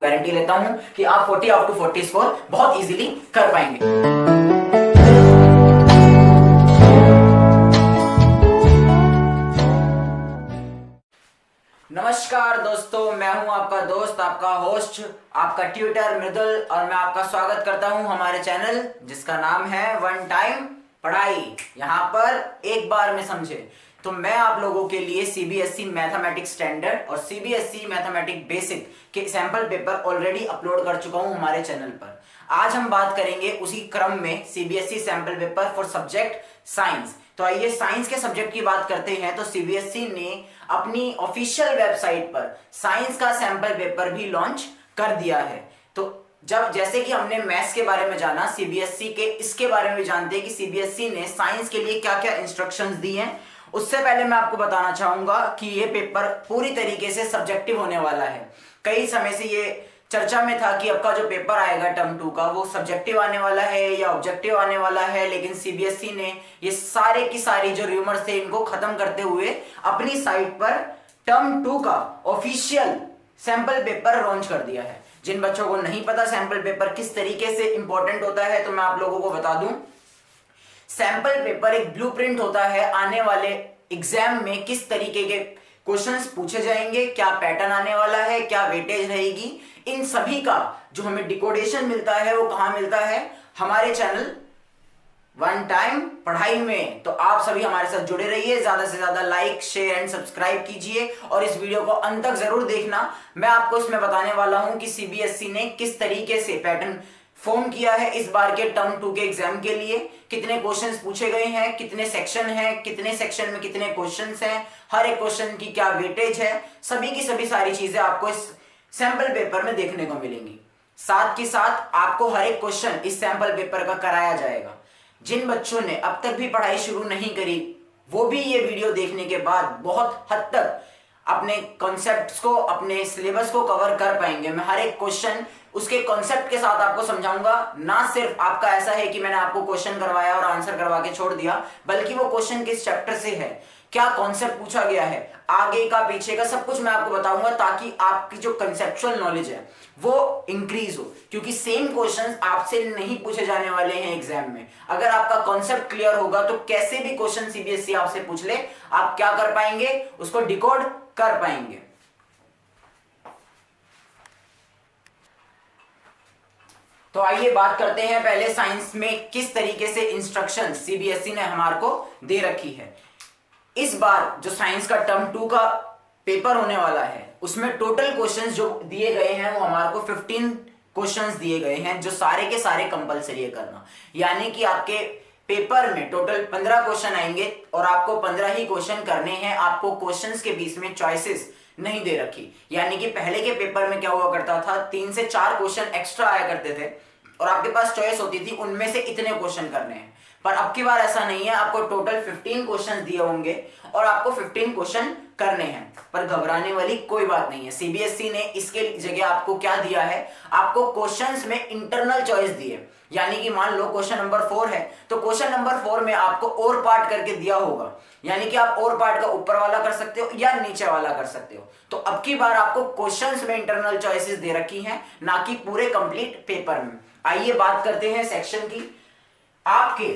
Guarantee लेता हूं कि आप 40 आउट टू 40 स्कोर बहुत इजीली कर पाएंगे। नमस्कार दोस्तों, मैं हूं आपका दोस्त, आपका होस्ट, आपका ट्यूटर मृदुल, और मैं आपका स्वागत करता हूं हमारे चैनल जिसका नाम है वन टाइम पढ़ाई। यहां पर एक बार में समझे। तो मैं आप लोगों के लिए सीबीएसई मैथमेटिक्स स्टैंडर्ड और सीबीएसई मैथमेटिक्स बेसिक के सैंपल पेपर ऑलरेडी अपलोड कर चुका हूं हमारे चैनल पर। आज हम बात करेंगे उसी क्रम में CBSE sample paper for subject science. तो आइए साइंस के सब्जेक्ट की बात करते हैं। तो सीबीएसई ने अपनी ऑफिशियल वेबसाइट पर साइंस का सैंपल पेपर भी लॉन्च कर दिया है। तो जब जैसे कि हमने मैथ्स के बारे में जाना, सीबीएसई के इसके बारे में भी जानते हैं कि सीबीएसई ने साइंस के लिए क्या क्या इंस्ट्रक्शंस दी हैं। उससे पहले मैं आपको बताना चाहूंगा कि ये पेपर पूरी तरीके से सब्जेक्टिव होने वाला है। कई समय से ये चर्चा में था कि आपका जो पेपर आएगा टर्म 2 का वो सब्जेक्टिव आने वाला है या ऑब्जेक्टिव आने वाला है, लेकिन सीबीएसई ने ये सारे की सारी जो रूमर्स थे इनको खत्म करते हुए अपनी साइट पर टर्म 2 का ऑफिशियल सैंपल पेपर लॉन्च कर दिया है। जिन बच्चों को नहीं पता सैंपल पेपर किस तरीके से इंपॉर्टेंट होता है, तो मैं आप लोगों को बता दूं। सैंपल पेपर एक ब्लूप्रिंट होता है आने वाले एग्जाम में किस तरीके के क्वेश्चंस पूछे जाएंगे, क्या पैटर्न आने वाला है, क्या वेटेज रहेगी, इन सभी का जो हमें डिकोडेशन मिलता है वो कहां मिलता है, हमारे चैनल वन टाइम पढ़ाई में। तो आप सभी हमारे साथ जुड़े रहिए, ज्यादा से ज्यादा लाइक शेयर एंड सब्सक्राइब कीजिए और इस वीडियो को अंत तक जरूर देखना। मैं आपको इसमें बताने वाला हूं कि सीबीएसई ने किस तरीके से पैटर्न फॉर्म किया है इस बार के टर्म 2 के एग्जाम के लिए, कितने क्वेश्चंस पूछे गए हैं, कितने सेक्शन हैं, कितने सेक्शन में कितने क्वेश्चंस हैं, हर एक क्वेश्चन की क्या वेटेज है, सभी की सभी सारी चीजें आपको इस सैंपल पेपर में देखने को मिलेंगी। साथ के साथ आपको हर एक क्वेश्चन इस सैंपल पेपर का कराया जाएगा। जिन बच्चों ने अब तक भी पढ़ाई शुरू नहीं करी वो भी ये वीडियो देखने के बाद बहुत हद तक अपने कॉन्सेप्ट्स को, अपने सिलेबस को कवर कर पाएंगे। मैं हर एक क्वेश्चन उसके कॉन्सेप्ट के साथ आपको समझाऊंगा। ना सिर्फ आपका ऐसा है कि मैंने आपको क्वेश्चन करवाया और आंसर करवा के छोड़ दिया, बल्कि वो क्वेश्चन किस चैप्टर से है, क्या कॉन्सेप्ट पूछा गया है, आगे का पीछे का सब कुछ मैं आपको बताऊंगा, ताकि आपकी जो कंसेप्चुअल नॉलेज है वो इंक्रीज हो। क्योंकि सेम क्वेश्चंस आपसे नहीं पूछे जाने वाले हैं एग्जाम में। अगर आपका कॉन्सेप्ट क्लियर होगा तो कैसे भी क्वेश्चन सीबीएसई आपसे पूछ ले, आप क्या कर पाएंगे, उसको डिकोड कर पाएंगे। तो आइए बात करते हैं पहले साइंस में किस तरीके से इंस्ट्रक्शन सीबीएसई ने हमारे को दे रखी है। इस बार जो साइंस का टर्म 2 का पेपर होने वाला है उसमें टोटल क्वेश्चंस जो दिए गए हैं वो हमारे को 15 क्वेश्चंस दिए गए हैं, जो सारे के सारे कंपलसरी है करना। यानी कि आपके पेपर में टोटल 15 क्वेश्चन आएंगे और आपको 15 ही क्वेश्चन करने हैं। आपको क्वेश्चंस के बीच में चॉइसेस नहीं दे रखी। यानी कि पहले के पेपर में क्या हुआ करता था, 3 से 4 क्वेश्चन एक्स्ट्रा आया करते थे और आपके पास चॉइस होती थी उनमें से इतने क्वेश्चन करने हैं। पर अब की बार ऐसा नहीं है, आपको टोटल 15 क्वेश्चन दिए होंगे और आपको 15 क्वेश्चन करने हैं। पर घबराने वाली कोई बात नहीं है। सीबीएसई ने इसके जगह आपको क्या दिया है, आपको क्वेश्चंस में इंटरनल चॉइस दी है। यानी कि मान लो क्वेश्चन नंबर 4 है तो क्वेश्चन नंबर 4 में आपको और पार्ट करके दिया होगा। यानी कि आप और पार्ट का ऊपर वाला कर सकते हो या नीचे वाला कर सकते हो। तो अब की बार आपको क्वेश्चंस में इंटरनल चॉइसेस दे रखी हैं, ना कि पूरे कंप्लीट पेपर में। आइए बात करते हैं सेक्शन की। आपके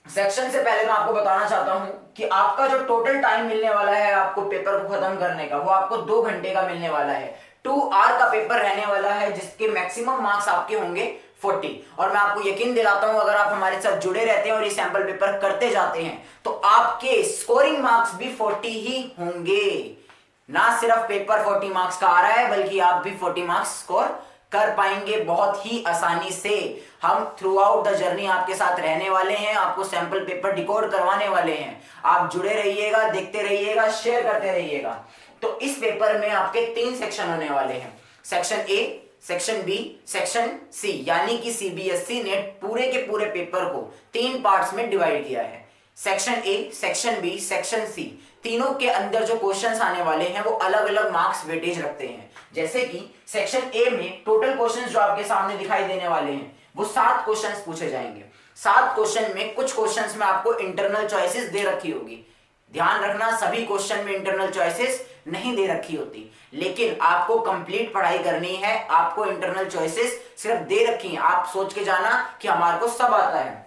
सेक्शन से पहले मैं आपको बताना चाहता हूं कि आपका जो टोटल टाइम मिलने वाला है आपको पेपर को खत्म करने का, वो आपको 2 घंटे का मिलने वाला है। 2 आवर का पेपर रहने वाला है, जिसके मैक्सिमम मार्क्स आपके होंगे 40। और मैं आपको यकीन दिलाता हूं अगर आप हमारे साथ जुड़े रहते हैं और ये सैंपल पेपर करते जाते हैं तो आपके स्कोरिंग मार्क्स भी 40 ही होंगे। ना सिर्फ पेपर 40 मार्क्स का आ रहा है, बल्कि आप भी 40 मार्क्स स्कोर कर पाएंगे बहुत ही आसानी से। हम थ्रू आउट द जर्नी आपके साथ रहने वाले हैं, आपको सैंपल पेपर डिकोड करवाने वाले हैं। आप जुड़े रहिएगा, देखते रहिएगा, शेयर करते रहिएगा। तो इस पेपर में आपके 3 सेक्शन होने वाले हैं, section A, section B, section C. यानी कि सीबीएसई ने पूरे के पूरे पेपर को 3 पार्ट्स में डिवाइड किया है। Section A, section B, section C, तीनों के अंदर जो क्वेश्चंस आने वाले हैं वो अलग अलग मार्क्स वेटेज रखते हैं। जैसे कि सेक्शन ए में टोटल क्वेश्चंस जो आपके सामने दिखाई देने वाले हैं वो 7 क्वेश्चंस पूछे जाएंगे। 7 क्वेश्चन में कुछ क्वेश्चंस में आपको इंटरनल चॉइसेस दे रखी होगी। ध्यान रखना, सभी क्वेश्चन में इंटरनल चॉइसेस नहीं दे रखी होती, लेकिन आपको कंप्लीट पढ़ाई करनी है, आपको इंटरनल चॉइसेस सिर्फ दे रखी हैं। आप सोच के जाना कि हमारे को सब आता है।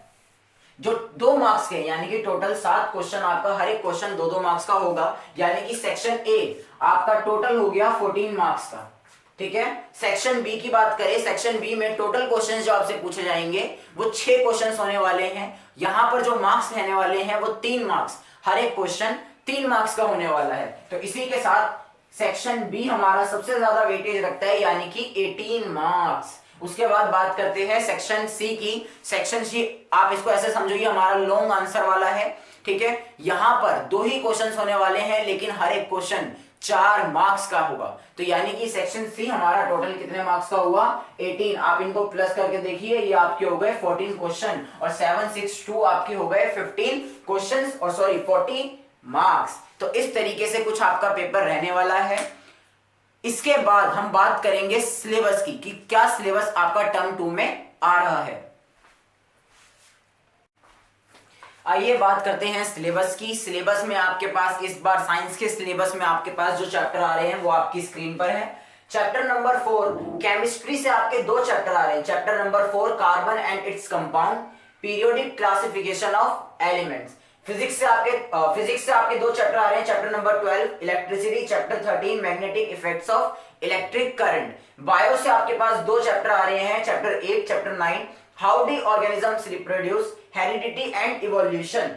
जो 2 मार्क्स के, यानी कि टोटल 7 क्वेश्चन, आपका हर एक क्वेश्चन 2-2 मार्क्स का होगा, यानी कि सेक्शन ए आपका टोटल हो गया 14 मार्क्स का। ठीक है, सेक्शन बी की बात करें, सेक्शन बी में टोटल क्वेश्चंस जो आपसे पूछे जाएंगे वो 6 क्वेश्चंस होने वाले हैं। यहां पर जो मार्क्स रहने वाले हैं वो 3 मार्क्स, हर एक क्वेश्चन 3 मार्क्स का होने वाला है। तो इसी के साथ सेक्शन बी हमारा सबसे ज्यादा वेटेज रखता है, यानी कि 18 मार्क्स। उसके बाद बात करते हैं सेक्शन सी की। सेक्शन सी आप इसको ऐसे समझोगे हमारा लॉन्ग आंसर वाला है। ठीक है, यहां पर 2 ही क्वेश्चंस होने वाले हैं, लेकिन हर एक क्वेश्चन 4 मार्क्स का होगा। तो यानी कि सेक्शन सी हमारा टोटल कितने मार्क्स का हुआ? 18। आप इनको प्लस करके देखिए, ये आपके हो गए 14 क्वेश्चन और 7 6 2 आपके हो गए 15 क्वेश्चन और सॉरी 40 मार्क्स। तो इस तरीके से कुछ आपका पेपर रहने वाला है। इसके बाद हम बात करेंगे सिलेबस की कि क्या सिलेबस आपका टर्म 2 में आ रहा है। आइए बात करते हैं सिलेबस की। सिलेबस में आपके पास इस बार साइंस के सिलेबस में आपके पास जो चैप्टर आ रहे हैं वो आपकी स्क्रीन पर है। चैप्टर नंबर 4 केमिस्ट्री से आपके 2 चैप्टर आ रहे हैं। Chapter number 4 carbon and its compound, periodic classification of elements. Physics से आपके 2 चैप्टर आ रहे हैं। Chapter number 12 electricity, chapter 13 magnetic effects of electric current. Bio से आपके पास 2 चैप्टर आ रहे हैं। Chapter 8 chapter 9 how D organisms reproduce, heredity and evolution.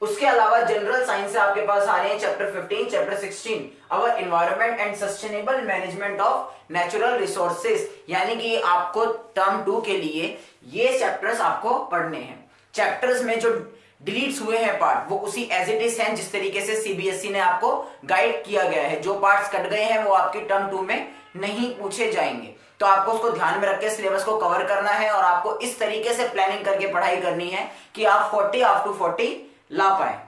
उसके अलावा जनरल साइंस से आपके पास आ रहे हैं chapter 15 chapter 16 our environment and sustainable management of natural resources. यानी कि आपको टर्म 2 के लिए ये चैप्टर्स आपको पढ़ने हैं। चैप्टर्स में जो डिलीट्स हुए हैं पार्ट वो उसी एज इट इज हैं जिस तरीके से सीबीएसई ने आपको गाइड किया गया है। जो पार्ट्स कट गए हैं वो आपके टर्म 2 में नहीं पूछे जाएंगे। तो आपको उसको ध्यान में रख के सिलेबस को कवर करना है और आपको इस तरीके से प्लानिंग करके पढ़ाई करनी है कि आप 40 आउट ऑफ 40 ला पाए।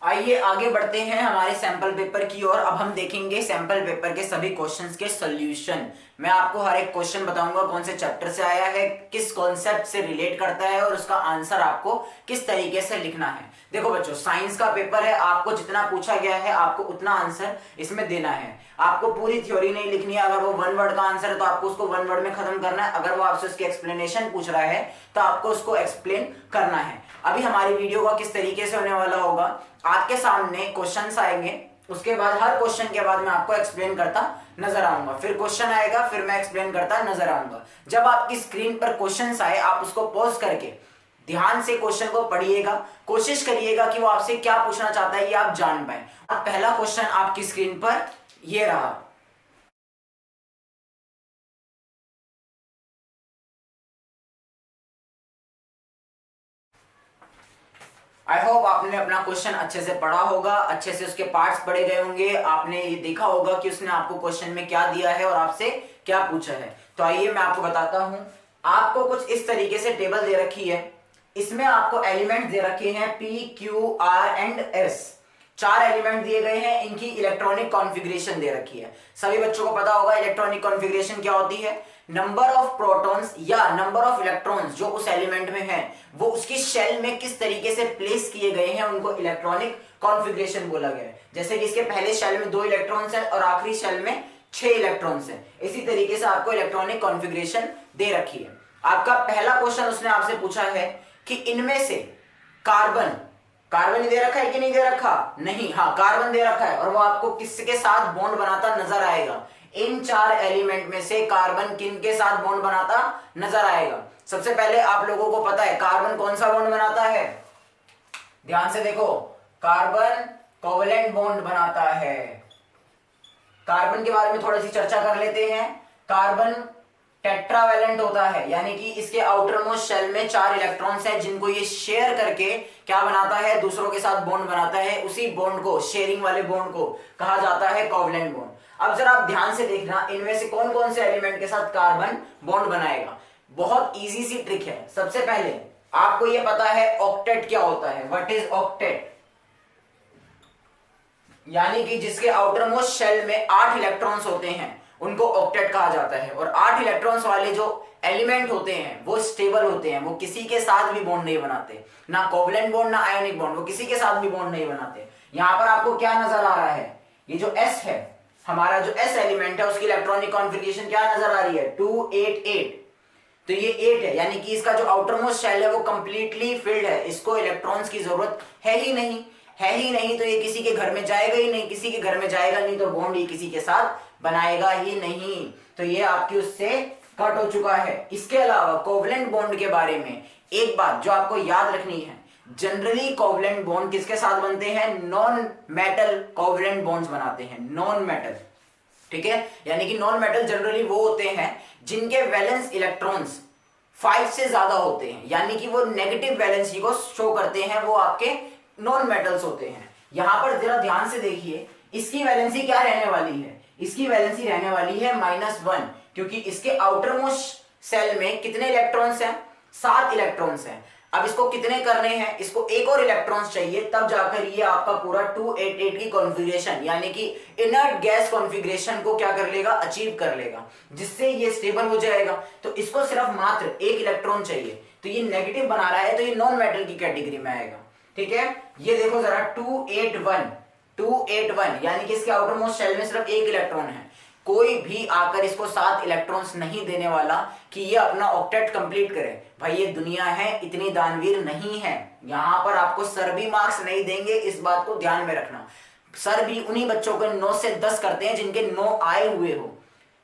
आइए आगे बढ़ते हैं हमारे सैंपल पेपर की ओर। अब हम देखेंगे सैंपल पेपर के सभी क्वेश्चंस के सॉल्यूशन। मैं आपको हर एक क्वेश्चन बताऊंगा कौन से चैप्टर से आया है, किस कॉन्सेप्ट से रिलेट करता है और उसका आंसर आपको किस तरीके से लिखना है। देखो बच्चों, साइंस का पेपर है, आपको जितना पूछा गया है आपको उतना आंसर इसमें देना है। आपको पूरी थ्योरी नहीं लिखनी है। अगर वो 1 वर्ड का आंसर है तो आपको उसको 1 वर्ड में खत्म करना है। अगर वो आपसे उसकी एक्सप्लेनेशन पूछ रहा है तो आपको उसको एक्सप्लेन करना है। अभी हमारी वीडियो का किस तरीके से होने वाला होगा, आपके सामने क्वेश्चंस आएंगे, उसके बाद हर क्वेश्चन के बाद मैं आपको एक्सप्लेन करता नजर आऊंगा, फिर क्वेश्चन आएगा, फिर मैं एक्सप्लेन करता नजर आऊंगा। जब आपकी स्क्रीन पर क्वेश्चंस आए आप उसको पॉज करके ध्यान से क्वेश्चन को पढ़िएगा, कोशिश करिएगा कि वो आपसे क्या पूछना चाहता है ये आप जान पाए। अब पहला क्वेश्चन आपकी स्क्रीन पर ये रहा। आई होप आपने अपना क्वेश्चन अच्छे से पढ़ा होगा, अच्छे से उसके पार्ट्स पढ़े गए होंगे। आपने ये देखा होगा कि उसने आपको क्वेश्चन में क्या दिया है और आपसे क्या पूछा है। तो आइए मैं आपको बताता हूं। आपको कुछ इस तरीके से टेबल दे रखी है, इसमें आपको एलिमेंट दे रखे हैं P Q R and S. 4 element दिए गए हैं, इनकी इलेक्ट्रॉनिक कॉन्फ़िगरेशन दे रखी है। सभी बच्चों को पता होगा इलेक्ट्रॉनिक कॉन्फ़िगरेशन क्या होती है। नंबर ऑफ प्रोटॉन्स या नंबर ऑफ इलेक्ट्रॉन्स जो उस एलिमेंट में है वो उसकी शेल में किस तरीके से प्लेस किए गए हैं उनको इलेक्ट्रॉनिक कॉन्फ़िगरेशन बोला गया है। जैसे कि इसके पहले शेल में 2 इलेक्ट्रॉन्स हैं और आखिरी शेल में 6 इलेक्ट्रॉन्स हैं। इसी तरीके से आपको इलेक्ट्रॉनिक कॉन्फ़िगरेशन दे रखी है। आपका पहला क्वेश्चन उसने आपसे पूछा है कि इनमें से कार्बन ही दे रखा है कि नहीं दे रखा? नहीं, हाँ कार्बन दे रखा है और वो आपको किसके साथ बॉन्ड बनाता नजर आएगा। इन 4 एलिमेंट में से कार्बन किन के साथ बॉन्ड बनाता नजर आएगा? सबसे पहले आप लोगों को पता है कार्बन कौन सा बॉन्ड बनाता है, ध्यान से देखो, कार्बन कोवेलेंट बॉन्ड बनाता है। कार्बन के बारे में थोड़ी सी चर्चा कर लेते हैं। कार्बन टेट्रावैलेंट होता है, यानी कि इसके आउटर मोस्ट शेल में 4 इलेक्ट्रॉन्स हैं जिनको ये शेयर करके क्या बनाता है, दूसरों के साथ बॉन्ड बनाता है। उसी बॉन्ड को, शेयरिंग वाले बॉन्ड को कहा जाता है कोवेलेंट बॉन्ड। अब जरा आप ध्यान से देखना इनमें से कौन कौन से एलिमेंट के साथ कार्बन बॉन्ड बनाएगा। बहुत इजी सी ट्रिक है। सबसे पहले आपको यह पता है ऑक्टेट क्या होता है। What is octet? यानी कि जिसके आउटर मोस्ट शेल में 8 इलेक्ट्रॉन्स होते हैं उनको ऑक्टेट कहा जाता है। और 8 इलेक्ट्रॉन्स वाले जो एलिमेंट होते हैं वो स्टेबल होते हैं, वो किसी के साथ भी बॉन्ड नहीं बनाते, ना कोवलेंट बॉन्ड ना आयोनिक बॉन्ड, वो किसी के साथ भी बॉन्ड नहीं बनाते। यहां पर आपको क्या नजर आ रहा है, ये जो S है, हमारा जो S एलिमेंट है उसकी इलेक्ट्रॉनिक कॉन्फ़िगरेशन क्या नजर आ रही है, 288। तो ये 8 है, यानी कि इसका जो आउटर मोस्ट शेल है वो कंप्लीटली फिल्ड है, इसको इलेक्ट्रॉन्स की जरूरत है ही नहीं, है ही नहीं। तो ये किसी के घर में जाएगा ही नहीं, किसी के घर में जाएगा नहीं तो बॉन्ड ये किसी के साथ बनाएगा ही नहीं। तो ये आपकी उससे कट हो चुका है। इसके अलावा कोवलेंट बॉन्ड के बारे में एक बात जो आपको याद रखनी है, जनरली कोवलेंट बॉन्ड किसके साथ बनते हैं, नॉन मेटल कोवलेंट बॉन्ड्स बनाते हैं, नॉन मेटल, ठीक है। यानी कि नॉन मेटल जनरली वो होते हैं जिनके वैलेंस इलेक्ट्रॉन्स 5 से ज्यादा होते हैं, यानी कि वो नेगेटिव वैलेंसी को शो करते हैं, वो आपके नॉन मेटल्स होते हैं। यहां पर जरा ध्यान से देखिए, इसकी वैलेंसी क्या रहने वाली है, इसकी वैलेंसी रहने वाली है -1, क्योंकि इसके आउटर मोस्ट सेल में कितने इलेक्ट्रॉन्स हैं, 7 इलेक्ट्रॉन्स हैं। अब इसको कितने करने हैं, इसको एक और इलेक्ट्रॉन्स चाहिए, तब जाकर ये आपका पूरा 288 की कॉन्फ़िगरेशन यानी कि इनर्ट गैस कॉन्फ़िगरेशन को क्या कर लेगा, अचीव कर लेगा, जिससे ये स्टेबल हो जाएगा। तो इसको सिर्फ मात्र एक इलेक्ट्रॉन चाहिए, तो ये नेगेटिव बना रहा है, तो ये नॉन मेटल की कैटेगरी में आएगा, ठीक है। ये देखो जरा 281 यानी कि इसके आउटर मोस्ट शेल में सिर्फ एक इलेक्ट्रॉन है, कोई भी आकर इसको 7 इलेक्ट्रॉन्स नहीं देने वाला कि ये अपना ऑक्टेट कंप्लीट करे। भाई ये दुनिया है, इतनी दानवीर नहीं है। यहां पर आपको सर भी मार्क्स नहीं देंगे, इस बात को ध्यान में रखना। सर भी उन्हीं बच्चों को 9 से 10 करते हैं जिनके 9 आए हुए हो,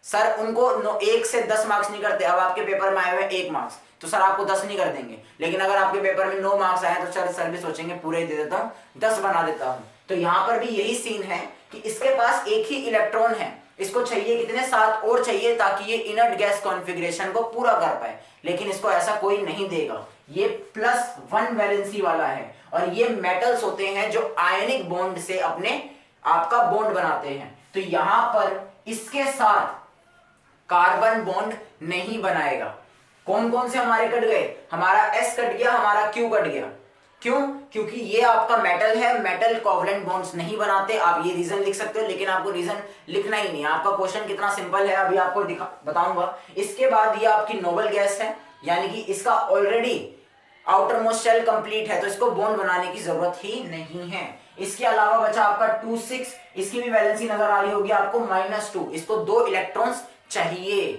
सर उनको 1 से 10 मार्क्स नहीं करते। अब आपके पेपर में आए हुए 1 मार्क्स, तो सर आपको 10 नहीं कर देंगे, लेकिन अगर आपके पेपर में 9 मार्क्स आए तो सर भी सोचेंगे पूरे ही दे देता हूं, 10 बना देता हूं। तो यहां पर भी यही सीन है कि इसके पास एक ही इलेक्ट्रॉन है, इसको चाहिए कितने, 7 और चाहिए ताकि ये इनर्ट गैस कॉन्फ़िगरेशन को पूरा कर पाए, लेकिन इसको ऐसा कोई नहीं देगा। ये +1 वैलेंसी वाला है, और ये मेटल्स होते हैं जो आयनिक बॉन्ड से अपने आपका बॉन्ड बनाते हैं। तो यहां पर इसके साथ कार्बन बॉन्ड नहीं बनाएगा। कौन कौन से हमारे कट गए, हमारा S कट गया, हमारा Q कट गया। क्यों, क्योंकि ये आपका मेटल है, मेटल कोवलेंट बॉन्ड्स नहीं बनाते। आप ये रीजन लिख सकते हो, लेकिन आपको रीजन लिखना ही नहीं है। आपका क्वेश्चन कितना सिंपल है अभी आपको बताऊंगा। इसके बाद ये आपकी नोबल गैस है, यानी कि इसका already outermost shell complete है, तो इसको बॉन्ड बनाने की जरूरत ही नहीं है। इसके अलावा बचा आपका 26, इसकी भी वैलेंसी नजर आ रही होगी आपको, -2, इसको 2 इलेक्ट्रॉन्स चाहिए,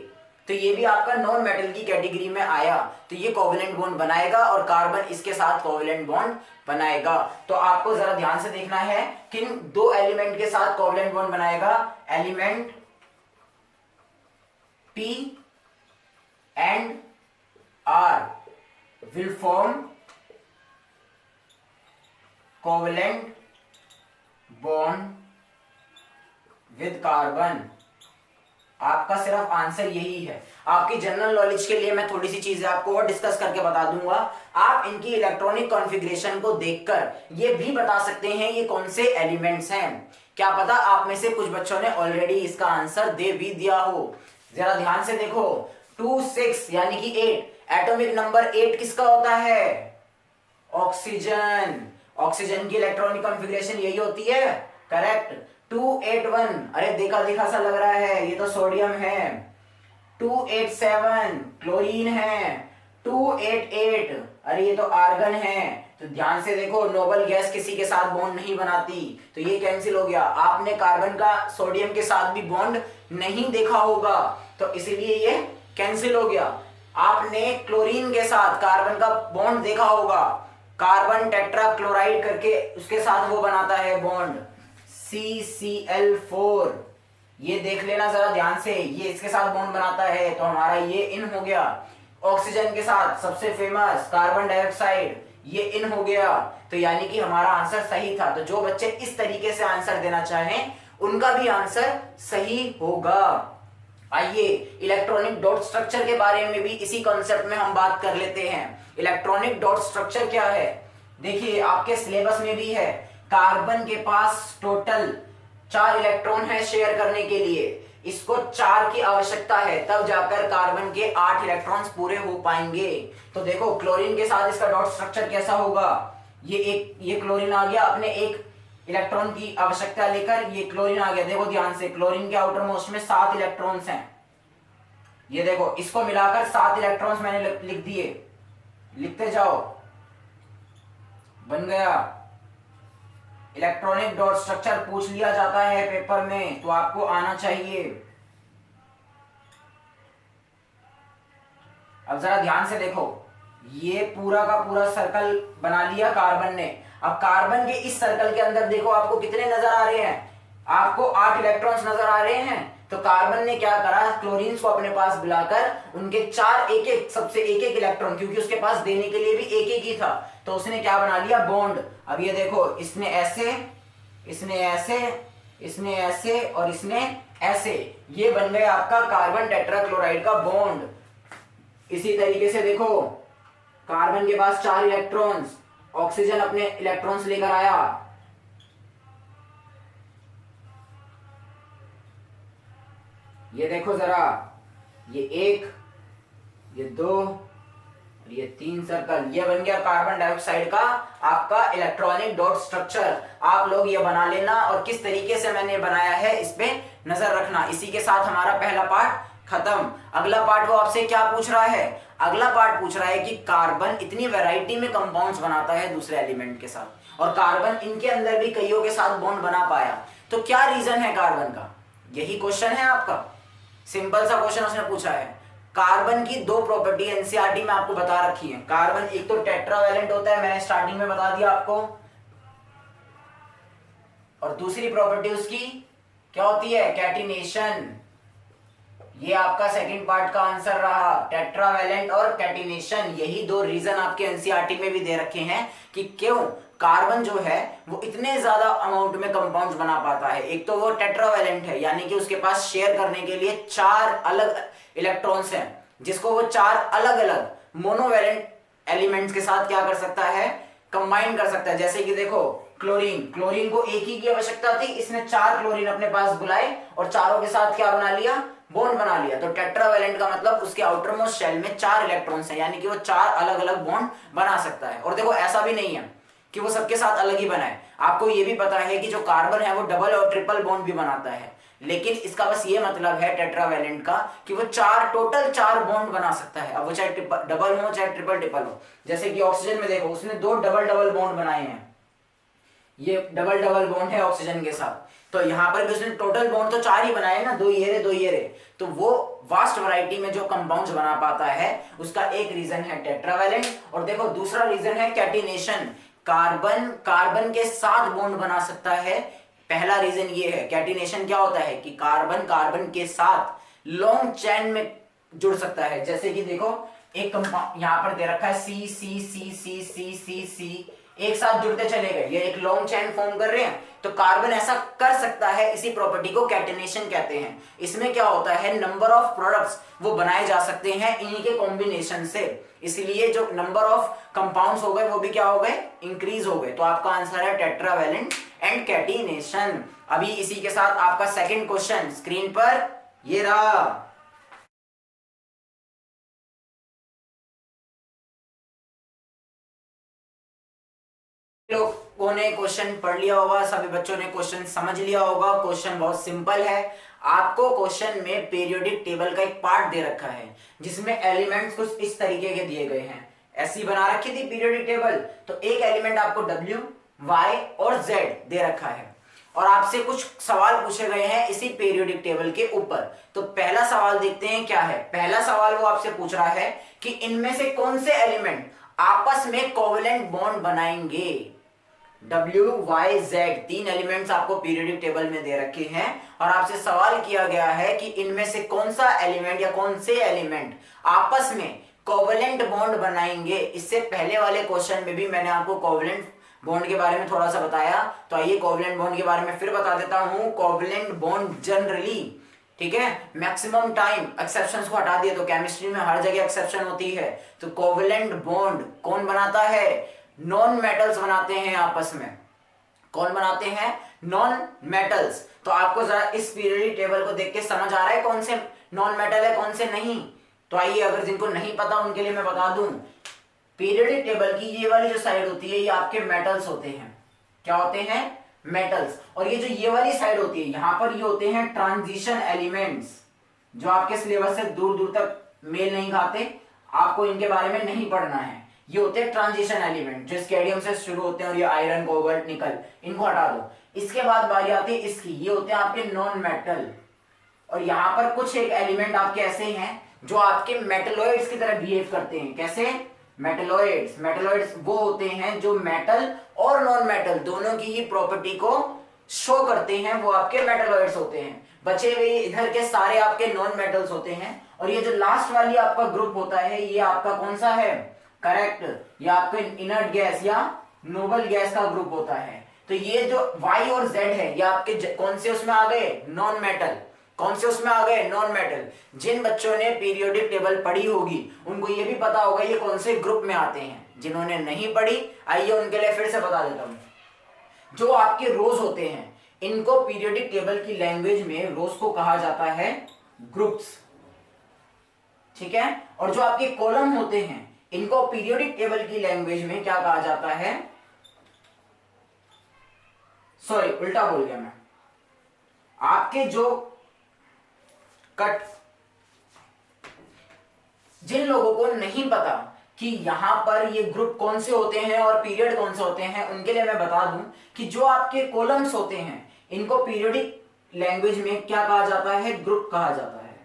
तो ये भी आपका नॉन मेटल की कैटेगरी में आया। तो ये कोवेलेंट बॉन्ड बनाएगा और कार्बन इसके साथ कोवेलेंट बॉन्ड बनाएगा। तो आपको जरा ध्यान से देखना है किन 2 एलिमेंट के साथ कोवेलेंट बॉन्ड बनाएगा, element P and R will form covalent bond with carbon। आपका सिर्फ आंसर यही है। आपकी जनरल नॉलेज के लिए मैं थोड़ी सी चीजें आपको और डिस्कस करके बता दूंगा। आप इनकी इलेक्ट्रॉनिक कॉन्फ़िगरेशन को देखकर ये भी बता सकते हैं ये कौन से एलिमेंट्स हैं। क्या पता आप में से कुछ बच्चों ने ऑलरेडी इसका आंसर दे भी दिया हो। जरा ध्यान से देखो, 26 यानी कि 8, एटॉमिक नंबर 8 किसका होता है, ऑक्सीजन। ऑक्सीजन की इलेक्ट्रॉनिक कॉन्फ़िगरेशन यही होती है, करेक्ट। 281, अरे देखा देखा सा लग रहा है, ये तो सोडियम है। 287 क्लोरीन है। 288, अरे ये तो आर्गन है। तो ध्यान से देखो, नोबल गैस किसी के साथ बॉन्ड नहीं बनाती, तो ये कैंसिल हो गया। आपने कार्बन का सोडियम के साथ भी बॉन्ड नहीं देखा होगा, तो इसीलिए ये कैंसिल हो गया। आपने क्लोरीन के साथ कार्बन का बॉन्ड देखा होगा, कार्बन टेट्रा क्लोराइड करके उसके साथ वो बनाता है बॉन्ड, CCl4। ये देख लेना जरा ध्यान से, ये इसके साथ बॉन्ड बनाता है, तो हमारा ये इन हो गया। ऑक्सीजन के साथ सबसे फेमस कार्बन डाइऑक्साइड, ये इन हो गया। तो यानी कि हमारा आंसर सही था। तो जो बच्चे इस तरीके से आंसर देना चाहें उनका भी आंसर सही होगा। आइए इलेक्ट्रॉनिक डॉट स्ट्रक्चर के बारे में भी इसी कॉन्सेप्ट में हम बात कर लेते हैं। इलेक्ट्रॉनिक डॉट स्ट्रक्चर क्या है, देखिए आपके सिलेबस में भी है। कार्बन के पास टोटल 4 इलेक्ट्रॉन है शेयर करने के लिए, इसको 4 की आवश्यकता है, तब जाकर कार्बन के 8 इलेक्ट्रॉन्स पूरे हो पाएंगे। तो देखो क्लोरीन के साथ इसका डॉट स्ट्रक्चर कैसा होगा, ये क्लोरीन आ गया, अपने एक इलेक्ट्रॉन की आवश्यकता लेकर ये क्लोरीन आ गया। देखो ध्यान से, क्लोरीन के आउटर मोस्ट में 7 इलेक्ट्रॉन्स हैं। ये देखो, इसको मिलाकर 7 इलेक्ट्रॉन्स मैंने लिख दिए, लिखते जाओ, बन गया। इलेक्ट्रॉनिक डॉट स्ट्रक्चर पूछ लिया जाता है पेपर में, तो आपको आना चाहिए। अब जरा ध्यान से देखो, ये पूरा का पूरा सर्कल बना लिया कार्बन ने। अब कार्बन के इस सर्कल के अंदर देखो आपको कितने नजर आ रहे हैं, आपको 8 इलेक्ट्रॉन्स नजर आ रहे हैं। तो कार्बन ने क्या करा, क्लोरीन को अपने पास बुलाकर उनके 4 एक एक, सबसे एक एक इलेक्ट्रॉन, क्योंकि उसके पास देने के लिए भी एक एक ही था, तो उसने क्या बना लिया, बॉन्ड। अब ये देखो, इसने ऐसे, इसने ऐसे, इसने ऐसे और इसने ऐसे, ये बन गया आपका कार्बन टेट्राक्लोराइड का बॉन्ड। इसी तरीके से देखो, कार्बन के पास 4 इलेक्ट्रॉन्स, ऑक्सीजन अपने इलेक्ट्रॉन्स लेकर आया, ये देखो जरा, ये 1, ये 2 और ये 3 सर्कल, ये बन गया कार्बन डाइऑक्साइड का आपका इलेक्ट्रॉनिक डॉट स्ट्रक्चर। आप लोग ये बना लेना, और किस तरीके से मैंने बनाया है इस पे नजर रखना। इसी के साथ हमारा पहला पार्ट खत्म। अगला पार्ट वो आपसे क्या पूछ रहा है, अगला पार्ट पूछ रहा है कि कार्बन इतनी वैरायटी में कंपाउंड्स बनाता है दूसरे एलिमेंट के साथ, और कार्बन इनके अंदर भी कईयों के साथ बॉन्ड बना पाया, तो क्या रीजन है कार्बन का, यही क्वेश्चन है आपका। सिंपल सा क्वेश्चन उसने पूछा है। कार्बन की 2 प्रॉपर्टी एनसीईआरटी में आपको बता रखी है। कार्बन एक तो टेट्रावैलेंट होता है, मैंने स्टार्टिंग में बता दिया आपको, और दूसरी प्रॉपर्टी उसकी क्या होती है, कैटिनेशन। ये आपका सेकंड पार्ट का आंसर रहा, टेट्रावैलेंट और कैटिनेशन। यही 2 रीजन आपके एनसीईआरटी में भी दे रखे हैं कि क्यों कार्बन जो है वो इतने ज्यादा अमाउंट में कंपाउंड्स बना पाता है। एक तो वो टेट्रावैलेंट है, यानी कि उसके पास शेयर करने के लिए 4 अलग इलेक्ट्रॉन्स हैं, जिसको वो 4 अलग अलग मोनोवैलेंट एलिमेंट्स के साथ क्या कर सकता है, कंबाइन कर सकता है। जैसे कि देखो, क्लोरीन, क्लोरीन को एक ही की आवश्यकता थी, इसने 4 क्लोरीन अपने पास बुलाए और चारों के साथ क्या बना लिया, बॉन्ड बना लिया। तो टेट्रावैलेंट का मतलब उसके आउटर मोस्ट शेल में 4 इलेक्ट्रॉन्स हैं, यानी कि वो 4 अलग अलग बॉन्ड बना सकता है। और देखो, ऐसा भी नहीं है कि वो सबके साथ अलग ही बनाए, आपको ये भी पता है कि जो कार्बन है वो डबल और ट्रिपल बॉन्ड भी बनाता है, लेकिन इसका बस ये मतलब है टेट्रावैलेंट का कि वो टोटल 4 बॉन्ड बना सकता है। अब वो चाहे डबल हो चाहे ट्रिपल ट्रिपल हो। जैसे कि ऑक्सीजन में देखो, उसने 2 डबल डबल बॉन्ड बनाए हैं, ये डबल डबल बॉन्ड है ऑक्सीजन के साथ। तो यहाँ पर भी उसने टोटल बॉन्ड तो 4 ही बनाए ना, 2 ये रहे 2 ये रहे। तो वो वास्ट वैरायटी में जो कंपाउंड्स बना पाता है, उसका एक रीजन है टेट्रावैलेंट, और देखो दूसरा रीजन है कैटिनेशन। कार्बन कार्बन के साथ बॉन्ड बना सकता है, पहला रीजन ये है। कैटिनेशन क्या होता है कि कार्बन कार्बन के साथ लॉन्ग चेन में जुड़ सकता है। जैसे कि देखो, एक कंपाउंड यहां पर दे रखा है सी सी सी सी सी सी सी, एक साथ जुड़ते चले गए, ये एक लॉन्ग चेन फॉर्म कर रहे हैं। तो कार्बन ऐसा कर सकता है, इसी प्रॉपर्टी को कैटिनेशन कहते हैं। इसमें क्या होता है, नंबर ऑफ प्रोडक्ट्स वो बनाए जा सकते हैं इन्हीं के कॉम्बिनेशन से, इसलिए जो नंबर ऑफ कंपाउंड्स हो गए वो भी क्या हो गए, इंक्रीज हो गए। तो आपका आंसर है टेट्रावैलेंट एंड कैटिनेशन। अभी इसी के साथ आपका सेकंड क्वेश्चन स्क्रीन पर ये रहा। लोगों ने क्वेश्चन पढ़ लिया होगा, सभी बच्चों ने क्वेश्चन समझ लिया होगा। क्वेश्चन बहुत सिंपल है। आपको क्वेश्चन में पीरियोडिक टेबल का एक पार्ट दे रखा है, जिसमें एलिमेंट्स कुछ इस तरीके के दिए गए हैं। ऐसी बना रखी थी पीरियोडिक टेबल। तो एक एलिमेंट आपको W, Y और Z दे रखा है, और आपसे कुछ सवाल पूछे गए हैं इसी पीरियोडिक टेबल के ऊपर। तो पहला सवाल देखते हैं क्या है। पहला सवाल वो आपसे पूछ रहा है कि इनमें से कौन से एलिमेंट आपस में कोवेलेंट बॉन्ड बनाएंगे। W, Y, Z 3 एलिमेंट्स आपको पीरियोडिक टेबल में दे रखे हैं, और आपसे सवाल किया गया है कि इनमें से कौन सा एलिमेंट या कौन से एलिमेंट आपस में कोवेलेंट बॉन्ड बनाएंगे। इससे पहले वाले क्वेश्चन में भी मैंने आपको कोवेलेंट बॉन्ड के बारे में थोड़ा सा बताया, तो आइए कोवेलेंट बॉन्ड के बारे में फिर बता देता हूं। कोवेलेंट बॉन्ड जनरली, ठीक है, मैक्सिमम टाइम, एक्सेप्शंस को हटा दिए तो केमिस्ट्री में हर जगह एक्सेप्शन होती है। तो कोवेलेंट बॉन्ड कौन बनाता है, नॉन मेटल्स बनाते हैं आपस में। कौन बनाते हैं, नॉन मेटल्स। तो आपको जरा इस पीरियोडिक टेबल को देख के समझ आ रहा है कौन से नॉन मेटल है कौन से नहीं। तो आइए, अगर जिनको नहीं पता उनके लिए मैं बता दूं, पीरियोडिक टेबल की ये वाली जो साइड होती है ये आपके मेटल्स होते हैं। क्या होते हैं, मेटल्स। और ये वाली साइड होती है, यहां पर ये होते हैं ट्रांजिशन एलिमेंट्स, जो आपके सिलेबस से दूर दूर तक मेल नहीं खाते, आपको इनके बारे में नहीं पढ़ना है। ये होते हैं ट्रांजिशन एलिमेंट जो स्केडियम से शुरू होते हैं, और ये आयरन, कोबाल्ट, निकल, इनको हटा दो। इसके बाद बारी आती है इसकी, ये होते हैं आपके नॉन मेटल। और यहां पर कुछ एक एलिमेंट आपके ऐसे हैं जो आपके मेटलॉइड्स की तरह बिहेव करते हैं। कैसे? मेटलॉइड्स। मेटलॉइड्स वो होते हैं जो मेटल और नॉन मेटल दोनों की ही प्रॉपर्टी को शो करते हैं, वो आपके मेटलॉइड्स होते हैं। बचे हुए इधर के सारे आपके नॉन मेटल्स होते हैं। और ये जो लास्ट वाली आपका ग्रुप होता है, ये आपका कौन सा है? करेक्ट, ये आपका इनर्ट गैस या नोबल गैस का ग्रुप होता है। तो ये जो Y और Z है, ये आपके कौन से उसमें आ गए? Non metal. कौन से उसमें आ गए? Non metal. जिन बच्चों ने पीरियोडिक टेबल पढ़ी होगी उनको ये भी पता होगा ये कौन से ग्रुप में आते हैं। जिन्होंने नहीं पढ़ी, आइए उनके लिए फिर से बता देता हूं। जो आपके रोज होते हैं, इनको पीरियोडिक टेबल की लैंग्वेज में रोज को कहा जाता है ग्रुप्स, ठीक है। और जो आपके कॉलम होते हैं, इनको पीरियोडिक टेबल की लैंग्वेज में क्या कहा जाता है? सॉरी, उल्टा बोल गया मैं। आपके जो कट, जिन लोगों को नहीं पता कि यहां पर ये ग्रुप कौन से होते हैं और पीरियड कौन से होते हैं, उनके लिए मैं बता दूं कि जो आपके कॉलम्स होते हैं, इनको पीरियोडिक लैंग्वेज में क्या कहा जाता है? ग्रुप कहा जाता है,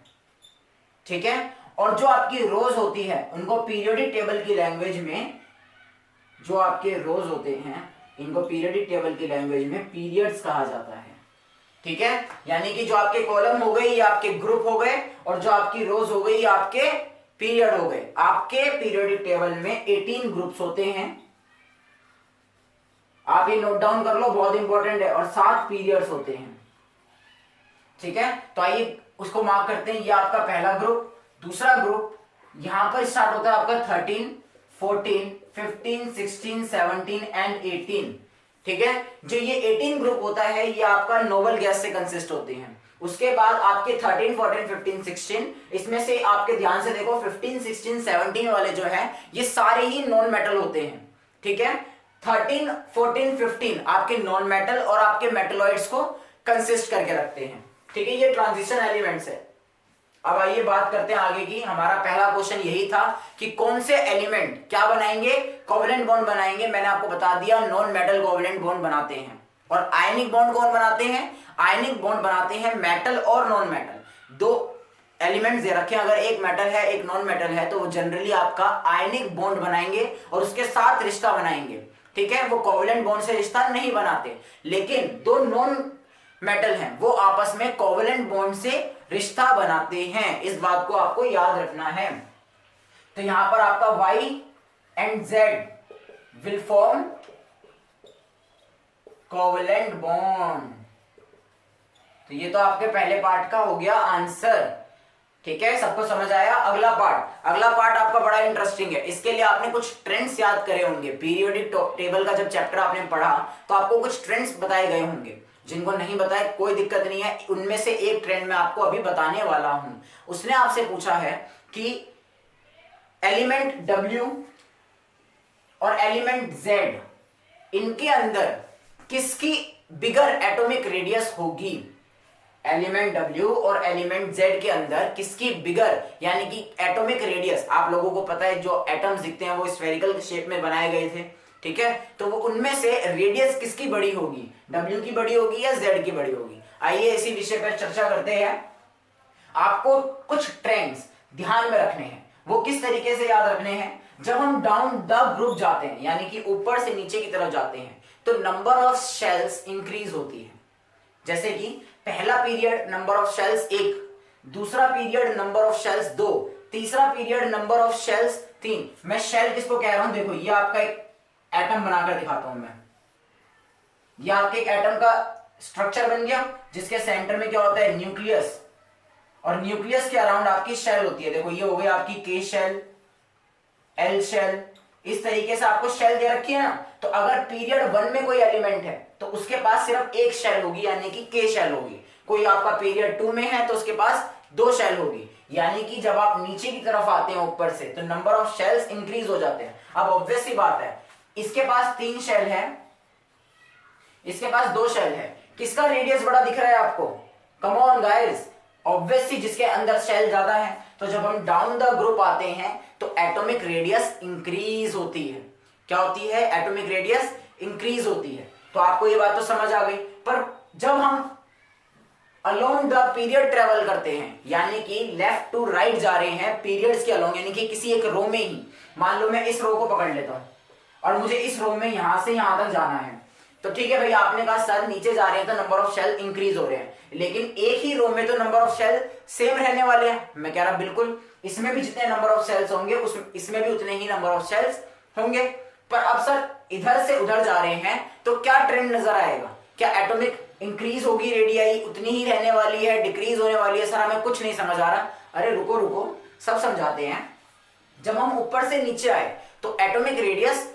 ठीक है। और जो आपकी रोज होती है, उनको पीरियोडिक टेबल की लैंग्वेज में, जो आपके रोज होते हैं, इनको पीरियोडिक टेबल की लैंग्वेज में पीरियड्स कहा जाता है, ठीक है। यानी कि जो आपके कॉलम हो गए ये आपके ग्रुप हो गए, और जो आपकी रोज हो गई ये आपके पीरियड हो गए। आपके पीरियोडिक टेबल में 18 ग्रुप्स होते हैं, आप ये नोट डाउन कर लो, बहुत इंपॉर्टेंट है। और 7 पीरियड्स होते हैं, ठीक है। तो आइए उसको मार्क करते हैं। ये आपका पहला ग्रुप। दूसरा ग्रुप यहां पर स्टार्ट होता है आपका 13, 14, 15, 16, 17 एंड 18, ठीक है। जो ये 18 ग्रुप होता है, ये आपका नोबल गैस से कंसिस्ट होते हैं। उसके बाद आपके 13, 14, 15, 16, इसमें से आपके ध्यान से देखो 15, 16, 17 वाले जो है ये सारे ही नॉन मेटल होते हैं, ठीक है। 13, 14, 15 आपके नॉन मेटल और आपके मेटलॉइड्स को कंसिस्ट करके रखते हैं, ठीक है। ये ट्रांजिशन एलिमेंट्स है। अब आइए बात करते हैं आगे की। हमारा पहला क्वेश्चन यही था कि कौन से एलिमेंट क्या बनाएंगे? कोवेलेंट बॉन्ड बनाएंगे। मैंने आपको बता दिया नॉन मेटल कोवेलेंट बॉन्ड बनाते हैं। और आयनिक बॉन्ड कौन बनाते हैं? आयनिक बॉन्ड बनाते हैं मेटल और नॉन मेटल। दो एलिमेंट्स दे रखे हैं, अगर एक मेटल है एक नॉन मेटल है, तो वो जनरली आपका आयनिक बॉन्ड बनाएंगे और उसके साथ रिश्ता बनाएंगे, ठीक है। वो कोवेलेंट बॉन्ड से रिश्ता नहीं बनाते। लेकिन दो नॉन मेटल हैं, वो आपस में कोवेलेंट बॉन्ड से रिश्ता बनाते हैं। इस बात को आपको याद रखना है। तो यहां पर आपका Y and Z will form covalent bond. तो ये तो आपके पहले पार्ट का हो गया आंसर, ठीक है। सबको समझ आया? अगला पार्ट आपका बड़ा इंटरेस्टिंग है। इसके लिए आपने कुछ ट्रेंड्स याद करे होंगे। पीरियोडिक टेबल का जब चैप्टर आपने पढ़ा तो आपको कुछ ट्रेंड्स बताए गए होंगे। जिनको नहीं बताए कोई दिक्कत नहीं है, उनमें से एक ट्रेंड मैं आपको अभी बताने वाला हूं। उसने आपसे पूछा है कि एलिमेंट W और एलिमेंट Z, इनके अंदर किसकी बिगर एटॉमिक रेडियस होगी? एलिमेंट W और एलिमेंट Z के अंदर किसकी बिगर यानी कि एटॉमिक रेडियस, आप लोगों को पता है जो एटम्स दिखते हैं वो स्फेरिकल शेप में बनाए गए थे, ठीक है। तो वो उनमें से रेडियस किसकी बड़ी होगी? W की बड़ी होगी या Z की बड़ी होगी? आइए इसी विषय पर चर्चा करते हैं। आपको कुछ ट्रेंड्स ध्यान में रखने हैं। वो किस तरीके से याद रखने हैं? जब हम डाउन द ग्रुप जाते हैं, यानी कि ऊपर से नीचे की तरफ जाते हैं, तो नंबर ऑफ शेल्स इंक्रीज होती है। जैसे कि पहला पीरियड नंबर ऑफ शेल्स 1, दूसरा पीरियड नंबर ऑफ शेल्स 2, तीसरा पीरियड नंबर ऑफ शेल्स 3। मैं शेल किसको कह रहा हूं? देखो ये आपका एक एटम बनाकर दिखाता हूं मैं। ये आपके एक एटम का स्ट्रक्चर बन गया, जिसके सेंटर में क्या होता है? न्यूक्लियस। और न्यूक्लियस के अराउंड आपकी शेल होती है। देखो ये हो गई आपकी के शेल, एल शेल, इस तरीके से आपको शेल दे रखी है ना। तो अगर पीरियड 1 में कोई एलिमेंट है तो उसके पास सिर्फ एक शेल होगी, यानी कि के शेल होगी। कोई आपका पीरियड 2 में है तो उसके पास 2 शेल होगी। यानी कि जब आप नीचे की तरफ आते हैं ऊपर से, तो नंबर ऑफ शेल्स इंक्रीज हो जाते हैं। अब ऑब्वियस सी बात है, इसके पास 3 शेल है, इसके पास दो शेल है, किसका रेडियस बड़ा दिख रहा है आपको? कम ऑन गाइस, ऑब्वियसली जिसके अंदर शेल ज्यादा है। तो जब हम डाउन द ग्रुप आते हैं तो एटॉमिक रेडियस इंक्रीज होती है। क्या होती है? एटॉमिक रेडियस इंक्रीज होती है। तो आपको ये बात तो समझ आ गई। पर जब हम अलोंग द पीरियड ट्रेवल करते हैं, यानी कि लेफ्ट टू राइट जा रहे हैं पीरियड्स के अलोंग, यानी कि किसी एक रो में ही, मान लो मैं इस रो को पकड़ लेता हूं और मुझे इस रो में यहां से यहां तक जाना है, तो ठीक है भाई, आपने कहा सर नीचे जा रहे हैं तो नंबर ऑफ शेल इंक्रीज हो रहे हैं, लेकिन एक ही रो में तो नंबर ऑफ शेल सेम रहने वाले हैं। मैं कह रहा बिल्कुल, इसमें भी जितने नंबर ऑफ शेल्स होंगे इसमें भी उतने ही नंबर ऑफ शेल्स होंगे। पर अब सर इधर से उधर जा रहे हैं तो क्या ट्रेंड नजर आएगा? क्या एटॉमिक इंक्रीज होगी, रेडियाई उतनी ही रहने वाली है, डिक्रीज होने वाली है? सर हमें कुछ नहीं समझ आ रहा। अरे रुको रुको, सब समझाते हैं। जब हम ऊपर से नीचे आए तो एटॉमिक रेडियस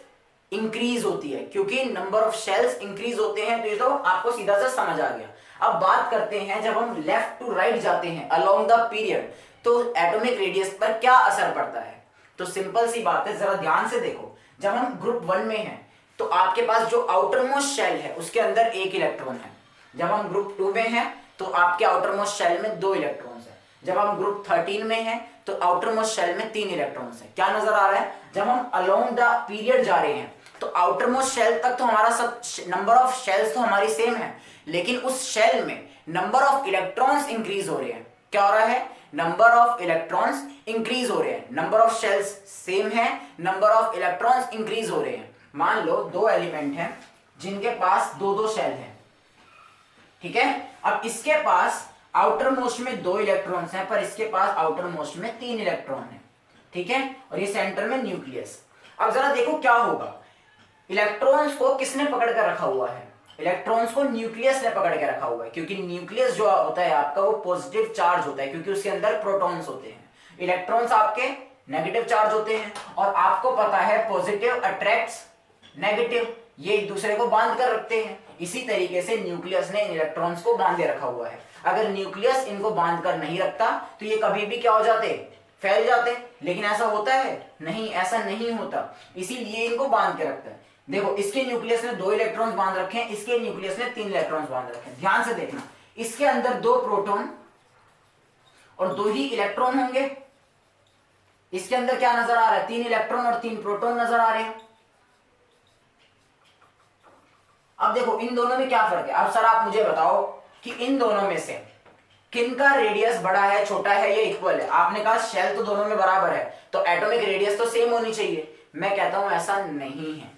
इंक्रीज होती है, क्योंकि नंबर ऑफ शेल्स इंक्रीज होते हैं। तो ये तो आपको सीधा सा समझ आ गया। अब बात करते हैं, जब हम लेफ्ट टू राइट जाते हैं अलोंग द पीरियड, तो एटॉमिक रेडियस पर क्या असर पड़ता है? तो सिंपल सी बात है, जरा ध्यान से देखो। जब हम ग्रुप 1 में हैं तो आपके पास जो आउटर मोस्ट शेल है उसके अंदर एक इलेक्ट्रॉन है। जब हम ग्रुप 2 में हैं तो आपके आउटर मोस्ट शेल में 2 इलेक्ट्रॉन्स है। जब हम ग्रुप 13 में हैं तो आउटर मोस्ट शेल में 3 इलेक्ट्रॉन्स है। क्या नजर आ रहा है? जब हम अलोंग द पीरियड जा रहे हैं तो आउटर मोस्ट शेल तक तो हमारा सब नंबर ऑफ शेल्स तो हमारी सेम है, लेकिन उस शेल में नंबर ऑफ इलेक्ट्रॉन्स इंक्रीज हो रहे हैं। क्या हो रहा है? नंबर ऑफ इलेक्ट्रॉन्स इंक्रीज हो रहे हैं। नंबर ऑफ शेल्स सेम है, नंबर ऑफ इलेक्ट्रॉन्स इंक्रीज हो रहे हैं। मान लो 2 एलिमेंट हैं जिनके पास 2-2 शेल हैं, ठीक है। अब इसके पास आउटर मोस्ट में 2 इलेक्ट्रॉन्स हैं, पर इसके पास आउटर मोस्ट में 3 इलेक्ट्रॉन है, ठीक है। और ये सेंटर में न्यूक्लियस। अब जरा देखो क्या होगा। इलेक्ट्रॉन्स को किसने पकड़ कर रखा हुआ है? इलेक्ट्रॉन्स को न्यूक्लियस ने पकड़ के रखा हुआ है, क्योंकि न्यूक्लियस जो होता है आपका वो पॉजिटिव चार्ज होता है, क्योंकि उसके अंदर प्रोटॉन्स होते हैं। इलेक्ट्रॉन्स आपके नेगेटिव चार्ज होते हैं, और आपको पता है पॉजिटिव अट्रैक्ट्स नेगेटिव, ये एक दूसरे को बांध कर रखते हैं। इसी तरीके से न्यूक्लियस ने इन इलेक्ट्रॉन्स को बांधे रखा हुआ है। अगर न्यूक्लियस इनको बांध कर नहीं रखता तो ये कभी भी क्या हो जाते? फैल जाते। लेकिन ऐसा होता है? नहीं, ऐसा नहीं होता, इसीलिए इनको बांध के रखता है। देखो, इसके न्यूक्लियस ने 2 इलेक्ट्रॉन्स बांध रखे हैं, इसके न्यूक्लियस ने 3 इलेक्ट्रॉन्स बांध रखे हैं। ध्यान से देखना, इसके अंदर 2 प्रोटॉन और 2 ही इलेक्ट्रॉन होंगे। इसके अंदर क्या नजर आ रहा है? 3 इलेक्ट्रॉन और 3 प्रोटॉन नजर आ रहे हैं। अब देखो इन दोनों में क्या फर्क है? अब सर आप मुझे बताओ कि इन दोनों में से किनका रेडियस बड़ा है, छोटा है या इक्वल है? आपने कहा शेल तो दोनों में बराबर है, तो एटॉमिक रेडियस तो सेम होनी चाहिए। मैं कहता हूं ऐसा नहीं है।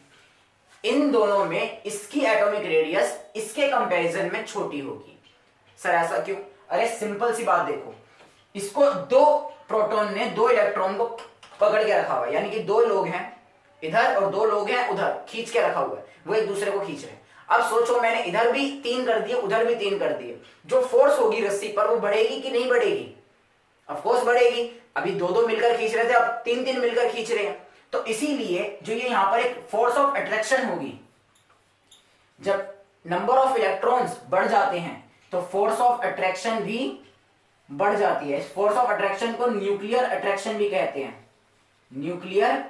इन दोनों में इसकी एटॉमिक रेडियस इसके कंपैरिजन में छोटी होगी। सर ऐसा क्यों? अरे सिंपल सी बात देखो, इसको 2 प्रोटॉन ने 2 इलेक्ट्रॉन को पकड़ के रखा हुआ है, यानी कि 2 लोग हैं इधर और 2 लोग हैं उधर, खींच के रखा हुआ है, वो एक दूसरे को खींच रहे हैं। अब सोचो, मैंने इधर भी 3 कर दिए, उधर भी 3 कर दिए, जो फोर्स होगी रस्सी पर वो बढ़ेगी कि नहीं बढ़ेगी? ऑफ कोर्स बढ़ेगी। अभी 2-2 मिलकर खींच रहे थे, अब 3-3 मिलकर खींच रहे हैं। तो इसीलिए जो ये यहां पर एक फोर्स ऑफ अट्रैक्शन होगी, जब नंबर ऑफ इलेक्ट्रॉन्स बढ़ जाते हैं तो फोर्स ऑफ अट्रैक्शन भी बढ़ जाती है। फोर्स ऑफ अट्रैक्शन को न्यूक्लियर अट्रैक्शन भी कहते हैं, न्यूक्लियर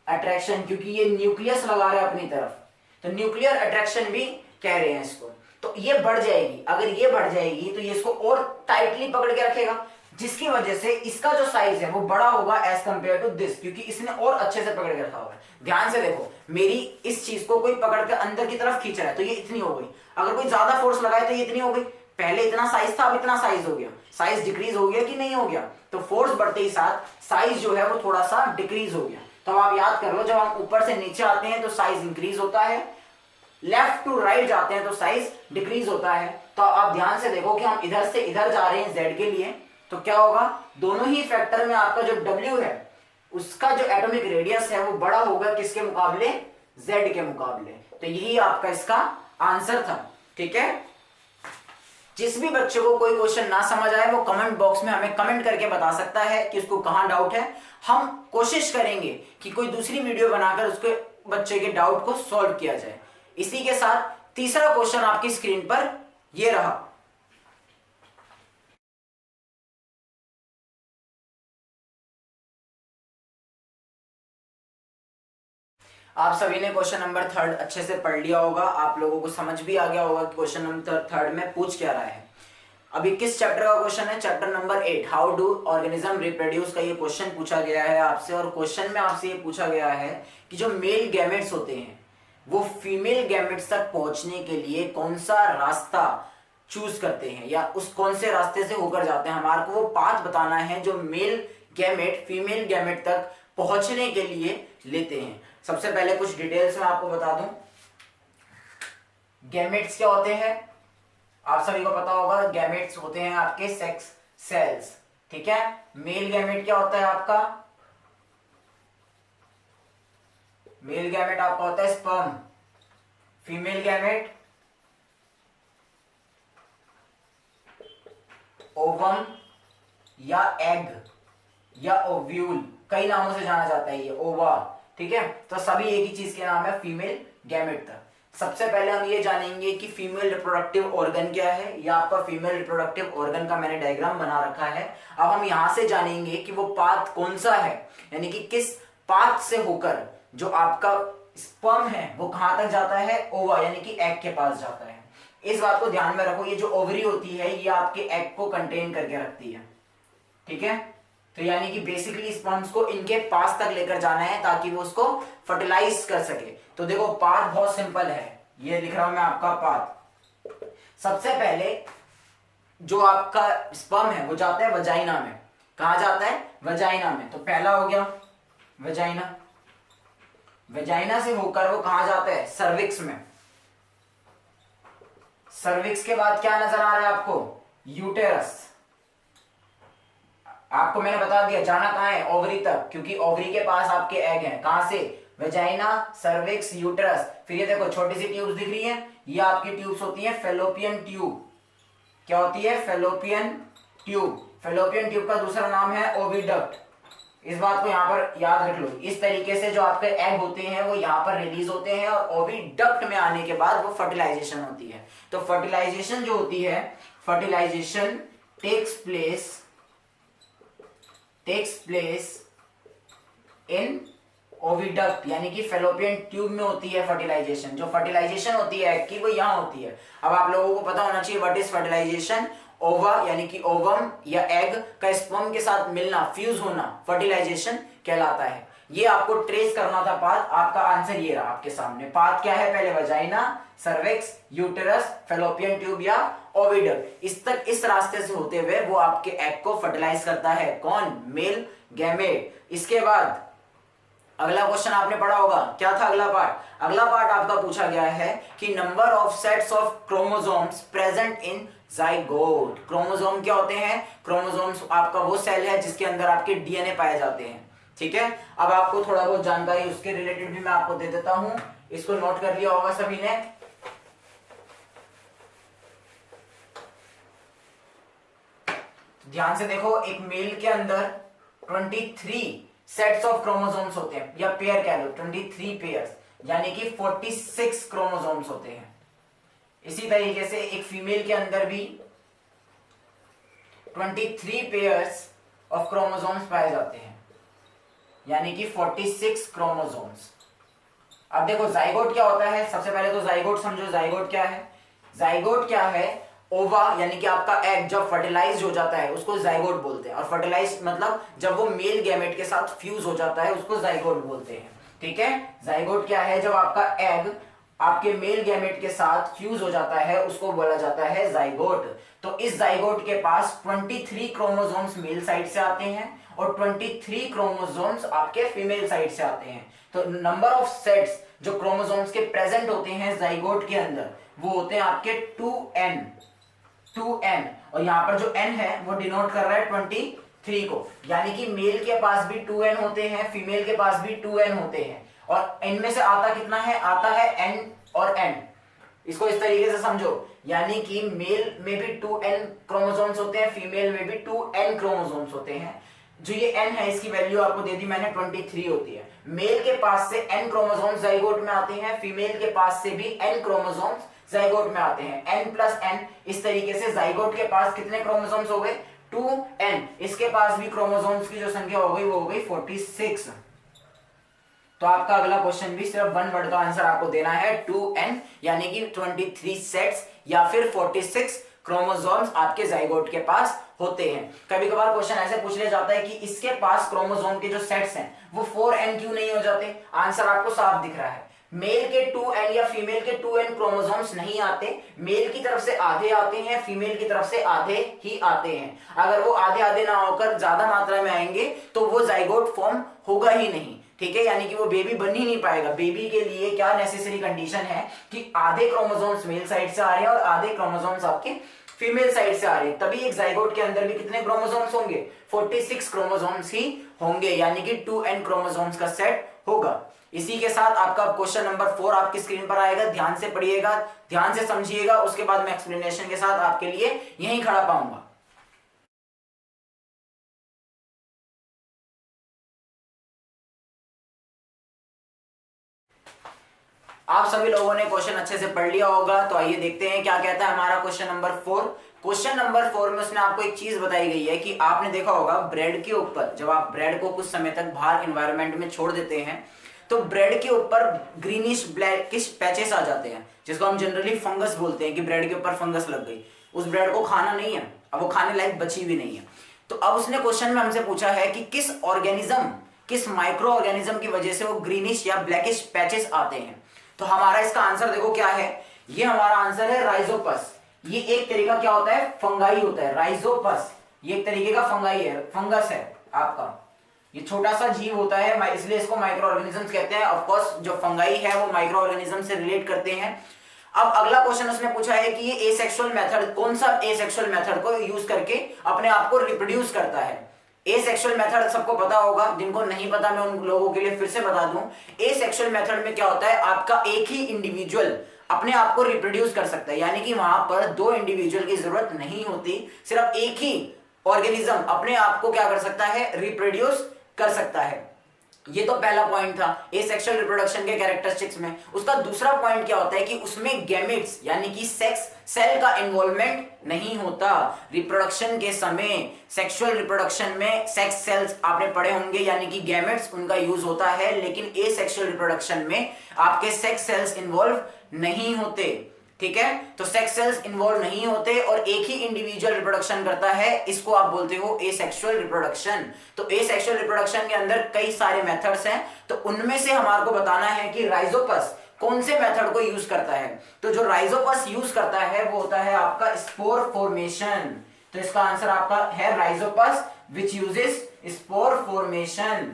अट्रैक्शन, क्योंकि ये न्यूक्लियस लगा रहे हैं अपनी तरफ, तो न्यूक्लियर अट्रैक्शन भी कह रहे हैं इसको। तो ये बढ़ जाएगी, अगर ये बढ़ जाएगी तो ये इसको और टाइटली पकड़ के रखेगा, जिसकी वजह से इसका जो साइज है वो बड़ा होगा एज कंपेयर टू दिस, क्योंकि इसने और अच्छे से पकड़ के रखा हुआ है। ध्यान से देखो, मेरी इस चीज को कोई पकड़ के अंदर की तरफ खींच रहा है तो ये इतनी हो गई, अगर कोई ज्यादा फोर्स लगाए तो ये इतनी हो गई। पहले इतना साइज था, अब इतना साइज हो गया। साइज डिक्रीज हो गया कि नहीं हो गया? तो फोर्स बढ़ते ही साथ साइज जो है वो थोड़ा सा डिक्रीज हो गया। तो आप याद कर लो, जब हम ऊपर से नीचे आते हैं तो साइज इंक्रीज होता है, लेफ्ट टू राइट जाते हैं तो साइज डिक्रीज होता है। तो आप ध्यान से देखो कि हम इधर से इधर जा रहे हैं z के लिए, तो क्या होगा? दोनों ही फैक्टर में आपका जो w है उसका जो एटॉमिक रेडियस है वो बड़ा होगा किसके मुकाबले? z के मुकाबले। तो यही आपका इसका आंसर था, ठीक है। जिस भी बच्चे को कोई क्वेश्चन ना समझ आए वो कमेंट बॉक्स में हमें कमेंट करके बता सकता है कि उसको कहां डाउट है। हम कोशिश करेंगे कि कोई दूसरी वीडियो बनाकर उसके बच्चे के डाउट को सॉल्व किया जाए। इसी के साथ तीसरा क्वेश्चन आपकी स्क्रीन पर ये रहा। आप सभी ने क्वेश्चन नंबर 3 अच्छे से पढ़ लिया होगा, आप लोगों को समझ भी आ गया होगा कि क्वेश्चन नंबर 3 में पूछ क्या रहा है। अभी किस चैप्टर का क्वेश्चन है? Chapter number 8, how do organism reproduce का ये क्वेश्चन पूछा गया है आपसे। और क्वेश्चन में आपसे ये पूछा गया है कि जो मेल गैमेट्स होते हैं वो फीमेल गैमेट्स तक पहुंचने के लिए कौन सा रास्ता चूज करते हैं, या उस कौन से रास्ते से होकर जाते हैं। हमारे को वो पाथ बताना है जो मेल गैमेट फीमेल गैमेट तक पहुंचने के लिए लेते हैं। सबसे पहले कुछ डिटेल्स में आपको बता दूं, गैमेट्स क्या होते हैं आप सभी को पता होगा। गैमेट्स होते हैं आपके सेक्स सेल्स, ठीक है। मेल गैमेट क्या होता है आपका? मेल गैमेट आपका होता है स्पर्म, फीमेल गैमेट ओवम या एग या ओव्यूल, कई नामों से जाना जाता है ये, ओवा, ठीक है। तो सभी एक ही चीज के नाम है, फीमेल गैमेट तक। सबसे पहले हम ये जानेंगे कि फीमेल रिप्रोडक्टिव ऑर्गन क्या है। या आपका फीमेल रिप्रोडक्टिव ऑर्गन का मैंने डायग्राम बना रखा है। अब हम यहां से जानेंगे कि वो पाथ कौन सा है, यानी कि किस पाथ से होकर जो आपका स्पर्म है वो कहां तक जाता है? ओवा यानी कि एग के पास जाता है। इस बात को ध्यान में रखो, ये जो ओवरी होती है ये आपके एग को कंटेन करके रखती है, ठीक है। तो यानी कि बेसिकली स्पर्म्स को इनके पास तक लेकर जाना है ताकि वो उसको फर्टिलाइज कर सके। तो देखो पाथ बहुत सिंपल है, ये लिख रहा हूं मैं आपका पाथ। सबसे पहले जो आपका स्पर्म है वो जाता है वजाइना में। कहा जाता है? वजाइना में। तो पहला हो गया वजाइना, वजाइना से होकर वो कहा जाता है? सर्विक्स में। सर्विक्स के बाद क्या नजर आ रहा है आपको? यूटेरस। आपको मैंने बता दिया जाना कहां है? ओवरी तक, क्योंकि ओवरी के पास आपके एग हैं। कहां से? Vagina, cervix, uterus. फिर ये देखो छोटी सी ट्यूब्स दिख रही है, ये आपकी ट्यूब्स होती है फेलोपियन ट्यूब। क्या होती है? Fallopian tube. फेलोपियन ट्यूब का दूसरा नाम है ओविडक्ट। इस बात को यहां पर याद रख लो। इस तरीके से जो आपके एग होते हैं वो यहां पर रिलीज होते हैं और ओविडक्ट में आने के बाद वो फर्टिलाइजेशन होती है। तो फर्टिलाइजेशन जो होती है, fertilisation takes place in oviduct, यानी कि फेलोपियन ट्यूब में होती है फर्टिलाइजेशन। जो फर्टिलाइजेशन होती है एग की वो यहां होती है। अब आप लोगों को पता होना चाहिए व्हाट इज फर्टिलाइजेशन। ओवा यानी कि ओवम या एग का स्पर्म के साथ मिलना, फ्यूज होना, फर्टिलाइजेशन कहलाता है। ये आपको ट्रेस करना था पाथ। आपका आंसर ये रहा आपके सामने। पाथ क्या है? पहले vagina, cervix, uterus, fallopian tube या ओविडक्ट। इस रास्ते से होते हुए वो आपके एग को फर्टिलाइज करता है। कौन? Male gamete. इसके बाद अगला क्वेश्चन आपने पढ़ा होगा, क्या था अगला पार्ट? अगला पार्ट आपका पूछा गया है कि number of sets of chromosomes present in zygote. Chromosome क्या होते हैं? क्रोमोसोम्स आपका वो सेल है जिसके अंदर आपके डीएनए पाए जाते हैं, ठीक है। अब आपको थोड़ा बहुत जानकारी उसके रिलेटेड भी मैं आपको दे देता हूं। इसको नोट कर लिया होगा सभी ने। ध्यान से देखो, एक मेल के अंदर 23 सेट्स ऑफ क्रोमोसोम्स होते हैं, या पेयर कह लो, 23 पेयर्स, यानी कि 46 क्रोमोसोम्स होते हैं। इसी तरीके से एक फीमेल के अंदर भी 23 पेयर्स ऑफ क्रोमोसोम्स पाए जाते हैं, यानी कि 46 क्रोमोसोम्स। अब देखो जाइगोट क्या होता है। सबसे पहले तो जाइगोट समझो। जाइगोट क्या है? जाइगोट क्या है? ओवा यानी कि आपका एग जब फर्टिलाइज हो जाता है उसको जाइगोट बोलते हैं। और फर्टिलाइज मतलब जब वो मेल गैमेट के साथ फ्यूज हो जाता है उसको जाइगोट बोलते हैं, ठीक है। जाइगोट क्या है? जब आपका एग आपके मेल गैमेट के साथ फ्यूज हो जाता है उसको बोला जाता है जाइगोट। तो इस जाइगोट के पास 23 क्रोमोसोम्स मेल साइड से आते हैं और 23 क्रोमोसोम्स आपके फीमेल साइड से आते हैं। तो नंबर ऑफ सेट्स जो क्रोमोसोम्स के प्रेजेंट होते हैं जाइगोट के अंदर वो होते हैं आपके 2n। और यहां पर जो n है वो डिनोट कर रहा है 23 को, यानी कि मेल के पास भी 2n होते हैं, फीमेल के पास भी 2n होते हैं। और इनमें से आता कितना है? आता है n और n। इसको इस तरीके से समझो, यानी कि मेल में भी 2n क्रोमोसोम्स होते हैं, फीमेल में भी 2n क्रोमोसोम्स होते हैं। जो ये n है इसकी वैल्यू आपको दे दी मैंने, 23 होती है। मेल के पास से n क्रोमोसोम्स जाइगोट में आते हैं, फीमेल के पास से भी n क्रोमोसोम्स जाइगोट में आते हैं, n प्लस n। इस तरीके से जाइगोट के पास कितने क्रोमोसोम्स हो गए? 2n। इसके पास भी क्रोमोसोम्स की जो संख्या हो गई वो हो गई 46। तो आपका अगला क्वेश्चन भी सिर्फ वन वर्ड का आंसर आपको देना है, 2n, यानी कि 23 सेट्स या फिर 46 क्रोमोसोम्स आपके जाइगोट के पास होते हैं। कभी कभार क्वेश्चन ऐसे पूछ लिया जाता है कि इसके पास क्रोमोसोम के जो सेट्स हैं वो 4n क्यों नहीं हो जाते? आंसर आपको साफ दिख रहा है, मेल के 2n या फीमेल के 2n क्रोमोसोम्स नहीं आते, मेल की तरफ से आधे आते हैं, फीमेल की तरफ से आधे ही आते हैं। अगर वो आधे आधे ना होकर ज्यादा मात्रा में आएंगे तो वो जाइगोट फॉर्म होगा ही नहीं, ठीक है, यानी कि वो बेबी बन ही नहीं पाएगा। बेबी के लिए क्या नेसेसरी कंडीशन है कि आधे क्रोमोसोम्स मेल साइड से आ रहे हैं और आधे क्रोमोसोम्स आपके फीमेल साइड से आ रहे हैं, तभी एक जाइगोट के अंदर भी कितने क्रोमोसोम्स होंगे? 46 क्रोमोसोम्स ही होंगे, यानी कि 2n क्रोमोसोम्स का सेट होगा। इसी के साथ आपका क्वेश्चन नंबर 4 आपकी स्क्रीन पर आएगा, ध्यान से पढ़िएगा, ध्यान से समझिएगा, उसके बाद मैं एक्सप्लेनेशन के साथ आपके लिए यहीं खड़ा पाऊंगा। आप सभी लोगों ने क्वेश्चन अच्छे से पढ़ लिया होगा, तो आइए देखते हैं क्या कहता है हमारा क्वेश्चन नंबर 4। क्वेश्चन नंबर 4 में उसने आपको एक चीज बताई गई है कि आपने देखा होगा ब्रेड के ऊपर, जब आप ब्रेड को कुछ समय तक बाहर एनवायरनमेंट में छोड़ देते हैं तो ब्रेड के ऊपर ग्रीनिश ब्लैकिश पैचेस आ जाते हैं, जिसको हम जनरली फंगस बोलते हैं कि ब्रेड के ऊपर फंगस लग गई। उस ब्रेड को खाना नहीं है, अब वो खाने लायक बची भी नहीं है। तो अब उसने क्वेश्चन में हमसे पूछा है कि किस ऑर्गेनिज्म, किस माइक्रो ऑर्गेनिज्म की वजह से वो ग्रीनिश या ब्लैकिश पैचेस आते हैं। तो हमारा इसका आंसर देखो क्या है, ये हमारा आंसर है राइजोपस। ये एक तरीका क्या होता है? फंगाई होता है। राइजोपस ये एक तरीके का फंगाई है, फंगस है आपका, ये छोटा सा जीव होता है, इसलिए इसको माइक्रो ऑर्गेनिजम्स कहते हैं। ऑफ कोर्स जो फंगाई है वो माइक्रो ऑर्गेनिज्म से रिलेट करते हैं। अब अगला क्वेश्चन उसने पूछा है कि ये एसेक्सुअल मेथड, कौन सा एसेक्सुअल मेथड को यूज करके अपने आप को रिप्रोड्यूस करता है। एसेक्सुअल मेथड सबको पता होगा, जिनको नहीं पता मैं उन लोगों के लिए फिर से बता दूं। एसेक्सुअल मेथड में क्या होता है, आपका एक ही इंडिविजुअल अपने आप को रिप्रोड्यूस कर सकता है, यानी कि वहां पर दो इंडिविजुअल की जरूरत नहीं होती, सिर्फ एक ही ऑर्गेनिज्म अपने आप को क्या कर सकता है? रिप्रोड्यूस कर सकता है। ये तो पहला पॉइंट था एसेक्सुअल रिप्रोडक्शन के कैरेक्टरिस्टिक्स में। उसका दूसरा पॉइंट क्या होता है कि उसमें गैमेट्स यानी कि सेक्स सेल का इन्वॉल्वमेंट नहीं होता। रिप्रोडक्शन के समय सेक्सुअल रिप्रोडक्शन में सेक्स सेल्स आपने पढ़े होंगे, यानी कि गैमेट्स, उनका यूज होता है, लेकिन एसेक्सुअल रिप्रोडक्शन में आपके सेक्स सेल्स इन्वॉल्व नहीं होते, ठीक है। तो सेक्स सेल्स इन्वॉल्व नहीं होते और एक ही इंडिविजुअल रिप्रोडक्शन करता है, इसको आप बोलते हो एसेक्सुअल रिप्रोडक्शन। तो एसेक्सुअल रिप्रोडक्शन के अंदर कई सारे मेथड्स हैं, तो उनमें से हमारे को बताना है कि राइजोपस कौन से मेथड को यूज करता है। तो जो राइजोपस यूज करता है वो होता है आपका स्पोर फॉर्मेशन। तो इसका आंसर आपका है Rhizopus which uses spore formation.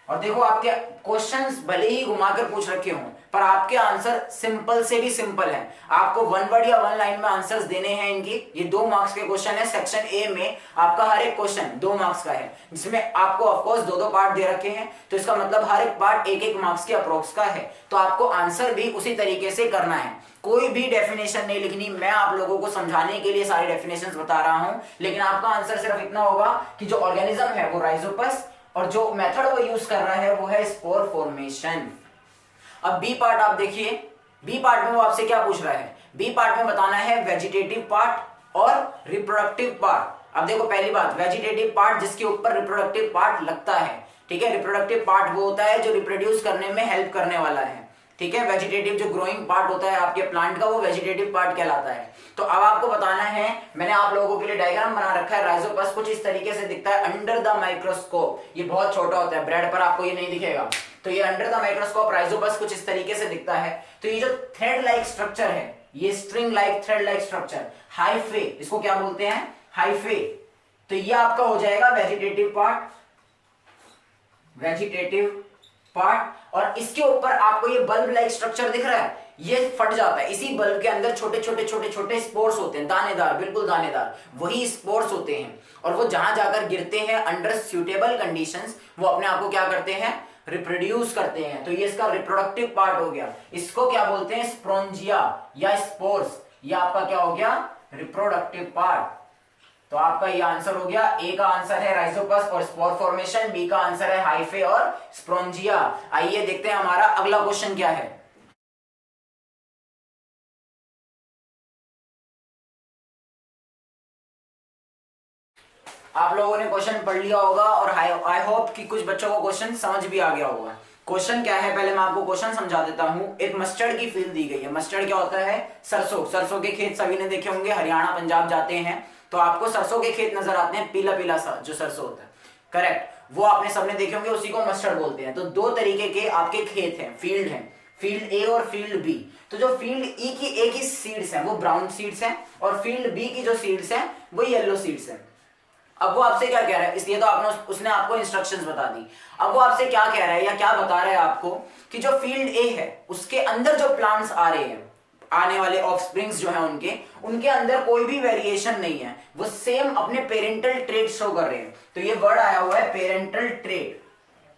और देखो आपके क्वेश्चंस भले ही घुमाकर पूछ रखे हों, पर आपके आंसर सिंपल से भी सिंपल है। आपको वन वर्ड या वन लाइन में आंसर्स देने हैं इनकी। ये 2 मार्क्स के क्वेश्चन है। सेक्शन ए में आपका हर एक क्वेश्चन 2 मार्क्स का है, जिसमें आपको ऑफकोर्स 2-2 पार्ट दे रखे हैं, तो इसका मतलब हर एक पार्ट 1-1 मार्क्स के अप्रोक्स का है। तो आपको आंसर भी उसी तरीके से करना है, कोई भी डेफिनेशन नहीं लिखनी। मैं आप लोगों को समझाने के लिए सारी डेफिनेशंस बता रहा हूं, लेकिन आपका आंसर सिर्फ इतना होगा कि जो ऑर्गेनिज्म है वो राइजोपस और जो मेथड वो यूज कर रहा है वो है स्पोर फॉर्मेशन। अब बी पार्ट आप देखिए, बी पार्ट में वो आपसे क्या पूछ रहा है? बी पार्ट में बताना है वेजिटेटिव पार्ट और रिप्रोडक्टिव पार्ट। अब देखो पहली बात, वेजिटेटिव पार्ट जिसके ऊपर रिप्रोडक्टिव पार्ट लगता है, ठीक है। रिप्रोडक्टिव पार्ट वो होता है जो रिप्रोड्यूस करने में हेल्प करने वाला है, ठीक है। वेजिटेटिव जो ग्रोइंग पार्ट होता है आपके प्लांट का, वो वेजिटेटिव पार्ट कहलाता है। तो अब आपको बताना है, मैंने आप लोगों के लिए डायग्राम बना रखा है। राइजोपस कुछ इस तरीके से दिखता है अंडर द माइक्रोस्कोप। ये बहुत छोटा होता है, ब्रेड पर आपको ये नहीं दिखेगा। तो ये अंडर द माइक्रोस्कोप राइजोपस कुछ इस तरीके से दिखता है। तो ये जो थ्रेड लाइक स्ट्रक्चर है, ये string like thread like structure, hyphae, इसको क्या बोलते हैं? हाइफे। तो ये आपका हो जाएगा वेजिटेटिव पार्ट, वेजिटेटिव पार्ट। और इसके ऊपर आपको ये बल्ब लाइक स्ट्रक्चर दिख रहा है, ये फट जाता है। इसी बल्ब के अंदर छोटे छोटे छोटे छोटे स्पोर्स होते हैं, दानेदार, बिल्कुल दानेदार, वही स्पोर्स होते हैं। और वो जहां जाकर गिरते हैं अंडर सुटेबल कंडीशंस, वो अपने आप को क्या करते हैं? रिप्रोड्यूस करते हैं। तो ये इसका रिप्रोडक्टिव पार्ट हो गया। इसको क्या बोलते हैं? स्पोरेंजिया या स्पोर्स। ये आपका क्या हो गया? Reproductive part. तो आपका ये आंसर हो गया। ए का आंसर है राइजोपस और स्पोर फॉर्मेशन, बी का आंसर है हाइफे और स्पोरेंजिया। आइए देखते हैं हमारा अगला क्वेश्चन क्या है। आप लोगों ने क्वेश्चन पढ़ लिया होगा और आई होप कि कुछ बच्चों को क्वेश्चन समझ भी आ गया होगा। क्वेश्चन क्या है, पहले मैं आपको क्वेश्चन समझा देता हूं। एक मस्टर्ड की फील्ड दी गई है। मस्टर्ड क्या होता है? सरसों। सरसों के खेत सभी ने देखे होंगे, हरियाणा पंजाब जाते हैं तो आपको सरसों के खेत नजर आते हैं, पीला पीला सा जो सरसों होता है, करेक्ट, वो आपने सबने देखे होंगे, उसी को मस्टर्ड बोलते हैं। तो दो तरीके के आपके खेत हैं, फील्ड हैं, फील्ड ए और फील्ड बी। तो जो फील्ड ई की ए की सीड्स हैं वो ब्राउन सीड्स हैं, और फील्ड बी की जो सीड्स हैं वो येलो सीड्स हैं। अब वो आपसे क्या कह रहा है, इसलिए तो आपने उसने आपको इंस्ट्रक्शंस बता दी। अब वो आपसे क्या कह रहा है या क्या बता रहा है आपको कि जो फील्ड ए है उसके अंदर जो प्लांट्स आ रहे हैं, आने वाले ऑफस्प्रिंग्स जो हैं उनके अंदर कोई भी वेरिएशन नहीं है, वो सेम अपने पेरेंटल ट्रेट शो कर रहे हैं। तो ये वर्ड आया हुआ है पेरेंटल ट्रेट।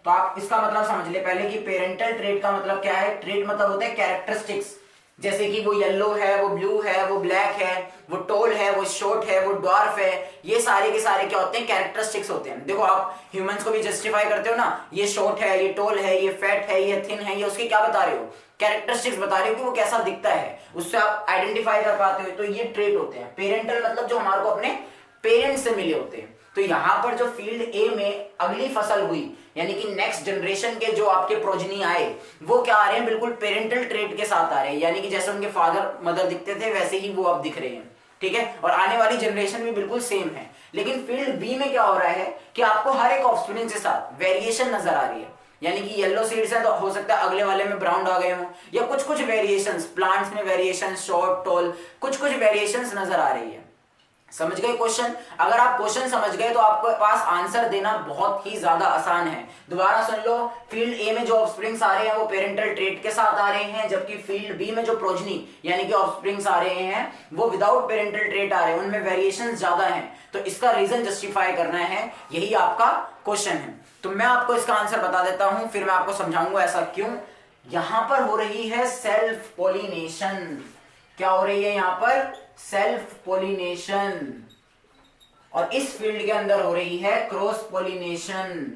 तो आप इसका मतलब समझ ले पहले कि पेरेंटल ट्रेट का मतलब क्या है। ट्रेट मतलब होता है कैरेक्टरिस्टिक्स, जैसे कि वो येलो है, वो ब्लू है, वो ब्लैक है, वो टोल है, वो शॉर्ट है, वो ड्वार्फ है, ये सारे के सारे क्या होते हैं? कैरेक्टरिस्टिक्स होते हैं। देखो आप ह्यूमंस को भी जस्टिफाई करते हो ना, ये शॉर्ट है, ये टोल है, ये फैट है, ये थिन है, ये उसके क्या बता रहे हो? कैरेक्टरिस्टिक्स बता रहे हो कि वो कैसा दिखता है, उससे आप आइडेंटिफाई कर पाते हो। तो ये ट्रेट होते हैं। पेरेंटल मतलब जो हमारे को अपने पेरेंट्स से मिले होते हैं। तो यहां पर जो फील्ड ए में अगली फसल हुई, यानी कि नेक्स्ट जनरेशन के जो आपके प्रोजनी आए, वो क्या आ रहे हैं? बिल्कुल पेरेंटल ट्रेट के साथ आ रहे हैं, यानी कि जैसे उनके फादर मदर दिखते थे वैसे ही वो अब दिख रहे हैं, ठीक है। और आने वाली जनरेशन भी बिल्कुल सेम है। लेकिन फील्ड बी में क्या हो रहा है कि आपको हर एक ऑफस्प्रिंग के साथ वेरिएशन नजर आ रही है, यानी कि येलो सीड्स है तो हो सकता है अगले वाले में ब्राउन आ गए हो, या कुछ कुछ वेरिएशंस, प्लांट्स में वेरिएशन, शॉर्ट टॉल, कुछ कुछ वेरिएशंस नजर आ रही है। समझ गए क्वेश्चन? अगर आप क्वेश्चन समझ गए तो आपके पास आंसर देना बहुत ही ज्यादा आसान है। दोबारा सुन लो, फील्ड ए में जो ऑफस्प्रिंग्स आ रहे हैं वो पेरेंटल ट्रेट के साथ आ रहे हैं, जबकि फील्ड बी में जो प्रोजनी यानी कि ऑफस्प्रिंग्स आ रहे हैं वो विदाउट पेरेंटल ट्रेट आ रहे हैं, उनमें वेरिएशन ज्यादा है। तो इसका रीजन जस्टिफाई करना है, यही आपका क्वेश्चन है। तो मैं आपको इसका आंसर बता देता हूं, फिर मैं आपको समझाऊंगा ऐसा क्यों। यहां पर हो रही है सेल्फ पोलिनेशन। क्या हो रही है यहां पर? Self pollination. और इस फील्ड के अंदर हो रही है क्रॉस पोलिनेशन।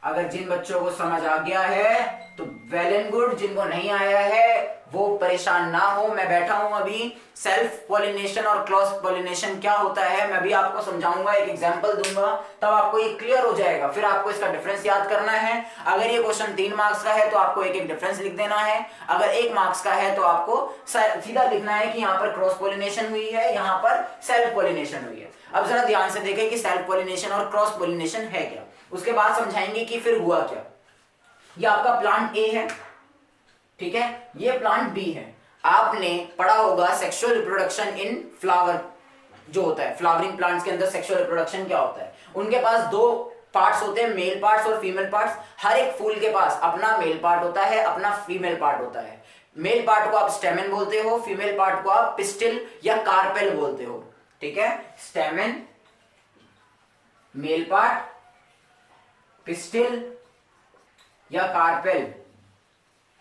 अगर जिन बच्चों को समझ आ गया है तो वेल एंड गुड, जिनको नहीं आया है वो परेशान ना हो, मैं बैठा हूं अभी। सेल्फ पोलिनेशन और क्रॉस पोलिनेशन क्या होता है मैं भी आपको समझाऊंगा, एक एग्जांपल दूंगा, तब आपको ये क्लियर हो जाएगा। फिर आपको इसका डिफरेंस याद करना है। अगर ये क्वेश्चन 3 मार्क्स का है तो आपको एक एक डिफरेंस लिख देना है। अगर 1 मार्क्स का है तो आपको सीधा लिखना है कि यहाँ पर क्रॉस पोलिनेशन हुई है, यहाँ पर सेल्फ पोलिनेशन हुई है। अब जरा ध्यान से देखें कि सेल्फ पोलिनेशन और क्रॉस पोलिनेशन है क्या, उसके बाद समझाएंगे कि फिर हुआ क्या। ये आपका प्लांट ए है, ठीक है, ये प्लांट बी है। आपने पढ़ा होगा सेक्सुअल रिप्रोडक्शन इन फ्लावर जो होता है, फ्लावरिंग प्लांट्स के अंदर सेक्सुअल रिप्रोडक्शन क्या होता है। उनके पास 2 पार्ट्स होते हैं, मेल पार्ट्स और फीमेल पार्ट्स। हर एक फूल के पास अपना मेल पार्ट होता है, अपना फीमेल पार्ट होता है। मेल पार्ट को आप स्टेमेन बोलते हो, फीमेल पार्ट को आप पिस्टिल या कार्पेल बोलते हो, ठीक है। स्टेमेन मेल पार्ट, पिस्टिल या कार्पेल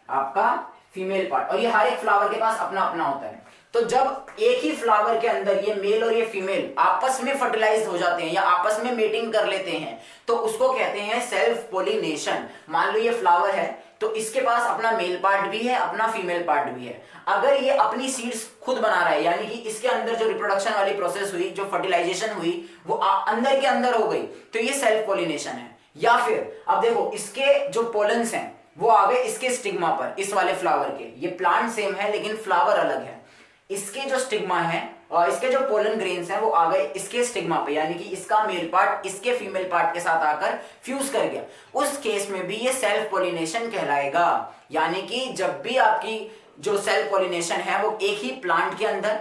आपका फीमेल पार्ट। और ये हर एक फ्लावर के पास अपना अपना होता है। तो जब एक ही फ्लावर के अंदर ये मेल और ये फीमेल आपस में फर्टिलाइज हो जाते हैं या आपस में मेटिंग कर लेते हैं तो उसको कहते हैं सेल्फ पोलिनेशन। मान लो ये फ्लावर है तो इसके पास अपना मेल पार्ट भी है, अपना फीमेल पार्ट भी है। अगर ये अपनी सीड्स खुद बना रहा है, यानी कि इसके अंदर जो रिप्रोडक्शन वाली प्रोसेस हुई, जो फर्टिलाइजेशन हुई, वो अंदर के अंदर हो गई, तो ये सेल्फ पोलिनेशन है। या फिर अब देखो इसके जो पोलन्स हैं वो आ गए इसके स्टिग्मा पर, इस वाले फ्लावर के। ये प्लांट सेम है लेकिन फ्लावर अलग है। इसके जो स्टिग्मा है और इसके जो पोलन ग्रेन्स हैं वो आ गए इसके स्टिग्मा पे, यानी कि इसका मेल पार्ट इसके फीमेल पार्ट के साथ आकर फ्यूज कर गया। उस केस में भी ये सेल्फ पोलिनेशन कहलाएगा। यानी कि जब भी आपकी जो सेल्फ पोलिनेशन है वो एक ही प्लांट के अंदर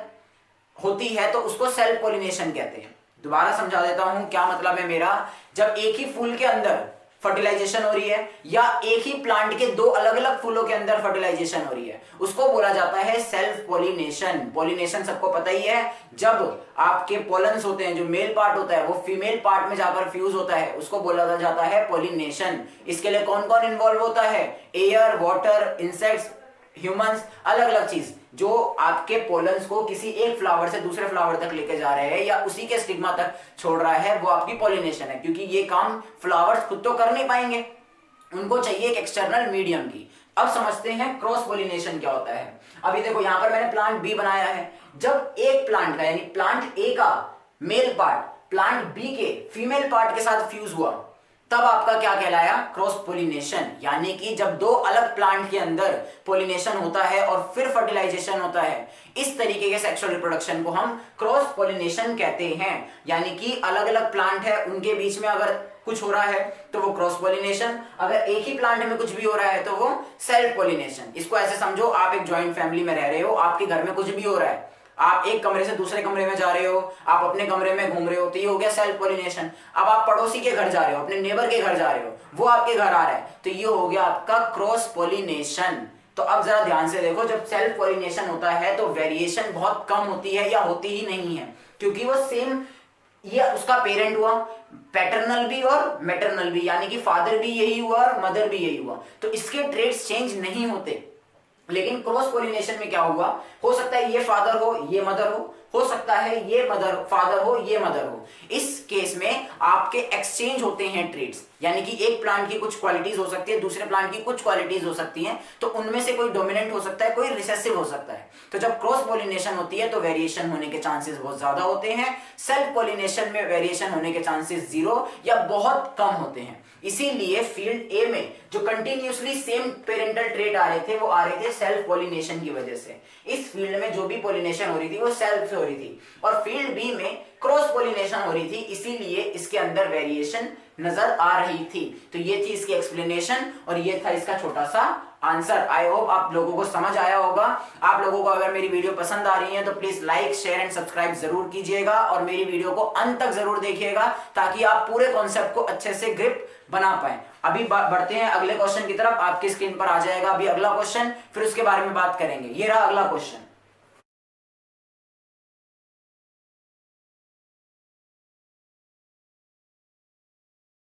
होती है तो उसको सेल्फ पोलिनेशन कहते हैं। दोबारा समझा देता हूं क्या मतलब है मेरा। जब एक ही फूल के अंदर फर्टिलाइजेशन हो रही है या एक ही प्लांट के 2 अलग अलग फूलों के अंदर फर्टिलाइजेशन हो रही है, उसको बोला जाता है सेल्फ पोलिनेशन। पोलिनेशन सबको पता ही है, जब आपके पोलन्स होते हैं, जो मेल पार्ट होता है वो फीमेल पार्ट में जाकर फ्यूज होता है, उसको बोला जाता है पोलिनेशन। इसके लिए कौन कौन इन्वॉल्व होता है? एयर, वाटर, इंसेक्ट्स, ह्यूमंस, अलग अलग चीज जो आपके पोलन्स को किसी एक फ्लावर से दूसरे फ्लावर तक लेके जा रहे हैं या उसी के स्टिग्मा तक छोड़ रहा है, वो आपकी पोलिनेशन है। क्योंकि ये काम फ्लावर्स खुद तो कर नहीं पाएंगे, उनको चाहिए एक एक्सटर्नल मीडियम की। अब समझते हैं क्रॉस पोलिनेशन क्या होता है। अभी देखो यहां पर मैंने प्लांट बी बनाया है। जब एक प्लांट का यानी प्लांट ए का मेल पार्ट प्लांट बी के फीमेल पार्ट के साथ फ्यूज हुआ तब आपका क्या कहलाया, क्रॉस पोलिनेशन। यानी कि जब दो अलग प्लांट के अंदर पोलिनेशन होता है और फिर फर्टिलाइजेशन होता है, इस तरीके के सेक्सुअल रिप्रोडक्शन को हम क्रॉस पोलिनेशन कहते हैं। यानी कि अलग अलग प्लांट है, उनके बीच में अगर कुछ हो रहा है तो वो क्रॉस पोलिनेशन, अगर एक ही प्लांट में कुछ भी हो रहा है तो वो सेल्फ पोलिनेशन। इसको ऐसे समझो, आप एक ज्वाइंट फैमिली में रह रहे हो, आपके घर में कुछ भी हो रहा है, आप एक कमरे से दूसरे कमरे में जा रहे हो, आप अपने कमरे में घूम रहे हो, तो ये हो गया सेल्फ पोलिनेशन। अब आप पड़ोसी के घर जा रहे हो, अपने नेबर के घर जा रहे हो, वो आपके घर आ रहा है, तो ये हो गया आपका क्रॉस पोलिनेशन। तो अब जरा ध्यान से देखो, जब सेल्फ पोलिनेशन होता है तो वेरिएशन बहुत कम होती है या होती ही नहीं है, क्योंकि वो सेम, ये उसका पेरेंट हुआ, पैटर्नल भी और मैटरनल भी, यानी कि फादर भी यही हुआ और मदर भी यही हुआ, तो इसके ट्रेड्स चेंज नहीं होते। लेकिन क्रॉस पोलिनेशन में क्या हुआ, हो सकता है ये फादर हो ये मदर हो सकता है ये मदर फादर हो ये मदर हो। इस केस में आपके एक्सचेंज होते हैं ट्रेड्स, यानी कि एक प्लांट की कुछ क्वालिटीज हो सकती है, दूसरे प्लांट की कुछ क्वालिटीज हो सकती हैं, तो उनमें से कोई डोमिनेंट हो सकता है, कोई रिसेसिव हो सकता है। तो जब क्रॉस पोलिनेशन होती है तो वेरिएशन होने के चांसेस बहुत ज्यादा होते हैं। सेल्फ पोलिनेशन में वेरिएशन होने के चांसेस जीरो या बहुत कम होते हैं। इसीलिए फील्ड ए में जो कंटिन्यूअसली सेम पेरेंटल ट्रेट आ रहे थे, वो आ रहे थे सेल्फ पोलिनेशन की वजह से। इस फील्ड में जो भी पोलिनेशन हो रही थी वो सेल्फ से हो रही थी, और फील्ड बी में क्रॉस पोलिनेशन हो रही थी, इसीलिए इसके अंदर वेरिएशन नजर आ रही थी। तो ये थी इसकी एक्सप्लेनेशन और ये था इसका छोटा सा आंसर। आई होप आप लोगों को समझ आया होगा। आप लोगों को अगर मेरी वीडियो पसंद आ रही है तो please like share and subscribe जरूर कीजिएगा, और मेरी वीडियो को अंत तक जरूर देखिएगा ताकि आप पूरे कॉन्सेप्ट को अच्छे से ग्रिप बना पाए। अभी बढ़ते हैं अगले क्वेश्चन की तरफ। आपकी स्क्रीन पर आ जाएगा अभी अगला क्वेश्चन, फिर उसके बारे में बात करेंगे। ये रहा अगला क्वेश्चन।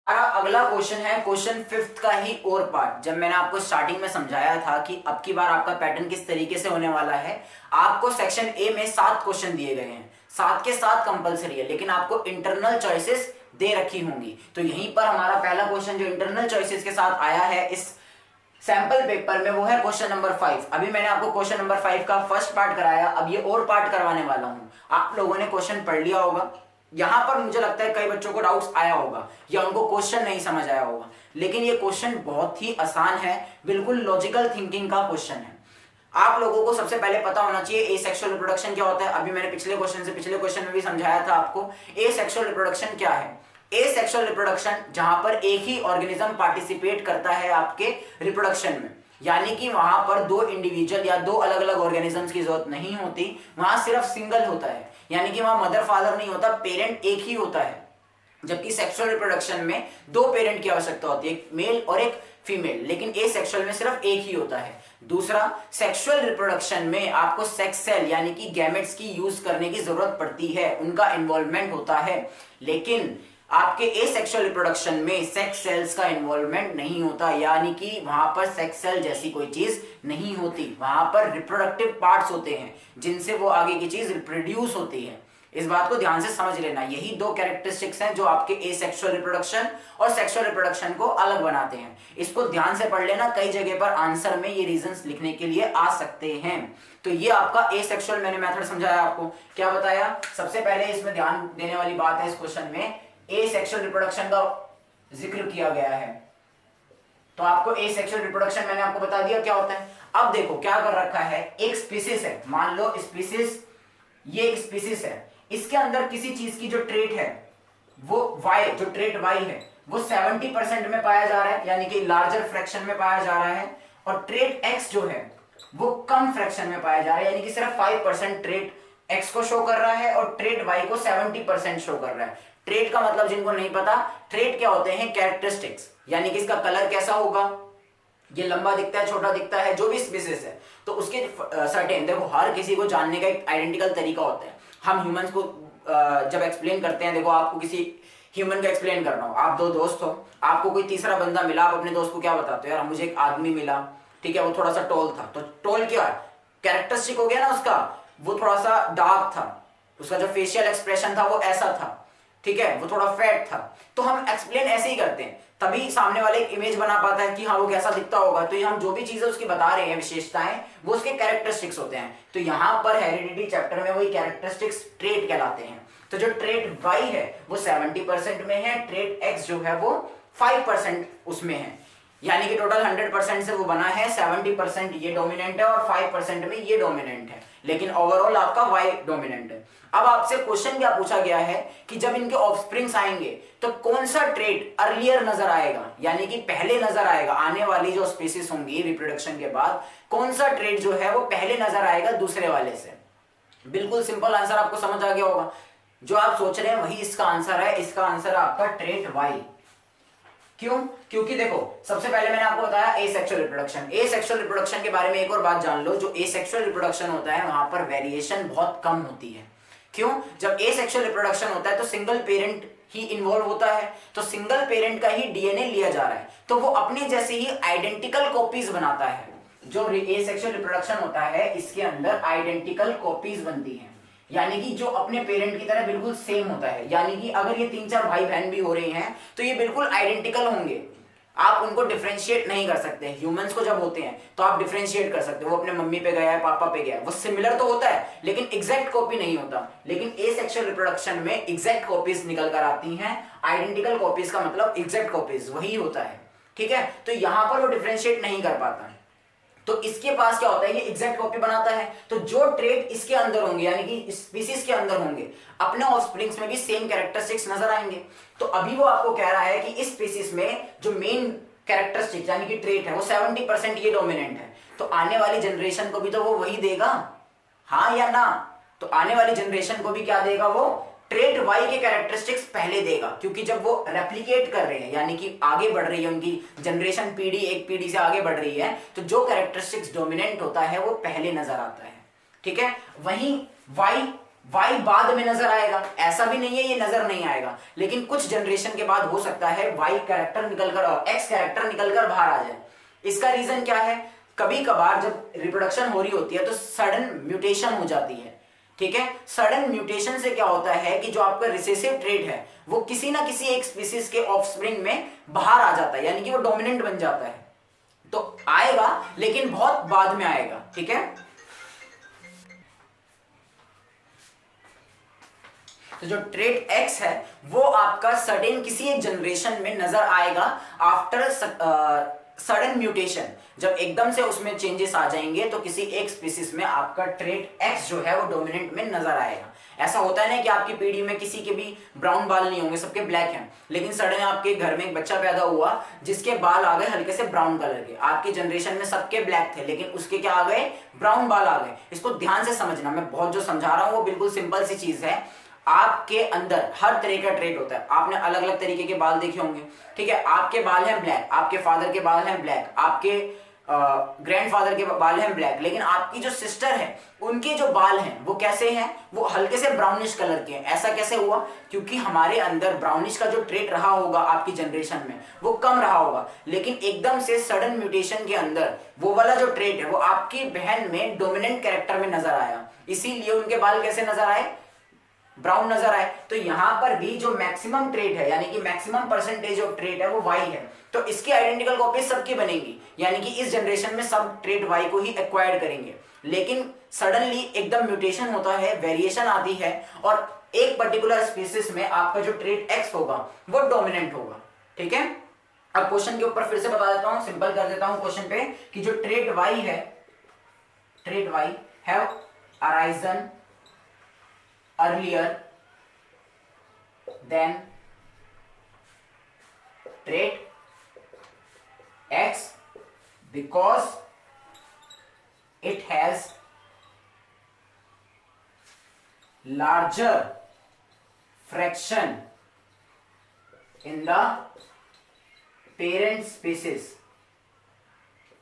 अगला क्वेश्चन है क्वेश्चन 5th का ही और पार्ट। जब मैंने आपको स्टार्टिंग में समझाया था कि अब की बार आपका पैटर्न किस तरीके से होने वाला है, आपको सेक्शन ए में 7 क्वेश्चन दिए गए हैं, 7 के 7 कंपलसरी है, लेकिन आपको इंटरनल चॉइसेस दे रखी होंगी। तो यहीं पर हमारा पहला क्वेश्चन जो इंटरनल चॉइसेस के साथ आया है इस सैंपल पेपर में, वो है क्वेश्चन नंबर 5। अभी मैंने आपको क्वेश्चन नंबर 5 का फर्स्ट पार्ट कराया, अब ये और पार्ट करवाने वाला हूं। आप लोगों ने क्वेश्चन पढ़ लिया होगा, यहां पर मुझे लगता है कई बच्चों को डाउट्स आया होगा या उनको क्वेश्चन नहीं समझ आया होगा, लेकिन ये क्वेश्चन बहुत ही आसान है, बिल्कुल लॉजिकल थिंकिंग का क्वेश्चन है। आप लोगों को सबसे पहले पता होना चाहिए एसेक्सुअल रिप्रोडक्शन क्या होता है। अभी मैंने पिछले क्वेश्चन में भी समझाया था आपको एसेक्सुअल रिप्रोडक्शन क्या है। एसेक्सुअल रिप्रोडक्शन जहां पर एक ही ऑर्गेनिज्म पार्टिसिपेट करता है आपके रिप्रोडक्शन में, यानी कि वहां पर दो इंडिविजुअल या दो अलग अलग ऑर्गेनिजम्स की जरूरत नहीं होती, वहां सिर्फ सिंगल होता है, यानी कि वहां मदर फादर नहीं होता, पेरेंट एक ही होता है। जबकि सेक्सुअल रिप्रोडक्शन में 2 पेरेंट की आवश्यकता होती है, एक मेल और एक फीमेल, लेकिन एसेक्सुअल में सिर्फ एक ही होता है। दूसरा, सेक्सुअल रिप्रोडक्शन में आपको सेक्स सेल यानी कि गैमेट्स की यूज करने की जरूरत पड़ती है, उनका इन्वॉल्वमेंट होता है, लेकिन आपके एसेक्सुअल रिप्रोडक्शन में सेक्स सेल्स का इन्वॉल्वमेंट नहीं होता, यानी कि वहां पर सेक्स सेल जैसी कोई चीज नहीं होती, वहां पर रिप्रोडक्टिव पार्ट्स होते हैं जिनसे वो आगे की चीज रिप्रोड्यूस होती है। इस बात को ध्यान से समझ लेना, यही 2 कैरेक्टरिस्टिक्स हैं जो आपके एसेक्सुअल रिप्रोडक्शन और सेक्सुअल रिप्रोडक्शन को अलग बनाते हैं। इसको ध्यान से पढ़ लेना, कई जगह पर आंसर में ये रीजंस लिखने के लिए आ सकते हैं। तो ये आपका एसेक्सुअल मैंने मेथड समझाया आपको। क्या बताया, सबसे पहले इसमें ध्यान देने वाली बात है, इस क्वेश्चन में एसेक्सुअल रिप्रोडक्शन का जिक्र किया गया है, तो आपको एसेक्सुअल रिप्रोडक्शन मैंने आपको बता दिया क्या होता है। अब देखो क्या कर रखा है, एक स्पीसीज है, मान लो स्पीसीज, ये एक स्पीसीज है, इसके अंदर किसी चीज की जो ट्रेट है वो Y, जो ट्रेट Y है वो 70% में पाया जा रहा है, यानी कि लार्जर फ्रैक्शन में पाया जा रहा है, और ट्रेट X जो है वो कम फ्रैक्शन में पाया जा रहा है, यानी कि सिर्फ 5% ट्रेट X को शो कर रहा है और ट्रेट Y को 70% शो कर रहा है। ट्रेट का मतलब जिनको नहीं पता, ट्रेट क्या होते हैं, कैरेक्टरिस्टिक्स, यानी कि इसका कलर कैसा होगा, ये लंबा दिखता है छोटा दिखता है, जो भी स्पीसीज है तो उसके सर्टेन, देखो हर किसी को जानने का एक आइडेंटिकल तरीका होता है। हम ह्यूमंस को जब एक्सप्लेन करते हैं, देखो आपको किसी ह्यूमन का एक्सप्लेन करना हो, आप 2 दोस्त हो, आपको कोई तीसरा बंदा मिला, आप अपने दोस्त को क्या बताते हो, यार मुझे एक आदमी मिला, ठीक है, वो थोड़ा सा टॉल था, तो टॉल क्या है, कैरेक्टरिस्टिक हो गया ना उसका, वो थोड़ा सा डार्क था, उसका जो फेशियल एक्सप्रेशन था वो ऐसा था, ठीक है, वो थोड़ा फैट था। तो हम एक्सप्लेन ऐसे ही करते हैं, तभी सामने वाले एक इमेज बना पाता है कि हाँ वो कैसा दिखता होगा। तो ये हम जो भी चीजें उसकी बता रहे हैं, विशेषताएं, वो उसके कैरेक्टरिस्टिक्स होते हैं। तो यहाँ पर हेरिडिटी चैप्टर में वही कैरेक्टरिस्टिक्स ट्रेट कहलाते हैं। तो जो ट्रेट Y है वो 70% में है, ट्रेट X जो है वो 5% उसमें है, यानी कि टोटल 100% से वो बना है 70% ये डोमिनेंट है और 5% में ये डोमिनेंट है, लेकिन ओवरऑल आपका वाई डोमिनेंट है। अब आपसे क्वेश्चन क्या पूछा गया है कि जब इनके ऑफस्प्रिंग्स आएंगे तो कौन सा ट्रेट अर्लियर नजर आएगा, यानी कि पहले नजर आएगा, आने वाली जो स्पीसीज होंगी रिप्रोडक्शन के बाद कौन सा ट्रेट जो है वो पहले नजर आएगा दूसरे वाले से। बिल्कुल सिंपल आंसर आपको समझ आ गया होगा, जो आप सोच रहे हैं वही इसका आंसर है। इसका आंसर है आपका ट्रेट वाई। क्यों? क्योंकि देखो सबसे पहले मैंने आपको बताया एसेक्सुअल रिप्रोडक्शन। एसेक्सुअल रिप्रोडक्शन के बारे में एक और बात जान लो, जो एसेक्सुअल रिप्रोडक्शन होता है वहां पर वेरिएशन बहुत कम होती है। क्यों? जब एसेक्सुअल रिप्रोडक्शन होता है तो सिंगल पेरेंट ही इन्वॉल्व होता है, तो सिंगल पेरेंट का ही डीएनए लिया जा रहा है, तो वो अपने जैसे ही आइडेंटिकल कॉपीज बनाता है। जो एसेक्सुअल रिप्रोडक्शन होता है इसके अंदर आइडेंटिकल कॉपीज बनती हैं, यानी कि जो अपने पेरेंट की तरह बिल्कुल सेम होता है। यानी कि अगर ये 3-4 भाई बहन भी हो रहे हैं तो ये बिल्कुल आइडेंटिकल होंगे, आप उनको डिफरेंशिएट नहीं कर सकते। ह्यूमंस को जब होते हैं तो आप डिफरेंशिएट कर सकते हो, वो अपने मम्मी पे गया है, पापा पे गया है, वो सिमिलर तो होता है लेकिन एग्जैक्ट कॉपी नहीं होता। लेकिन एसेक्सुअल रिप्रोडक्शन में एग्जैक्ट कॉपीज निकल कर आती हैं। आइडेंटिकल कॉपीज का मतलब एग्जैक्ट कॉपीज वही होता है, ठीक है। तो यहां पर वो डिफरेंशिएट नहीं कर पाता, तो इसके पास क्या होता है, ये एग्जैक्ट कॉपी बनाता है। तो जो ट्रेट इसके अंदर होंगे यानी कि स्पीसीज के अंदर होंगे, अपने ऑफस्प्रिंग्स में भी सेम कैरेक्टरिस्टिक्स नजर आएंगे। तो अभी वो आपको कह रहा है कि इस स्पीसीज में जो मेन कैरेक्टरिस्टिक्स यानी कि ट्रेट है वो 70% ये डोमिनेंट है, तो आने वाली जनरेशन को भी तो वो वही देगा, हाँ या ना? तो आने वाली जनरेशन को भी क्या देगा, वो ट्रेट वाई के कैरेक्टरिस्टिक्स पहले देगा, क्योंकि जब वो रेप्लिकेट कर रहे हैं यानी कि आगे बढ़ रही है, उनकी जनरेशन पीढ़ी एक पीढ़ी से आगे बढ़ रही है, तो जो कैरेक्टरिस्टिक्स डोमिनेंट होता है वो पहले नजर आता है, ठीक है। वहीं वाई बाद में नजर आएगा, ऐसा भी नहीं है ये नजर नहीं आएगा, लेकिन कुछ जनरेशन के बाद हो सकता है वाई कैरेक्टर निकलकर एक्स कैरेक्टर निकलकर बाहर आ जाए। इसका रीजन क्या है, कभी कभार जब रिप्रोडक्शन हो रही होती है तो सडन म्यूटेशन हो जाती है, ठीक है। सडन म्यूटेशन से क्या होता है कि जो आपका रिसेसिव ट्रेट है वो किसी ना किसी एक स्पीसीज के ऑफस्प्रिंग में बाहर आ जाता है, यानी कि वो डोमिनेंट बन जाता है। तो आएगा लेकिन बहुत बाद में आएगा, ठीक है। तो जो ट्रेट एक्स है वो आपका सडन किसी एक जनरेशन में नजर आएगा आफ्टर सडन म्यूटेशन। जब एकदम से उसमें चेंजेस आ जाएंगे तो किसी एक स्पीसीज में आपका ट्रेट एक्स जो है वो डोमिनेंट में नजर आएगा। ऐसा होता है ना कि आपकी पीढ़ी में किसी के भी ब्राउन बाल नहीं होंगे, सबके ब्लैक हैं, लेकिन सडन आपके घर में एक बच्चा पैदा हुआ जिसके बाल आ गए हल्के से ब्राउन कलर के। आपकी जनरेशन में सबके ब्लैक थे लेकिन उसके क्या आ गए, ब्राउन बाल आ गए। इसको ध्यान से समझना, मैं बहुत जो समझा रहा हूं वो बिल्कुल सिंपल सी चीज है। आपके अंदर हर तरह का ट्रेट होता है, आपने अलग अलग तरीके के बाल देखे होंगे, ठीक है। आपके बाल हैं ब्लैक, आपके फादर के बाल हैं ब्लैक, आपके ग्रैंडफादर के बाल हैं ब्लैक, लेकिन आपकी जो सिस्टर है उनके जो बाल हैं वो कैसे हैं, वो हल्के से ब्राउनिश कलर के हैं। ऐसा कैसे हुआ, क्योंकि हमारे अंदर ब्राउनिश का जो ट्रेट रहा होगा आपकी जनरेशन में वो कम रहा होगा, लेकिन एकदम से सडन म्यूटेशन के अंदर वो वाला जो ट्रेट है वो आपकी बहन में डोमिनेंट कैरेक्टर में नजर आया, इसीलिए उनके बाल कैसे नजर आए, ब्राउन नजर आए। तो यहां पर भी जो मैक्सिमम ट्रेट है यानी कि मैक्सिमम परसेंटेज ऑफ ट्रेट है वो वाई है, तो इसकी आइडेंटिकल कॉपी सबकी बनेगी, यानी कि इस जनरेशन में सब ट्रेट वाई को ही एक्वायर्ड करेंगे। लेकिन सडनली एकदम म्यूटेशन होता है, वेरिएशन आती है और एक पर्टिकुलर स्पीसीज में आपका जो ट्रेट एक्स होगा वो डोमिनेंट होगा, ठीक है। अब क्वेश्चन के ऊपर फिर से बता देता हूं, सिंपल कर देता हूं क्वेश्चन पे कि जो ट्रेट वाई है, trait why have arisen earlier than trait X because it has larger fraction in the parent species,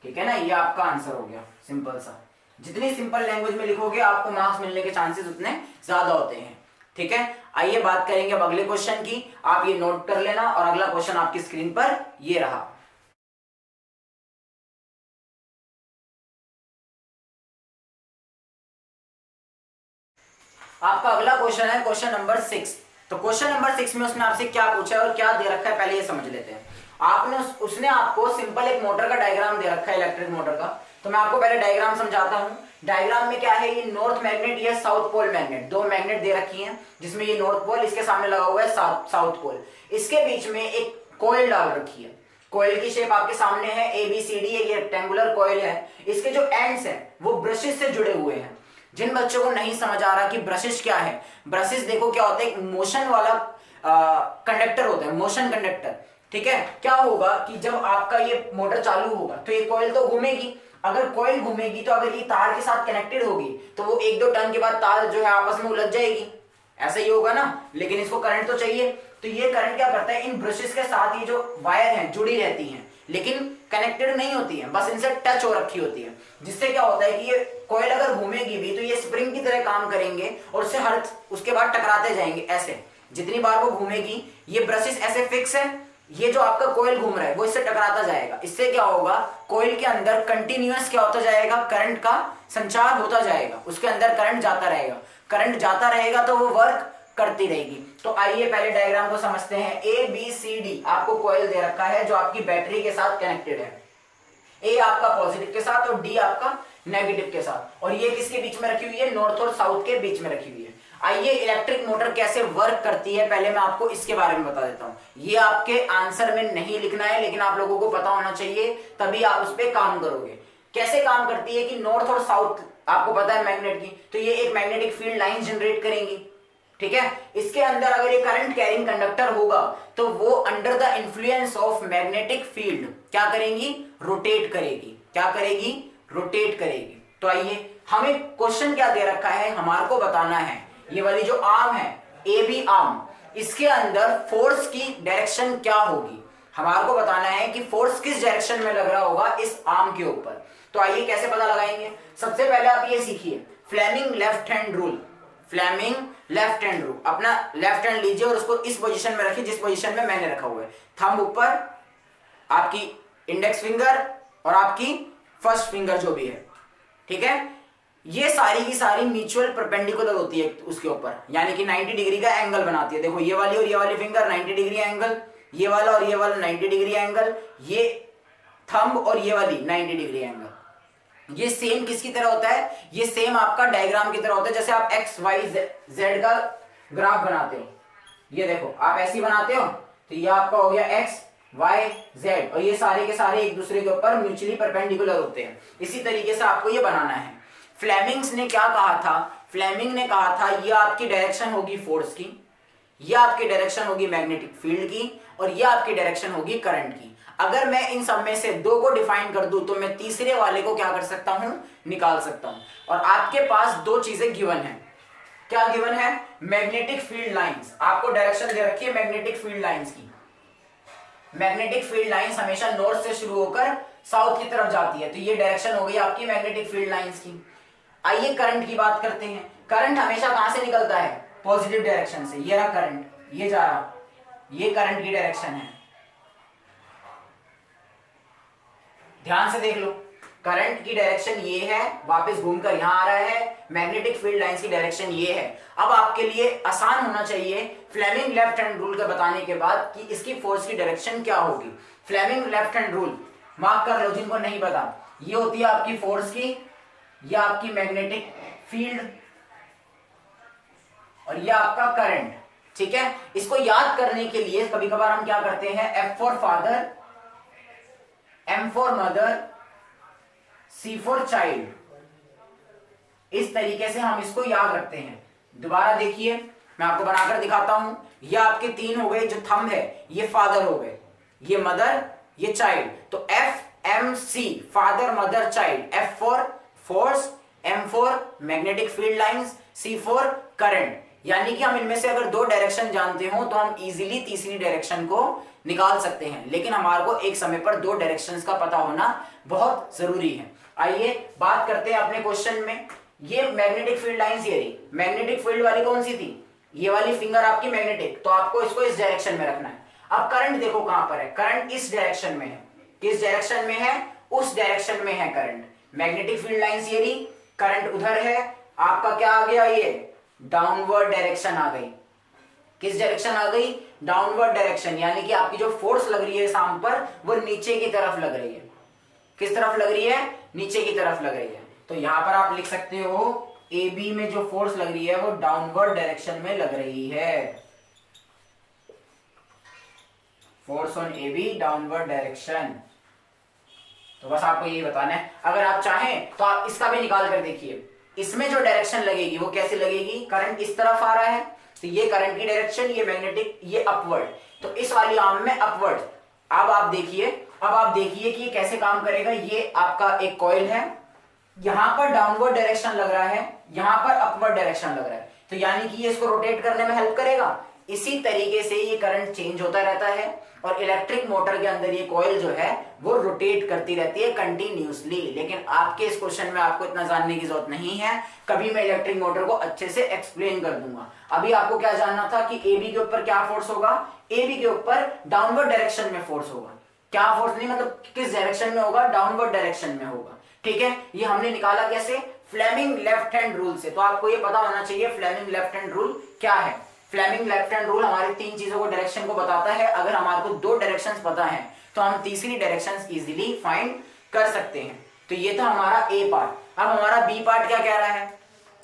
ठीक है ना। ये आपका आंसर हो गया, सिंपल सा। जितनी सिंपल लैंग्वेज में लिखोगे आपको मार्क्स मिलने के चांसेस उतने ज्यादा होते हैं, ठीक है। आइए बात करेंगे अब अगले क्वेश्चन की, आप ये नोट कर लेना और अगला क्वेश्चन आपकी स्क्रीन पर ये रहा। आपका अगला क्वेश्चन है क्वेश्चन नंबर 6। तो क्वेश्चन नंबर 6 में उसने आपसे क्या पूछा है और क्या दे रखा है पहले ये समझ लेते हैं। आपने उसने आपको सिंपल एक मोटर का डायग्राम दे रखा है, इलेक्ट्रिक मोटर का। तो मैं आपको पहले डायग्राम समझाता हूं। डायग्राम में क्या है, ये नॉर्थ मैग्नेट, ये साउथ पोल मैग्नेट, दो मैग्नेट दे रखी हैं जिसमें ये नॉर्थ पोल, इसके सामने लगा हुआ है साउथ पोल। इसके बीच में एक कॉइल डाल रखी है। कॉइल की शेप आपके सामने है, ABCD, ये रेक्टेंगुलर कॉइल है। इसके जो एंड्स हैं वो ब्रशेस से जुड़े हुए हैं। जिन बच्चों को नहीं समझ आ रहा कि ब्रशेस क्या है, ब्रशेस देखो क्या होता है, एक मोशन वाला कंडक्टर होता है, मोशन कंडक्टर। ठीक है, क्या होगा कि जब आपका ये मोटर चालू होगा तो ये कॉइल तो घूमेगी। अगर कॉइल घूमेगी तो अगर ये तार के साथ कनेक्टेड होगी तो वो 1-2 टर्न के बाद तार जो है आपस में उलझ जाएगी, ऐसा ही होगा ना। लेकिन इसको करंट तो चाहिए, तो ये करंट क्या करता है, इन ब्रशेस के साथ ये जो वायर हैं जुड़ी रहती हैं, लेकिन कनेक्टेड नहीं होती है, बस इनसे टच हो रखी होती है। जिससे क्या होता है कि ये कॉइल अगर घूमेगी भी तो ये स्प्रिंग की तरह काम करेंगे और उससे हर उसके बाद टकराते जाएंगे ऐसे। जितनी बार वो घूमेगी ये ब्रशेस ऐसे फिक्स है, ये जो आपका कॉइल घूम रहा है वो इससे टकराता जाएगा। इससे क्या होगा, कॉइल के अंदर कंटिन्यूअस क्या होता जाएगा, करंट का संचार होता जाएगा, उसके अंदर करंट जाता रहेगा। करंट जाता रहेगा तो वो वर्क करती रहेगी। तो आइए पहले डायग्राम को समझते हैं। ABCD आपको कॉइल दे रखा है जो आपकी बैटरी के साथ कनेक्टेड है। A आपका पॉजिटिव के साथ और D आपका नेगेटिव के साथ, और ये किसके बीच में रखी हुई है, नॉर्थ और साउथ के बीच में रखी हुई है। आइए इलेक्ट्रिक मोटर कैसे वर्क करती है पहले मैं आपको इसके बारे में बता देता हूं। ये आपके आंसर में नहीं लिखना है, लेकिन आप लोगों को पता होना चाहिए, तभी आप उस पर काम करोगे। कैसे काम करती है कि नॉर्थ और साउथ आपको पता है मैग्नेट की, तो ये एक मैग्नेटिक फील्ड लाइन जनरेट करेंगी। ठीक है, इसके अंदर अगर ये करंट कैरिंग कंडक्टर होगा तो वो under the influence of magnetic field क्या करेंगी, रोटेट करेगी। क्या करेगी, रोटेट करेगी। तो आइए, हमें क्वेश्चन क्या दे रखा है, हमारे को बताना है ये वाली जो आर्म है, AB आर्म, इसके अंदर फोर्स की डायरेक्शन क्या होगी। हमारे को बताना है कि फोर्स किस डायरेक्शन में लग रहा होगा इस आर्म के ऊपर। तो आइए कैसे पता लगाएंगे। सबसे पहले आप ये सीखिए Fleming left hand rule. Fleming left hand rule, अपना लेफ्ट हैंड लीजिए और उसको इस पोजीशन में रखिए जिस पोजीशन में मैंने रखा हुआ है। थंब ऊपर, आपकी इंडेक्स फिंगर और आपकी फर्स्ट फिंगर जो भी है। ठीक है, ये सारी की सारी म्यूचुअल परपेंडिकुलर होती है उसके ऊपर, यानी कि 90 डिग्री का एंगल बनाती है। देखो ये वाली और ये वाली फिंगर 90 डिग्री एंगल, ये वाला और ये वाला 90 डिग्री एंगल, ये थंब और ये वाली 90 डिग्री एंगल। ये सेम किसकी तरह होता है, ये सेम आपका डायग्राम की तरह होता है। जैसे आप XYZ का ग्राफ बनाते हो, ये देखो आप ऐसे ही बनाते हो, तो ये आपका हो गया XYZ, और ये सारे के सारे एक दूसरे के ऊपर म्यूचुअली परपेंडिकुलर होते हैं। इसी तरीके से आपको ये बनाना है। फ्लेमिंग्स ने क्या कहा था, फ्लेमिंग ने कहा था ये आपकी डायरेक्शन होगी फोर्स की, ये आपकी डायरेक्शन होगी मैग्नेटिक फील्ड की, और ये आपकी डायरेक्शन होगी करंट की। अगर मैं इन सब में से 2 को डिफाइन कर दूं तो मैं तीसरे वाले को क्या कर सकता हूं, निकाल सकता हूं। और आपके पास 2 चीजें गिवन है। क्या गिवन है, मैग्नेटिक फील्ड लाइंस। आपको डायरेक्शन दे रखी है मैग्नेटिक फील्ड लाइंस की। मैग्नेटिक फील्ड लाइंस हमेशा नॉर्थ से शुरू होकर साउथ की तरफ जाती है, तो ये डायरेक्शन हो गई आपकी मैग्नेटिक फील्ड लाइंस की। आइए करंट की बात करते हैं। करंट हमेशा कहां से निकलता है, पॉजिटिव डायरेक्शन से। ये रहा करंट, ये जा रहा, ये करंट की डायरेक्शन है। ध्यान से देख लो, करंट की डायरेक्शन ये है, वापस घूमकर यहां आ रहा है। मैग्नेटिक फील्ड लाइंस की डायरेक्शन ये है। अब आपके लिए आसान होना चाहिए फ्लेमिंग लेफ्ट हैंड रूल का बताने के बाद कि इसकी फोर्स की डायरेक्शन क्या होगी। Fleming left hand rule mark कर लो जिनको नहीं पता। ये होती है आपकी फोर्स की, ये आपकी मैग्नेटिक फील्ड, और ये आपका करंट। ठीक है, इसको याद करने के लिए कभी कभार हम क्या करते हैं, F for father, M for mother, C for child, इस तरीके से हम इसको याद रखते हैं। दोबारा देखिए, मैं आपको बनाकर दिखाता हूं। ये आपके 3 हो गए, जो थंब है ये फादर हो गए, ये मदर, ये चाइल्ड। तो FMC, father mother child. F for force, M for magnetic field lines, C for current. यानी कि हम इनमें से अगर 2 डायरेक्शन जानते हो तो हम इजीली तीसरी डायरेक्शन को निकाल सकते हैं, लेकिन हमारे को एक समय पर 2 डायरेक्शंस का पता होना बहुत जरूरी है। आइए बात करते हैं अपने क्वेश्चन में। ये मैग्नेटिक फील्ड लाइंस, ये रही मैग्नेटिक फील्ड वाली कौन सी थी, ये वाली फिंगर आपकी मैग्नेटिक, तो आपको इसको इस डायरेक्शन में रखना है। अब करंट देखो कहां पर है, करंट इस डायरेक्शन में है। किस डायरेक्शन में है, उस डायरेक्शन में है करंट। मैग्नेटिक फील्ड लाइंस ये रही, करंट उधर है, आपका क्या आ गया, ये डाउनवर्ड डायरेक्शन आ गई। किस डायरेक्शन आ गई, डाउनवर्ड डायरेक्शन, यानी कि आपकी जो फोर्स लग रही है शाम पर वो नीचे की तरफ लग रही है। किस तरफ लग रही है, नीचे की तरफ लग रही है। तो यहां पर आप लिख सकते हो AB में जो फोर्स लग रही है वो डाउनवर्ड डायरेक्शन में लग रही है। Force on A B downward direction. तो बस आपको यही बताना है। अगर आप चाहें तो आप इसका भी निकाल कर देखिए, इसमें जो डायरेक्शन लगेगी वो कैसे लगेगी, करंट इस तरफ आ रहा है तो ये करंट की डायरेक्शन, ये मैग्नेटिक, ये अपवर्ड, तो इस वाली आर्म में अपवर्ड। अब आप देखिए कि ये कैसे काम करेगा। ये आपका एक कॉइल है, यहां पर डाउनवर्ड डायरेक्शन लग रहा है, यहां पर अपवर्ड डायरेक्शन लग रहा है, तो यानी कि ये इसको रोटेट करने में हेल्प करेगा। इसी तरीके से ये करंट चेंज होता रहता है और इलेक्ट्रिक मोटर के अंदर ये कॉइल जो है वो रोटेट करती रहती है कंटिन्यूसली। लेकिन आपके इस क्वेश्चन में आपको इतना जानने की जरूरत नहीं है, कभी मैं इलेक्ट्रिक मोटर को अच्छे से एक्सप्लेन कर दूंगा। अभी आपको क्या जानना था कि एबी के ऊपर क्या फोर्स होगा, एबी के ऊपर डाउनवर्ड डायरेक्शन में फोर्स होगा। क्या फोर्स नहीं, मतलब किस डायरेक्शन में होगा, डाउनवर्ड डायरेक्शन में होगा। ठीक है, ये हमने निकाला कैसे, फ्लेमिंग लेफ्ट हैंड रूल से। तो आपको ये पता होना चाहिए फ्लेमिंग लेफ्ट हैंड रूल क्या है। फ्लेमिंग लेफ्ट हैंड रूल हमारी तीन चीजों को डायरेक्शन को बताता है। अगर हमारे को दो डायरेक्शंस पता है तो हम तीसरी डायरेक्शंस इजीली फाइंड कर सकते हैं। तो ये था हमारा ए पार्ट। अब हमारा बी पार्ट क्या कह रहा है,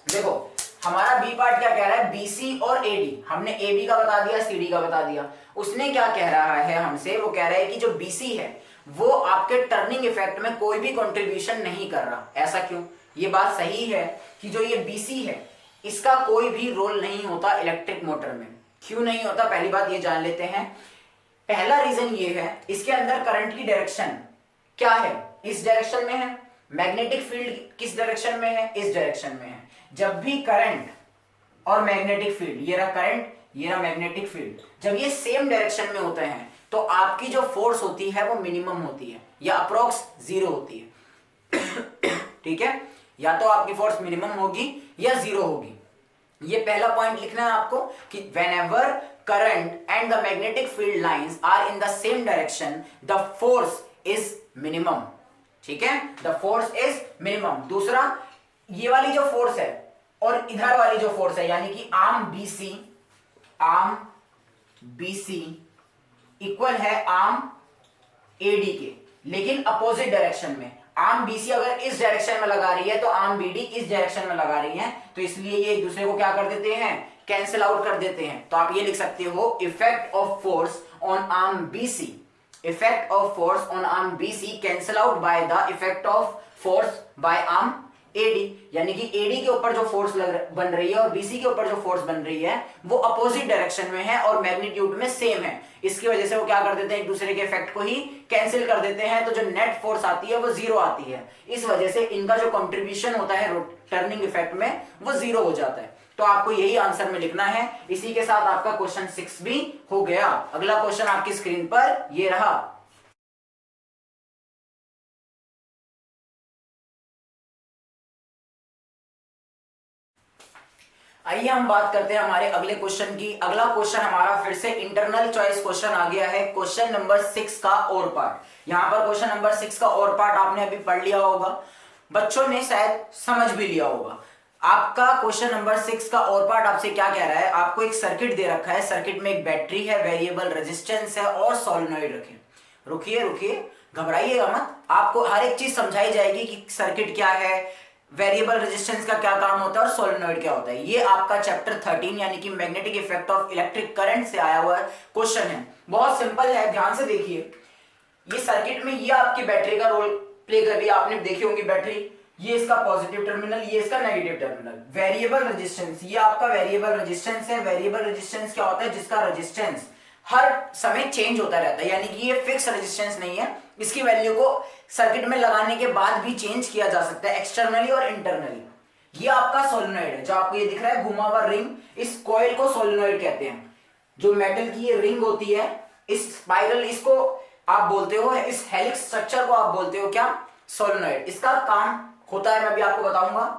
देखो हमारा बी पार्ट क्या कह रहा है, बीसी और एडी। हमने एबी का बता दिया, सीडी का बता दिया। उसने क्या कह रहा है हमसे, वो कह रहा है कि जो बीसी है वो आपके टर्निंग इफेक्ट में कोई भी कंट्रीब्यूशन नहीं कर रहा। ऐसा क्यों, ये बात सही है कि जो ये बीसी है इसका कोई भी रोल नहीं होता इलेक्ट्रिक मोटर में। क्यों नहीं होता, पहली बात ये जान लेते हैं। पहला रीजन ये है, इसके अंदर करंट की डायरेक्शन क्या है, इस डायरेक्शन में है। मैग्नेटिक फील्ड किस डायरेक्शन में है, इस डायरेक्शन में है। जब भी करंट और मैग्नेटिक फील्ड, ये रहा करंट, ये रहा मैग्नेटिक फील्ड, जब ये सेम डायरेक्शन में होते हैं तो आपकी जो फोर्स होती है वो मिनिमम होती है या अप्रोक्स जीरो होती है। ठीक है, या तो आपकी फोर्स मिनिमम होगी या जीरो होगी। ये पहला पॉइंट लिखना है आपको कि whenever current and the magnetic field lines are in the same direction the force is minimum। ठीक है, the force is minimum। दूसरा, ये वाली जो फोर्स है और इधर वाली जो फोर्स है, यानी कि आर्म BC इक्वल है आर्म AD के, लेकिन अपोजिट डायरेक्शन में। आर्म BC अगर इस डायरेक्शन में लगा रही है तो आर्म BD इस डायरेक्शन में लगा रही है, तो इसलिए ये एक दूसरे को क्या कर देते हैं, कैंसिल आउट कर देते हैं। तो आप ये लिख सकते हो effect of force on arm BC, effect of force on arm BC cancel out by the effect of force by arm AD। यानी कि AD के ऊपर जो फोर्स बन रही है और BC के ऊपर जो फोर्स बन रही है वो अपोजिट डायरेक्शन में है और मैग्नीट्यूड में सेम है। इसकी वजह से वो क्या कर देते हैं, एक दूसरे के इफेक्ट को ही कैंसिल कर देते हैं, तो जो नेट फोर्स आती है वो जीरो आती है। इस वजह से इनका जो कंट्रीब्यूशन होता है टर्निंग इफेक्ट में वो जीरो हो जाता है। तो आपको यही आंसर में लिखना है। इसी के साथ आपका क्वेश्चन 6 भी हो गया। अगला क्वेश्चन आपकी स्क्रीन पर ये रहा। आइए हम बात करते हैं हमारे अगले क्वेश्चन की। अगला क्वेश्चन हमारा फिर से इंटरनल चॉइस क्वेश्चन आ गया है, क्वेश्चन नंबर 6 का और पार्ट। यहां पर क्वेश्चन नंबर 6 का और पार्ट आपने अभी पढ़ लिया होगा, बच्चों ने शायद समझ भी लिया होगा। आपका क्वेश्चन नंबर 6 का और पार्ट आपसे क्या कह रहा है, आपको एक सर्किट दे रखा है, सर्किट में एक बैटरी है, वेरिएबल रेजिस्टेंस है और सोलेनोइड रखे। रुकिए, घबराइएगा मत, आपको हर एक चीज समझाई जाएगी कि सर्किट क्या है, वेरिएबल रेजिस्टेंस का क्या काम होता है और सोलेनोइड क्या होता है। ये आपका चैप्टर 13 यानी कि magnetic effect of electric current से आया हुआ क्वेश्चन है। बहुत सिंपल है, ध्यान से देखिए। ये सर्किट में ये आपकी बैटरी का रोल प्ले कर रही है, आपने देखी होंगी बैटरी, ये इसका पॉजिटिव टर्मिनल, ये इसका नेगेटिव टर्मिनल। वेरिएबल रेजिस्टेंस, ये आपका वेरिएबल रेजिस्टेंस है। वेरिएबल रेजिस्टेंस क्या होता है, जिसका रेजिस्टेंस हर समय चेंज होता रहता है, यानी कि ये फिक्स रेजिस्टेंस नहीं है। इसकी वैल्यू को सर्किट में लगाने के बाद भी चेंज किया जा सकता है एक्सटर्नली और इंटरनली। ये आपका सोलेनोइड है, जो आपको ये दिख रहा है घुमा हुआ रिंग, इस कॉइल को सोलेनोइड कहते हैं। जो मेटल की ये रिंग होती है, इस स्पाइरल, इसको आप बोलते हो, इस हेलिक्स स्ट्रक्चर को आप बोलते हो क्या, सोलेनोइड। इसका काम होता है, मैं भी आपको बताऊंगा।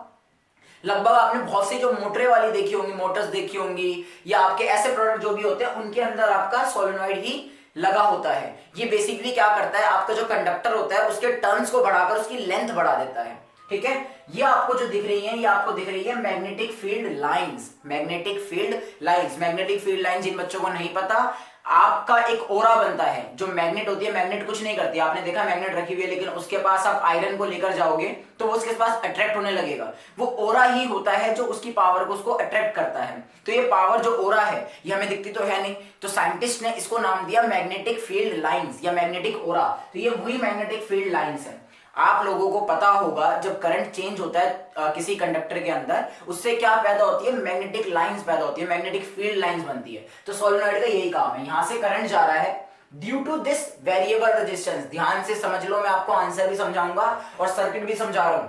लगभग आपने बहुत सी जो मोटरें वाली देखी होंगी, मोटर्स देखी होंगी, या आपके ऐसे प्रोडक्ट जो भी होते हैं उनके अंदर आपका सोलेनोइड ही लगा होता है। ये बेसिकली क्या करता है, आपका जो कंडक्टर होता है उसके टर्न्स को बढ़ाकर उसकी लेंथ बढ़ा देता है। ठीक है, ये आपको जो दिख रही है, ये आपको दिख रही है magnetic field lines. Magnetic field lines, magnetic field lines जिन बच्चों को नहीं पता, आपका एक ओरा बनता है। जो मैग्नेट होती है, मैग्नेट कुछ नहीं करती, आपने देखा मैग्नेट रखी हुई है, लेकिन उसके पास आप आयरन को लेकर जाओगे तो वो उसके पास अट्रैक्ट होने लगेगा। वो ओरा ही होता है जो उसकी पावर को उसको अट्रैक्ट करता है। तो ये पावर जो ओरा है ये हमें दिखती तो है नहीं, तो साइंटिस्ट ने इसको नाम दिया मैग्नेटिक फील्ड लाइंस या मैग्नेटिक ओरा। तो ये वही मैग्नेटिक फील्ड लाइंस है। आप लोगों को पता होगा जब करंट चेंज होता है किसी कंडक्टर के अंदर, उससे क्या पैदा होती है, मैग्नेटिक लाइंस पैदा होती है, मैग्नेटिक फील्ड लाइंस बनती है। तो सोलेनॉइड का यही काम है। यहां से करंट जा रहा है due to this variable resistance. ध्यान से समझ लो, मैं आपको आंसर भी समझाऊंगा और सर्किट भी समझा रहा हूं।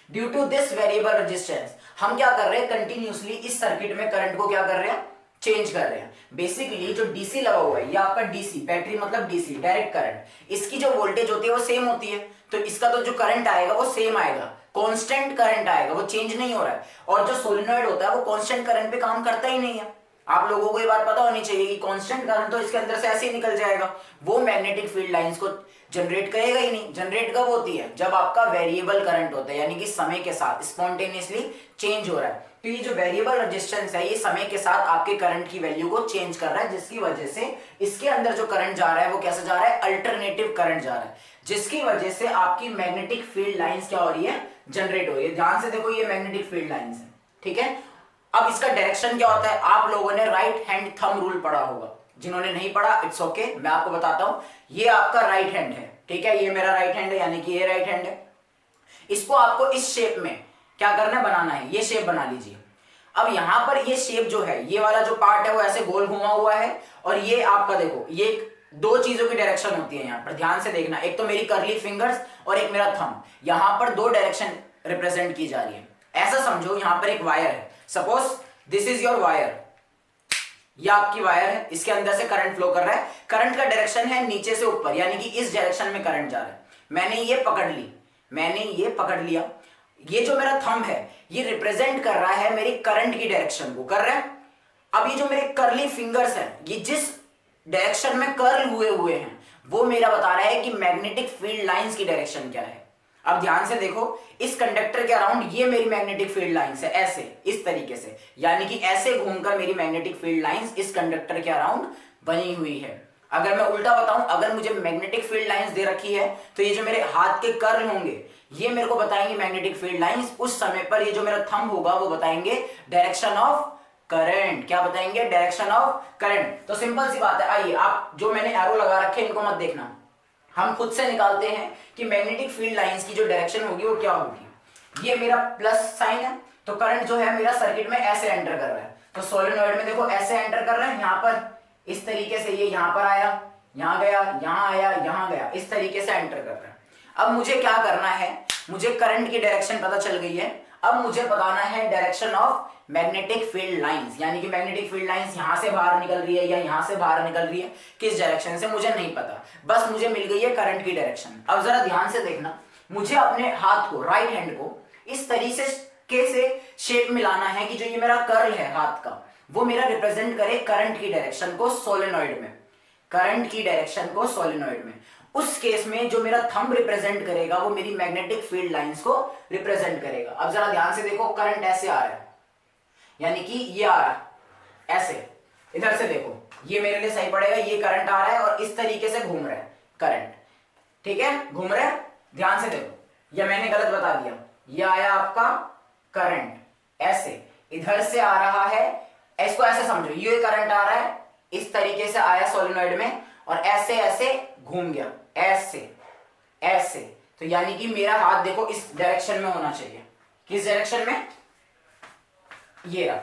Due to this variable resistance हम क्या कर रहे हैं, कंटिन्यूसली इस सर्किट में करंट को क्या कर रहे हैं, चेंज कर रहे हैं। बेसिकली जो डीसी लगा हुआ है, ये आपका डीसी, बैटरी मतलब डीसी, डायरेक्ट करंट, इसकी जो वोल्टेज होती है वो सेम होती है, तो इसका तो जो करंट आएगा वो सेम आएगा, कांस्टेंट करंट आएगा, वो चेंज नहीं हो रहा है। और जो सोलेनॉइड होता है वो कांस्टेंट करंट पे काम करता ही नहीं है। आप लोगों को ये बात पता होनी चाहिए कि कांस्टेंट करंट तो इसके अंदर से ऐसे ही निकल जाएगा, वो मैग्नेटिक फील्ड लाइंस को जनरेट करेगा ही नहीं। जनरेट कब होती है, जब आपका वेरिएबल करंट होता है, यानी कि समय के साथ स्पॉन्टेनियसली चेंज हो रहा है। तो ये जो वेरिएबल रेजिस्टेंस है ये समय के साथ आपके करंट की वैल्यू को चेंज कर रहा है, जिसकी वजह से इसके अंदर जो करंट जा रहा है वो कैसे जा रहा है, अल्टरनेटिव करंट जा रहा है, जिसकी वजह से आपकी मैग्नेटिक फील्ड लाइंस क्या हो रही है, जनरेट हो रही है। ध्यान से देखो, ये मैग्नेटिक फील्ड लाइंस है, ठीक है। अब इसका डायरेक्शन क्या होता है, आप लोगों ने राइट हैंड थंब रूल पढ़ा होगा, जिन्होंने नहीं पढ़ा इट्स ओके, मैं आपको बताता हूं। ये आपका राइट हैंड है, ठीक है, ये मेरा राइट हैंड है, यानी कि ये राइट हैंड है। इसको आपको इस शेप में क्या करना है, बनाना है, ये शेप बना लीजिए। अब यहां पर ये शेप जो है, ये वाला जो पार्ट है वो ऐसे गोल घुमा हुआ है, और ये आपका देखो, ये दो चीजों की डायरेक्शन होती है। यहां पर ध्यान से देखना, एक तो मेरी कर्ली फिंगर्स और एक मेरा थंब, यहां पर दो डायरेक्शन रिप्रेजेंट की जा रही है। ऐसा समझो, यहां पर एक वायर है, suppose this is your wire, ये आपकी वायर है, इसके अंदर से करंट फ्लो कर रहा है, करंट का डायरेक्शन है नीचे से ऊपर, यानी कि इस डायरेक्शन में करंट जा रहा है। मैंने ये पकड़ ली, मैंने ये पकड़ लिया, ये जो मेरा थंब है ये रिप्रेजेंट कर रहा है मेरी करंट की डायरेक्शन को, कर रहा है। अब ये जो मेरे कर्ली फिंगर्स हैं, ये जिस डायरेक्शन में कर्ल हुए हैं वो मेरा बता रहा है कि मैग्नेटिक फील्ड लाइंस की डायरेक्शन क्या है। अब ध्यान से देखो, इस कंडक्टर के अराउंड ये मेरी मैग्नेटिक फील्ड लाइंस है, ऐसे इस तरीके से, यानी कि ऐसे घूमकर मेरी मैग्नेटिक फील्ड लाइंस इस कंडक्टर के अराउंड बनी हुई है। अगर मैं उल्टा बताऊं, अगर मुझे मैग्नेटिक फील्ड लाइंस दे रखी है तो ये जो मेरे हाथ के कर्ल होंगे ये मेरे को बताएंगे मैग्नेटिक फील्ड लाइंस। उस समय पर ये जो मेरा थंब होगा वो बताएंगे डायरेक्शन ऑफ करंट। क्या बताएंगे, डायरेक्शन ऑफ करंट। तो सिंपल सी बात है, आइए आप जो मैंने एरो लगा रखे इनको मत देखना, हम खुद से निकालते हैं कि मैग्नेटिक फील्ड लाइंस की जो डायरेक्शन होगी वो क्या होगी। ये मेरा प्लस साइन है, तो करंट जो है मेरा सर्किट में ऐसे एंटर कर रहा है, तो सोलेनॉइड में देखो ऐसे एंटर कर रहा है, यहां पर इस तरीके से, ये यहां पर आया, यहां गया, यहां आया, यहां गया, इस तरीके से एंटर कर रहा है। अब मुझे क्या करना है, मुझे करंट की डायरेक्शन पता चल गई है, अब मुझे बताना है direction of magnetic field lines, यानी कि मैग्नेटिक फील्ड लाइंस यहां से बाहर निकल रही है या यहां से बाहर निकल रही है, किस डायरेक्शन से मुझे नहीं पता, बस मुझे मिल गई है करंट की डायरेक्शन। अब जरा ध्यान से देखना, मुझे अपने हाथ को, राइट हैंड को इस तरीके से शेप में लाना है कि जो ये मेरा कर्ल है हाथ का वो मेरा रिप्रेजेंट करे करंट की डायरेक्शन को सोलेनॉइड में, करंट की डायरेक्शन को सोलेनॉइड में। उस केस में जो मेरा थंब रिप्रेजेंट करेगा वो मेरी मैग्नेटिक फील्ड लाइंस को रिप्रेजेंट करेगा। अब जरा ध्यान से देखो, करंट ऐसे आ रहा है, यानी कि ये आ रहा है ऐसे, इधर से देखो ये मेरे लिए सही पड़ेगा, ये करंट आ रहा है और इस तरीके से घूम रहा है करंट, ठीक है, घूम रहा है। ध्यान से देखो, ये मैंने गलत बता दिया, ये आया आपका करंट ऐसे, इधर से आ रहा है, इसको ऐसे समझो, ये करंट आ रहा है, इस तरीके से आया सोलेनॉइड में और ऐसे ऐसे घूम गया, ऐसे ऐसे, तो यानी कि मेरा हाथ देखो इस डायरेक्शन में होना चाहिए, किस डायरेक्शन में, ये रहा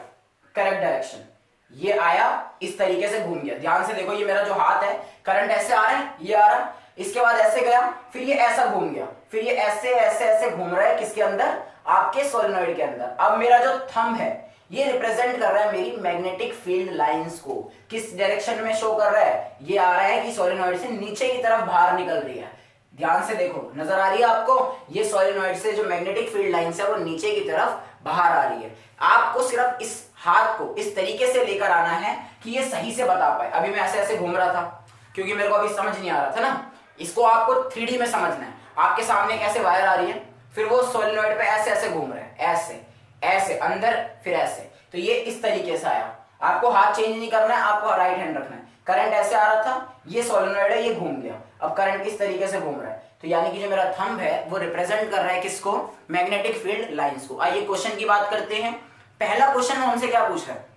करेक्ट डायरेक्शन, ये आया इस तरीके से घूम गया। ध्यान से देखो, ये मेरा जो हाथ है, करंट ऐसे आ रहा है, ये आ रहा है, इसके बाद ऐसे गया, फिर ये ऐसा घूम गया, फिर ये ऐसे ऐसे ऐसे घूम रहा है, किसके अंदर, आपके सोलेनॉइड के अंदर। अब मेरा जो थंब है ये रिप्रेजेंट कर रहा है मेरी मैग्नेटिक फील्ड लाइंस को, किस डायरेक्शन में शो कर रहा है, ये आ रहा है कि सोलेनॉइड से नीचे की तरफ बाहर निकल रही है। ध्यान से देखो, नजर आ रही है आपको, ये सोलेनॉइड से जो मैग्नेटिक फील्ड लाइंस है वो नीचे की तरफ बाहर आ रही है। आपको सिर्फ इस हाथ को इस तरीके से लेकर आना है कि ये सही से बता पाए। अभी मैं ऐसे ऐसे घूम रहा था क्योंकि मेरे को अभी समझ नहीं आ रहा था ना, इसको आपको 3D में समझना है। आपके सामने कैसे वायर आ रही है, फिर वो सोलेनॉइड पे ऐसे ऐसे घूम रहा है, ऐसे ऐसे अंदर, फिर ऐसे, तो ये इस तरीके से आया। आपको हाथ चेंज नहीं करना है, आपको राइट हैंड रखना है। करंट ऐसे आ रहा था, ये सोलेनॉइड है, ये घूम गया, अब करंट किस तरीके से घूम रहा है, तो यानी कि जो मेरा थंब है वो रिप्रेजेंट कर रहा है किसको, मैग्नेटिक फील्ड लाइंस को। आइए क्वेश्चन की बात करते हैं। पहला क्वेश्चन वो हमसे क्या पूछ रहा है,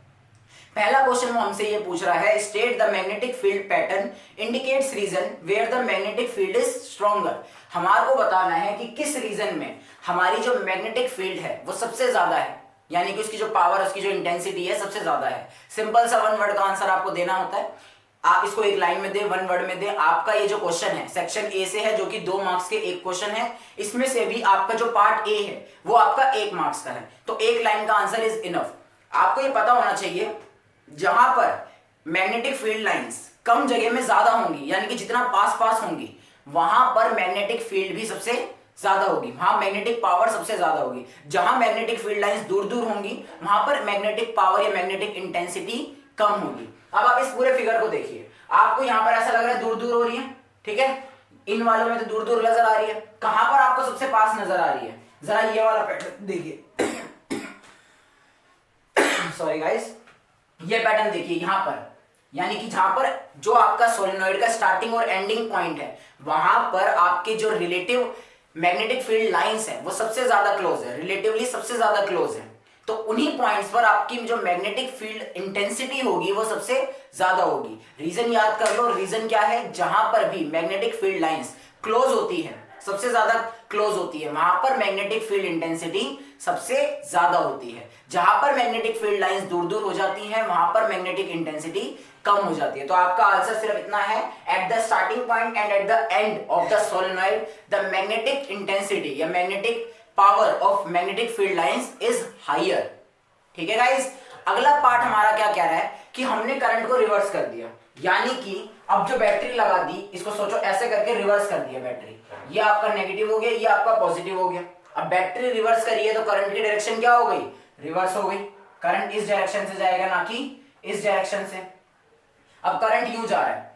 पहला क्वेश्चन वो हमसे ये पूछ रहा है, state the magnetic field pattern indicates region where the magnetic field is stronger. हमारे को बताना है कि किस रीजन में हमारी जो मैग्नेटिक फील्ड है वो सबसे ज्यादा है, यानी कि उसकी जो पावर, उसकी जो इंटेंसिटी है सबसे ज्यादा है। सिंपल सा वन वर्ड का आंसर आपको देना होता है, आप इसको एक लाइन में दे, वन वर्ड में दे। आपका ये जो क्वेश्चन है सेक्शन ए से है, जो कि 2 मार्क्स के एक क्वेश्चन है, इसमें से भी आपका जो पार्ट ए है वो आपका 1 मार्क्स का है, तो एक लाइन का आंसर इज इनफ। आपको ये पता होना चाहिए जहां पर मैग्नेटिक फील्ड लाइंस कम जगह में ज्यादा होंगी, यानी कि जितना पास पास होंगी वहां पर मैग्नेटिक फील्ड भी सबसे ज्यादा होगी, वहां मैग्नेटिक पावर सबसे ज्यादा होगी। जहां मैग्नेटिक फील्ड लाइंस दूर दूर होंगी वहां पर मैग्नेटिक पावर या मैग्नेटिक इंटेंसिटी कम होगी। अब आप इस पूरे फिगर को देखिए, आपको यहां पर ऐसा लग रहा है दूर दूर हो रही है, ठीक है, इन वालों में तो दूर दूर नजर आ रही है, कहां पर आपको सबसे पास नजर आ रही है, जरा ये वाला पैटर्न देखिए सॉरी गाइस, ये पैटर्न देखिए यहां पर, यानी कि जहां पर जो आपका सोलेनॉइड का स्टार्टिंग और एंडिंग पॉइंट है वहां पर आपके जो रिलेटिव मैग्नेटिक फील्ड लाइंस है वो सबसे ज्यादा क्लोज है, रिलेटिवली सबसे ज्यादा क्लोज है। तो उन्हीं पॉइंट्स पर आपकी जो मैग्नेटिक फील्ड इंटेंसिटी होगी वो सबसे ज्यादा होगी। रीजन याद कर लो, रीजन क्या है, जहां पर भी मैग्नेटिक फील्ड लाइंस क्लोज होती है, सबसे ज्यादा क्लोज होती है, वहां पर मैग्नेटिक फील्ड इंटेंसिटी सबसे ज्यादा होती है। जहां पर मैग्नेटिक फील्ड लाइंस दूर दूर हो जाती हैं वहां पर मैग्नेटिक इंटेंसिटी कम हो जाती है। तो आपका आंसर सिर्फ इतना है, at the starting point and at the end of the solenoid the magnetic intensity या magnetic power of magnetic field lines is higher. ठीक है गाइस, अगला पार्ट हमारा क्या कह रहा है कि हमने करंट को रिवर्स कर दिया, यानी कि अब जो बैटरी लगा दी, इसको सोचो ऐसे करके रिवर्स कर दिया बैटरी, ये आपका नेगेटिव हो गया, ये आपका पॉजिटिव हो गया। अब बैटरी रिवर्स करिए तो करंट की डायरेक्शन क्या हो गई, रिवर्स हो गई। करंट इस डायरेक्शन से जाएगा ना कि इस डायरेक्शन से। अब करंट यूं जा रहा है,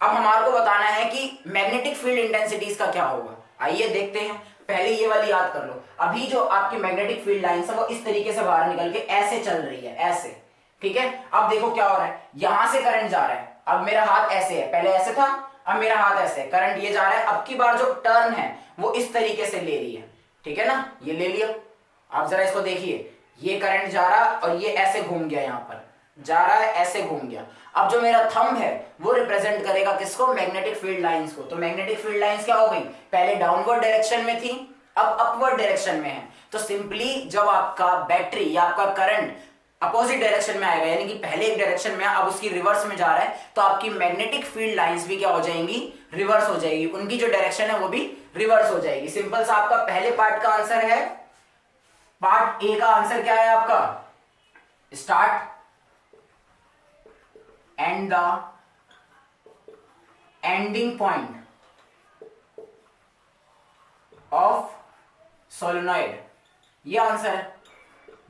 अब हमारे को बताना है कि मैग्नेटिक फील्ड इंटेंसिटीज का क्या होगा। आइए देखते हैं, पहले ये वाली याद कर लो। अभी जो आपकी मैग्नेटिक फील्ड लाइंस है वो इस तरीके से बाहर निकल के ऐसे चल रही है, ऐसे, ठीक है। अब देखो क्या हो रहा है, यहां से करंट जा रहा है, अब मेरा हाथ ऐसे है, पहले ऐसे था, अब मेरा हाथ ऐसे है, करंट ये जा रहा है। अब की बार जो टर्न है वो इस तरीके से ले रही है, ठीक है ना, ये ले लिया। आप जरा इसको देखिए, ये करंट जा रहा और ये ऐसे घूम गया, यहां पर जा रहा है, ऐसे घूम गया। अब जो मेरा थंब है वो रिप्रेजेंट करेगा किसको, मैग्नेटिक फील्ड लाइंस को। तो मैग्नेटिक फील्ड लाइंस क्या हो गई, पहले डाउनवर्ड डायरेक्शन में थी, अब अपवर्ड डायरेक्शन में है। तो सिंपली जब आपका बैटरी या आपका करंट अपोजिट डायरेक्शन में आएगा, यानी कि पहले एक डायरेक्शन में अब उसकी रिवर्स में जा रहा है, तो आपकी मैग्नेटिक फील्ड लाइंस भी क्या हो जाएंगी, रिवर्स हो जाएगी, उनकी जो डायरेक्शन है वो भी रिवर्स हो जाएगी। सिंपल सा आपका पहले पार्ट का आंसर है, पार्ट ए का आंसर क्या है आपका, start and the ending point of solenoid, ये आंसर है।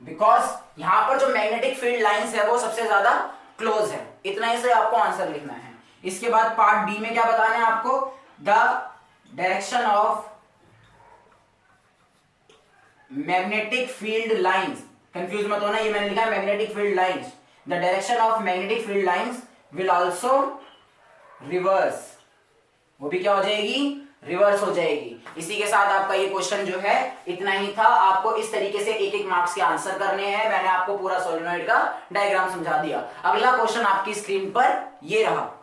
बिकॉज यहां पर जो मैग्नेटिक फील्ड लाइंस है वो सबसे ज्यादा क्लोज है। इतना ही से आपको आंसर लिखना है। इसके बाद पार्ट बी में क्या बताना है आपको, the direction of magnetic field lines, confuse मत होना, ये मैंने लिखा है magnetic field lines, the direction of magnetic field lines will also reverse, वो भी क्या हो जाएगी, रिवर्स हो जाएगी। इसी के साथ आपका ये क्वेश्चन जो है इतना ही था। आपको इस तरीके से एक एक मार्क्स के आंसर करने हैं। मैंने आपको पूरा सोलेनॉइड का डायग्राम समझा दिया। अगला क्वेश्चन आपकी स्क्रीन पर ये रहा।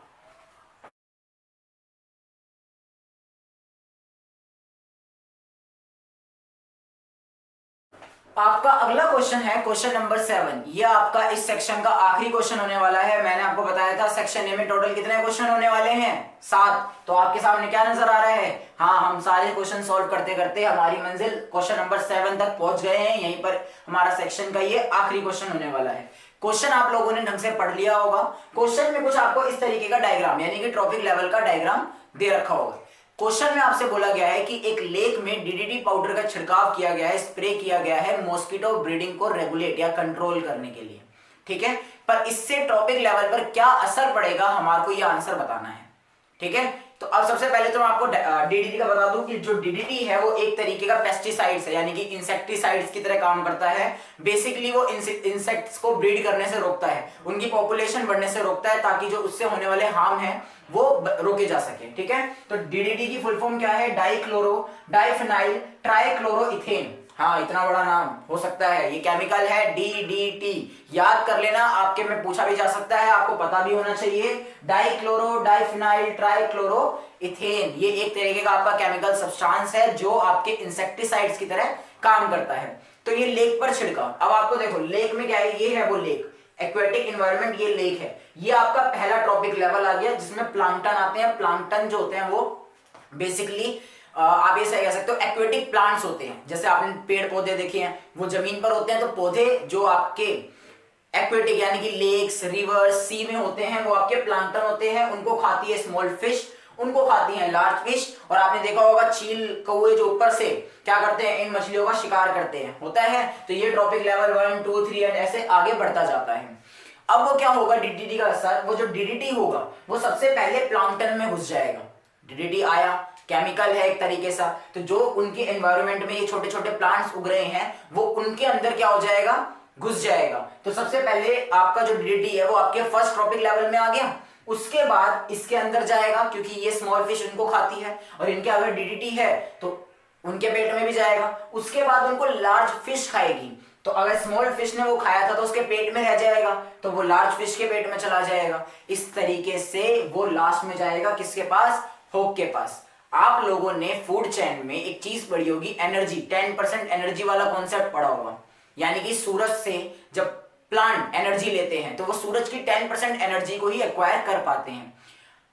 आपका अगला क्वेश्चन है क्वेश्चन नंबर 7। ये आपका इस सेक्शन का आखिरी क्वेश्चन होने वाला है। मैंने आपको बताया था सेक्शन ए में टोटल कितने क्वेश्चन होने वाले हैं, 7। तो आपके सामने क्या नजर आ रहा है, हाँ, हम सारे क्वेश्चन सॉल्व करते करते हमारी मंजिल क्वेश्चन नंबर 7 तक पहुंच गए हैं। यहीं पर हमारा सेक्शन का ये आखिरी क्वेश्चन होने वाला है। क्वेश्चन आप लोगों ने ढंग से पढ़ लिया होगा। क्वेश्चन में कुछ आपको इस तरीके का डायग्राम, यानी कि ट्रॉपिक लेवल का डायग्राम दे रखा होगा। क्वेश्चन में आपसे बोला गया है कि एक लेक में डीडीटी पाउडर का छिड़काव किया गया है, स्प्रे किया गया है मॉस्किटो ब्रीडिंग को रेगुलेट या कंट्रोल करने के लिए, ठीक है। पर इससे ट्रॉपिक लेवल पर क्या असर पड़ेगा, हमारे को यह आंसर बताना है, ठीक है। तो अब सबसे पहले तो मैं आपको डीडीटी का बता दूं कि जो डीडीटी है वो एक तरीके का पेस्टिसाइड्स है, यानी कि इंसेक्टिसाइड्स की तरह काम करता है। बेसिकली वो इंसेक्ट्स को ब्रीड करने से रोकता है, उनकी पॉपुलेशन बढ़ने से रोकता है, ताकि जो उससे होने वाले हार्म है वो रोके जा सके। ठीक है, तो डीडीटी की फुल फॉर्म क्या है? Dichloro diphenyl trichloroethane. हाँ, इतना बड़ा नाम हो सकता है। ये केमिकल है डीडीटी, याद कर लेना, आपके में पूछा भी जा सकता है, आपको पता भी होना चाहिए। डाइक्लोरो डाइफिनाइल ट्राइक्लोरोइथेन, ये एक तरीके का आपका केमिकल सब्सटेंस है जो आपके इंसेक्टिसाइड्स की तरह काम करता है। तो ये लेक पर छिड़काव। अब आपको देखो लेक में क्या है, ये है वो लेक, एक्वेटिक एनवायरनमेंट, ये लेक है। ये आपका पहला ट्रॉपिक लेवल आ गया जिसमें प्लांक्टन आते हैं। प्लांक्टन जो होते हैं वो बेसिकली आप ये सही कह सकते हो एक्वेटिक प्लांट्स होते हैं। जैसे आपने पेड़ पौधे देखे हैं वो जमीन पर होते हैं, तो पौधे जो आपके एक्वेटिक यानी कि लेक्स रिवर्स सी में होते हैं वो आपके प्लांक्टन होते हैं। उनको खाती है स्मॉल फिश, उनको खाती है लार्ज फिश। और आपने देखा होगा चील कौवे जो ऊपर से क्या करते हैं, इन मछलियों का शिकार करते हैं, होता है। तो ये ट्रॉपिक लेवल 1 2 3 एंड ऐसे आगे बढ़ता जाता है। अब वो क्या होगा डीडीटी का असर, वो जो डीडीटी होगा वो सबसे पहले प्लांक्टन में घुस जाएगा। डीडीटी आया, केमिकल है एक तरीके सा, तो जो उनके एनवायरनमेंट में ये छोटे छोटे प्लांट्स उग रहे हैं वो उनके अंदर क्या हो जाएगा, घुस जाएगा। तो सबसे पहले आपका जो डीडीटी है वो आपके फर्स्ट ट्रॉपिक लेवल में आ गया। उसके बाद इसके अंदर जाएगा क्योंकि ये स्मॉल फिश उनको खाती है, और इनके अगर डीडीटी है तो उनके पेट में भी जाएगा। उसके बाद उनको लार्ज फिश खाएगी, तो अगर स्मॉल फिश ने वो खाया था तो उसके पेट में रह जाएगा, तो वो लार्ज फिश के पेट में चला जाएगा। इस तरीके से वो लास्ट में जाएगा किसके पास, होक के पास। आप लोगों ने फूड चेन में एक चीज पढ़ी होगी, एनर्जी, 10% एनर्जी वाला कॉन्सेप्ट पढ़ा होगा। यानी कि सूरज से जब प्लांट एनर्जी लेते हैं तो वो सूरज की 10% एनर्जी को ही एक्वायर कर पाते हैं।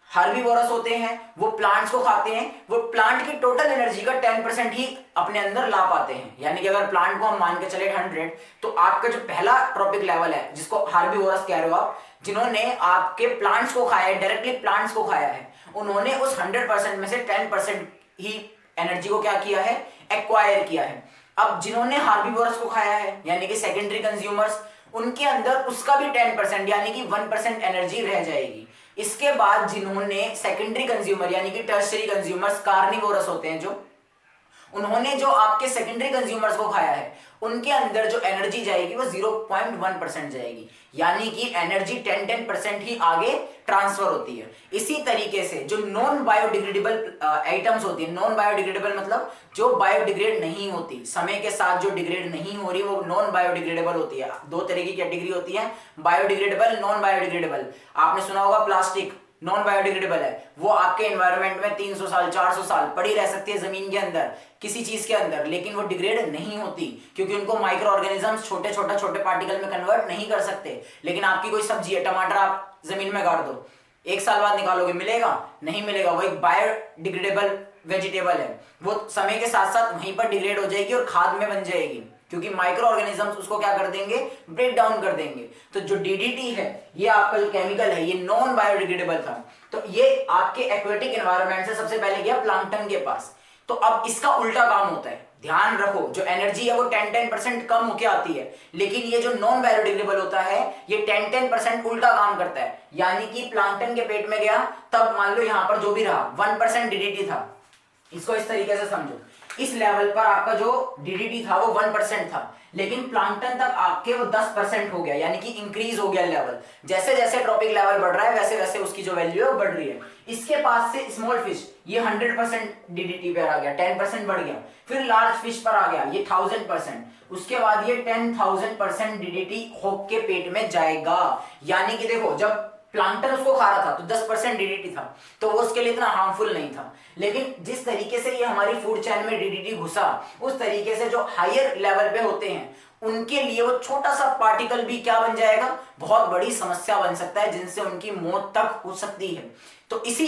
हर्बीवोरस होते हैं, वो प्लांट्स को खाते हैं, वो प्लांट की टोटल एनर्जी का 10% ही अपने अंदर ला पाते हैं। यानी कि अगर प्लांट को हम मान के चले 100, तो आपका जो पहला ट्रॉपिक लेवल है जिसको हर्बीवोरस कह रहे हो आप, जिन्होंने आपके प्लांट्स को खाया है, डायरेक्टली प्लांट्स को खाया है, उन्होंने उस 100% में से 10% ही एनर्जी को क्या किया है, एक्वायर किया है। अब जिन्होंने हार्बीवोरस को खाया है यानी कि सेकेंडरी कंज्यूमर्स, उनके अंदर उसका भी 10% यानी कि 1% एनर्जी रह जाएगी। इसके बाद जिन्होंने सेकेंडरी कंज्यूमर यानी कि टर्शियरी कंज्यूमर्स, कार्निवोरस होते हैं जो, उन्होंने जो आपके सेकेंडरी कंज्यूमर्स को खाया है, उनके अंदर जो एनर्जी जाएगी वो 0.1% जाएगी। यानी कि एनर्जी 10% ही आगे ट्रांसफर होती है। इसी तरीके से जो नॉन बायोडिग्रेडेबल आइटम्स होती है, नॉन बायोडिग्रेडेबल मतलब जो बायोडिग्रेड नहीं होती, समय के साथ जो डिग्रेड नहीं हो रही, वो नॉन बायोडिग्रेडेबल होती है। दो तरह की कैटेगरी होती है, बायोडिग्रेडेबल, नॉन बायोडिग्रेडेबल। आपने सुना होगा प्लास्टिक नॉन बायोडिग्रेडेबल है, वो आपके एनवायरनमेंट में 300 साल 400 साल पड़ी रह सकती है जमीन के अंदर, किसी चीज के अंदर, लेकिन वो डिग्रेड नहीं होती क्योंकि उनको माइक्रो ऑर्गेनिजम्स छोटे पार्टिकल में कन्वर्ट नहीं कर सकते। लेकिन आपकी कोई सब्जी है, टमाटर आप जमीन में गाड़ दो, 1 साल बाद निकालोगे, मिलेगा? नहीं मिलेगा। वो एक बायोडिग्रेडेबल वेजिटेबल है, वो समय के साथ साथ वहीं पर डिग्रेड हो जाएगी और खाद में बन जाएगी क्योंकि माइक्रो ऑर्गेनिजम्स उसको क्या कर देंगे, ब्रेक डाउन कर देंगे। तो जो डीडीटी है ये आपका जो केमिकल है ये नॉन बायोडिग्रेडेबल था, तो ये आपके एक्वेटिक एनवायरनमेंट से सबसे पहले गया प्लांक्टन के पास। तो अब इसका उल्टा काम होता है, ध्यान रखो, जो एनर्जी है वो 10% कम होके आती है, लेकिन ये जो नॉन बायोडिग्रेडेबल होता है ये 10% उल्टा काम करता है। यानी कि प्लांक्टन के पेट में गया, तब मान लो यहां पर जो भी रहा 1% डीडीटी था, इसको इस तरीके से समझो, इस लेवल पर आपका जो डीडीटी था वो 1% था, लेकिन प्लांक्टन तक आके वो 10% हो गया, यानी कि इंक्रीज हो गया लेवल। जैसे जैसे ट्रॉपिक लेवल बढ़ रहा है वैसे वैसे उसकी जो वैल्यू है वो बढ़ रही है। इसके पास से स्मॉल फिश ये 100% डीडीटी पर आ गया, 10% बढ़ गया। फिर लार्ज फिश पर आ गया ये 1000%, उसके बाद ये 10,000% डीडीटी होक के पेट में जाएगा। यानी कि देखो, जब प्लांक्टन उसको खा रहा था तो 10% डीडीटी था, तो वो उसके लिए इतना हार्मफुल नहीं था। लेकिन जिस तरीके से ये हमारी फूड चेन में डीडीटी घुसा, उस तरीके से जो हायर लेवल पे होते हैं उनके लिए वो छोटा सा पार्टिकल भी क्या बन जाएगा, बहुत बड़ी समस्या बन सकता है, जिनसे उनकी मौत तक हो सकती है। तो इसी